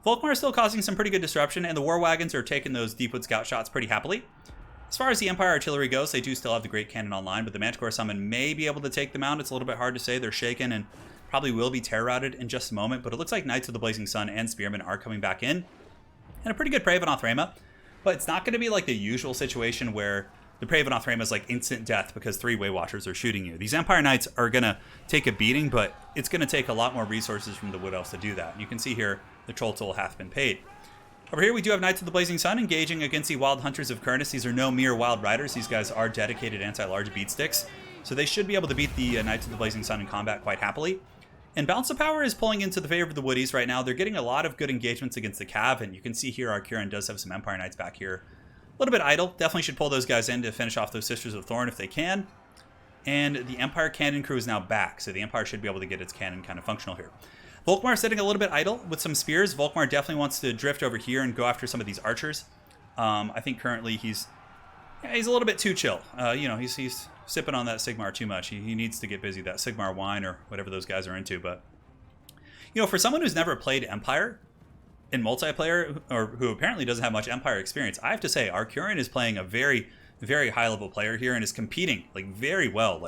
Volkmar is still causing some pretty good disruption, and the War Wagons are taking those Deepwood Scout shots pretty happily. As far as the Empire Artillery goes, they do still have the Great Cannon online, but the Manticore Summon may be able to take them out. It's a little bit hard to say. They're shaken and probably will be terror routed in just a moment, but it looks like Knights of the Blazing Sun and Spearmen are coming back in. And a pretty good Pravenoth Rema, but it's not going to be like the usual situation where the Pravenoth Rema is like instant death because 3 Way Watchers are shooting you. These Empire Knights are going to take a beating, but it's going to take a lot more resources from the Wood Elves to do that. You can see here the troll toll hath been paid. Over here we do have Knights of the Blazing Sun engaging against the Wild Hunters of Kernus. These are no mere Wild Riders. These guys are dedicated anti-large beatsticks, so they should be able to beat the Knights of the Blazing Sun in combat quite happily. And Balance of Power is pulling into the favor of the Woodies right now. They're getting a lot of good engagements against the Cav, and you can see here our Kieran does have some Empire Knights back here. A little bit idle. Definitely should pull those guys in to finish off those Sisters of Thorn if they can. And the Empire Cannon crew is now back, so the Empire should be able to get its cannon kind of functional here. Volkmar sitting a little bit idle with some spears. Volkmar definitely wants to drift over here and go after some of these archers. I think currently he's a little bit too chill. He's sipping on that Sigmar too much. He needs to get busy, that Sigmar wine or whatever those guys are into. But, for someone who's never played Empire in multiplayer, or who apparently doesn't have much Empire experience, I have to say our Kieran is playing a very, very high-level player here and is competing very well.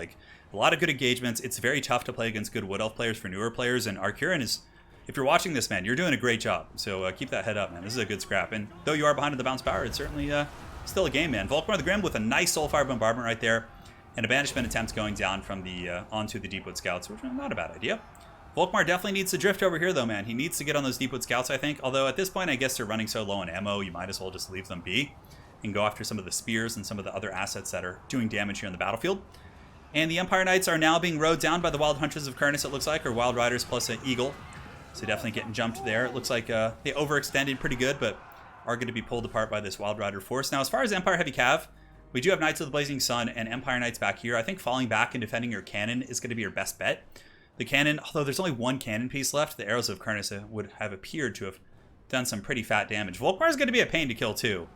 A lot of good engagements. It's very tough to play against good Wood Elf players for newer players, and our Kieran is, if you're watching this, man, you're doing a great job. So keep that head up, man. This is a good scrap. And though you are behind in the bounce power, it's certainly still a game, man. Volkmar the Grim with a nice Soulfire Bombardment right there, and a Banishment attempt going down from the onto the Deepwood Scouts, which is not a bad idea. Volkmar definitely needs to drift over here, though, man. He needs to get on those Deepwood Scouts, I think. Although at this point, I guess they're running so low on ammo, you might as well just leave them be and go after some of the spears and some of the other assets that are doing damage here on the battlefield. And the Empire Knights are now being rode down by the Wild Hunters of Kernus, it looks like, or Wild Riders plus an Eagle. So definitely getting jumped there. It looks like they overextended pretty good, but are going to be pulled apart by this Wild Rider force. Now, as far as Empire Heavy Cav, we do have Knights of the Blazing Sun and Empire Knights back here. I think falling back and defending your cannon is going to be your best bet. The cannon, although there's only one cannon piece left, the Arrows of Kernus would have appeared to have done some pretty fat damage. Volkmar is going to be a pain to kill, too.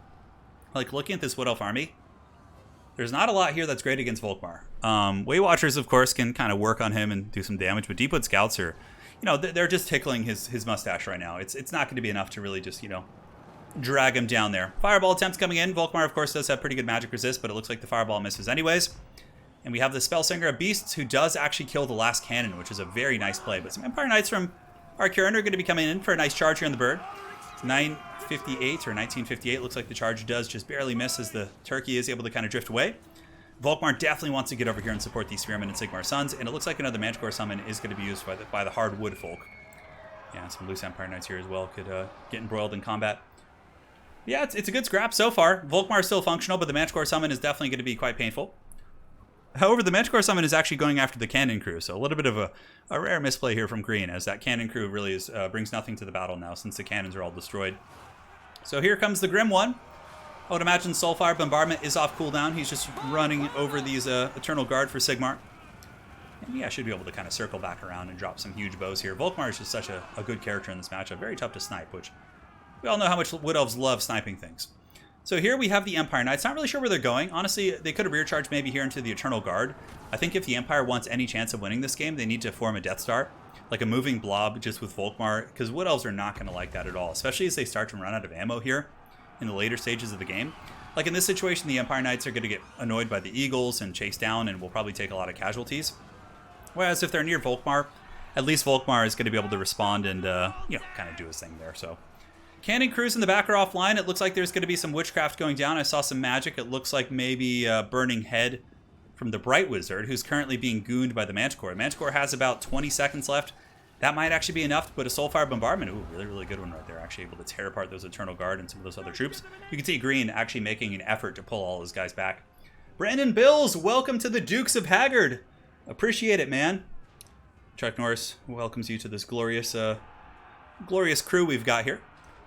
Looking at this Wood Elf army, there's not a lot here that's great against Volkmar. Way Watchers, of course, can kind of work on him and do some damage, but Deepwood Scouts are, they're just tickling his mustache right now. It's not going to be enough to really just, drag him down there. Fireball attempts coming in. Volkmar, of course, does have pretty good magic resist, but it looks like the fireball misses anyways. And we have the Spellsinger of Beasts, who does actually kill the last cannon, which is a very nice play. But some Empire Knights from our Kieran are going to be coming in for a nice charge here on the bird. 958 or 1958. Looks like the charge does just barely miss as the turkey is able to kind of drift away. Volkmar definitely wants to get over here and support these Spearmen and Sigmar Sons. And it looks like another Manticore summon is going to be used by the hardwood folk. Yeah, some loose Empire Knights here as well could get embroiled in combat. Yeah, it's a good scrap so far. Volkmar is still functional, but the Manticore summon is definitely going to be quite painful. However, the Manticore summon is actually going after the cannon crew, so a little bit of a rare misplay here from green, as that cannon crew really is brings nothing to the battle now, since the cannons are all destroyed. So here comes the Grim one. I would imagine Soulfire Bombardment is off cooldown. He's just running over these Eternal Guard for Sigmar. And yeah, should be able to kind of circle back around and drop some huge bows here. Volkmar is just such a good character in this matchup. Very tough to snipe, which we all know how much Wood Elves love sniping things. So here we have the Empire Knights. Not really sure where they're going. Honestly, they could have rear charged maybe here into the Eternal Guard. I think if the Empire wants any chance of winning this game, they need to form a Death Star. Like a moving blob just with Volkmar. Because Wood Elves are not going to like that at all. Especially as they start to run out of ammo here in the later stages of the game. Like in this situation, the Empire Knights are going to get annoyed by the Eagles and chase down and will probably take a lot of casualties. Whereas if they're near Volkmar, at least Volkmar is going to be able to respond and, kind of do his thing there. So cannon crews in the back are offline. It looks like there's going to be some witchcraft going down. I saw some magic. It looks like maybe Burning Head from the Bright Wizard, who's currently being gooned by the Manticore. Manticore has about 20 seconds left. That might actually be enough to put a Soulfire Bombardment. Ooh, really, really good one right there. Actually able to tear apart those Eternal Guard and some of those other troops. You can see Green actually making an effort to pull all his guys back. Brandon Bills, welcome to the Dukes of Haggard. Appreciate it, man. Chuck Norris welcomes you to this glorious crew we've got here.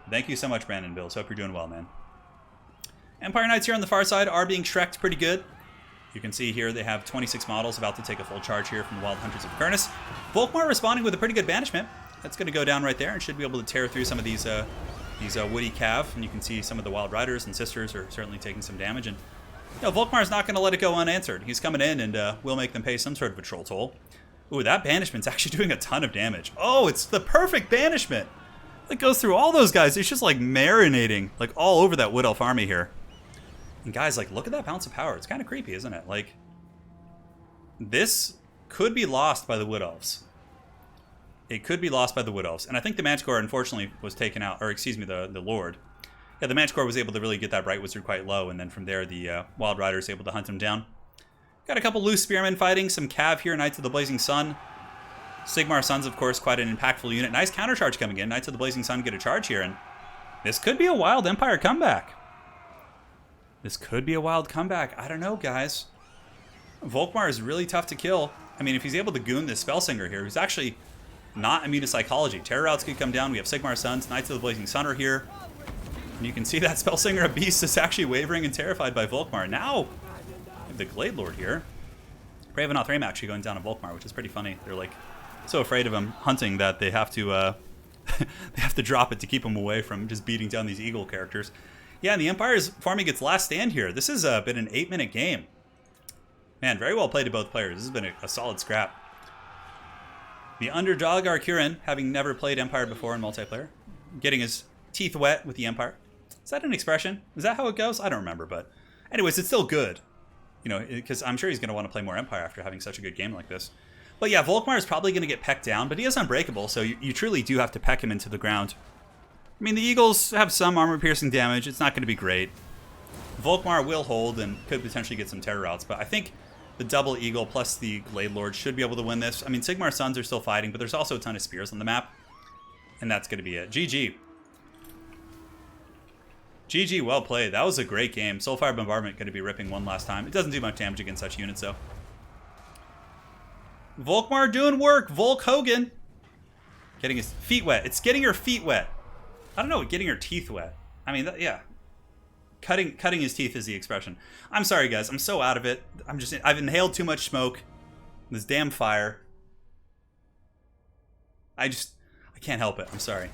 Thank you so much, Brandon Bills. Hope you're doing well, man. Empire Knights here on the far side are being Shrek'd pretty good. You can see here they have 26 models about to take a full charge here from the Wild Hunters of Valkyrnos. Volkmar responding with a pretty good banishment. That's going to go down right there and should be able to tear through some of these woody cav. And you can see some of the Wild Riders and Sisters are certainly taking some damage. And Volkmar's not going to let it go unanswered. He's coming in and will make them pay some sort of a troll toll. Ooh, that banishment's actually doing a ton of damage. Oh, it's the perfect banishment. It goes through all those guys. It's just like marinating like all over that Wood Elf army here. And guys, like, look at that bounce of power. It's kind of creepy, isn't it? Like, this could be lost by the Wood Elves. It could be lost by the Wood Elves. And I think the Manticore, unfortunately, was taken out. Or, excuse me, the Lord. Yeah, the Manticore was able to really get that Bright Wizard quite low. And then from there, the Wild Rider is able to hunt him down. Got a couple loose Spearmen fighting. Some Cav here, Knights of the Blazing Sun. Sigmar Sons, of course, quite an impactful unit. Nice countercharge coming in. Knights of the Blazing Sun get a charge here. And this could be a wild Empire comeback. This could be a wild comeback. I don't know, guys. Volkmar is really tough to kill. I mean, if he's able to goon this Spellsinger here, who's actually not immune to psychology. Terror Routes could come down. We have Sigmar Sons. Knights of the Blazing Sun are here. And you can see that Spellsinger of Beast is actually wavering and terrified by Volkmar. Now, we have the Glade Lord here. Ravenoth Rame actually going down on Volkmar, which is pretty funny. They're like so afraid of him hunting that they have to they have to drop it to keep him away from just beating down these Eagle characters. Yeah, and the Empire is forming its last stand here. This has been an 8-minute game. Man, very well played to both players. This has been a solid scrap. The underdog, our Kieran, having never played Empire before in multiplayer, getting his teeth wet with the Empire. Is that an expression? Is that how it goes? I don't remember, but anyways, it's still good. You know, because I'm sure he's going to want to play more Empire after having such a good game like this. But yeah, Volkmar is probably going to get pecked down, but he is unbreakable, so you truly do have to peck him into the ground. I mean, the Eagles have some armor-piercing damage. It's not going to be great. Volkmar will hold and could potentially get some terror routes, but I think the double Eagle plus the Glade Lord should be able to win this. I mean, Sigmar Sons are still fighting, but there's also a ton of spears on the map, and that's going to be it. GG. GG, well played. That was a great game. Soulfire Bombardment going to be ripping one last time. It doesn't do much damage against such units, though. Volkmar doing work. Volk Hogan. Getting his feet wet. It's getting her feet wet. I don't know, getting her teeth wet. I mean, yeah. Cutting his teeth is the expression. I'm sorry, guys. I'm so out of it. I've inhaled too much smoke. This damn fire. I can't help it. I'm sorry.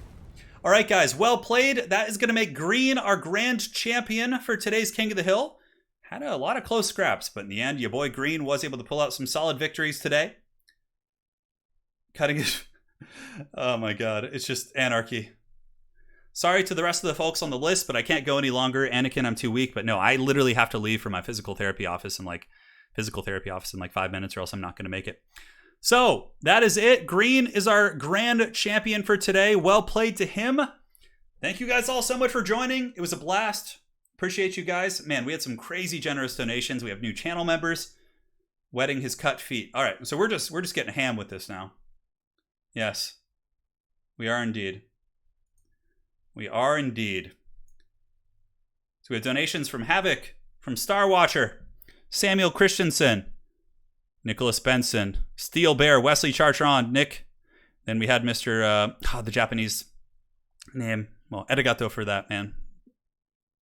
All right, guys. Well played. That is going to make Green our grand champion for today's King of the Hill. Had a lot of close scraps, but in the end, your boy Green was able to pull out some solid victories today. Cutting his... Oh, my God. It's just anarchy. Sorry to the rest of the folks on the list, but I can't go any longer. Anakin, I'm too weak. But no, I literally have to leave for my physical therapy office in like physical therapy office in like 5 minutes, or else I'm not going to make it. So that is it. Green is our grand champion for today. Well played to him. Thank you guys all so much for joining. It was a blast. Appreciate you guys. Man, we had some crazy generous donations. We have new channel members. Wetting his cut feet. All right, so we're just getting ham with this now. Yes, we are indeed. We are indeed. So we have donations from Havoc, from Star Watcher, Samuel Christensen, Nicholas Benson, Steel Bear, Wesley Chartron, Nick. Then we had Mr. The Japanese name. Well, Edigato for that, man.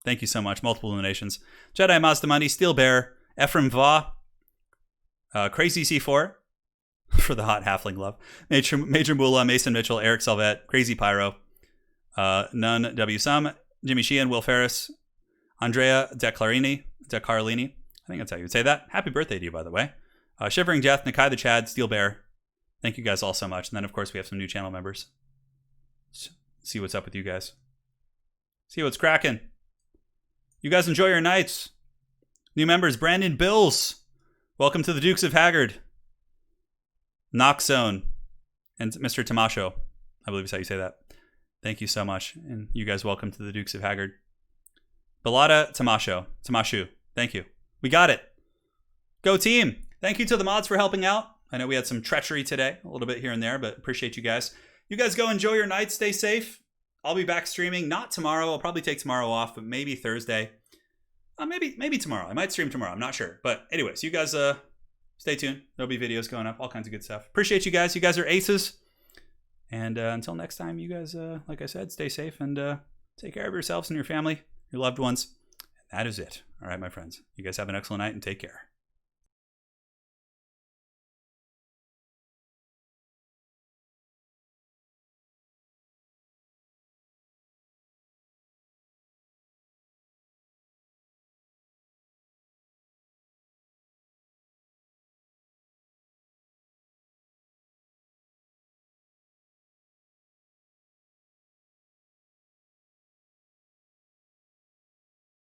Thank you so much. Multiple donations. Jedi Mazda Money, Steel Bear, Ephraim Va, Crazy C4 for the hot halfling love, Major Mula, Mason Mitchell, Eric Salvet, Crazy Pyro, None W Sum, Jimmy Sheehan, Will Ferris, Andrea DeCarlini. I think that's how you would say that. Happy birthday to you, by the way. Shivering Jeff, Nakai the Chad, Steel Bear. Thank you guys all so much. And then, of course, we have some new channel members. Let's see what's up with you guys. See what's cracking. You guys enjoy your nights. New members, Brandon Bills. Welcome to the Dukes of Haggard. Knockzone. And Mr. Tamasho. I believe is how you say that. Thank you so much. And you guys welcome to the Dukes of Haggard. Belada Tamashu. Thank you. We got it. Go team. Thank you to the mods for helping out. I know we had some treachery today. A little bit here and there, but appreciate you guys. You guys go enjoy your night. Stay safe. I'll be back streaming. Not tomorrow. I'll probably take tomorrow off, but maybe Thursday. Maybe tomorrow. I might stream tomorrow. I'm not sure. But anyways, you guys stay tuned. There'll be videos going up. All kinds of good stuff. Appreciate you guys. You guys are aces. And until next time, you guys, like I said, stay safe and take care of yourselves and your family, your loved ones. And that is it. All right, my friends. You guys have an excellent night and take care.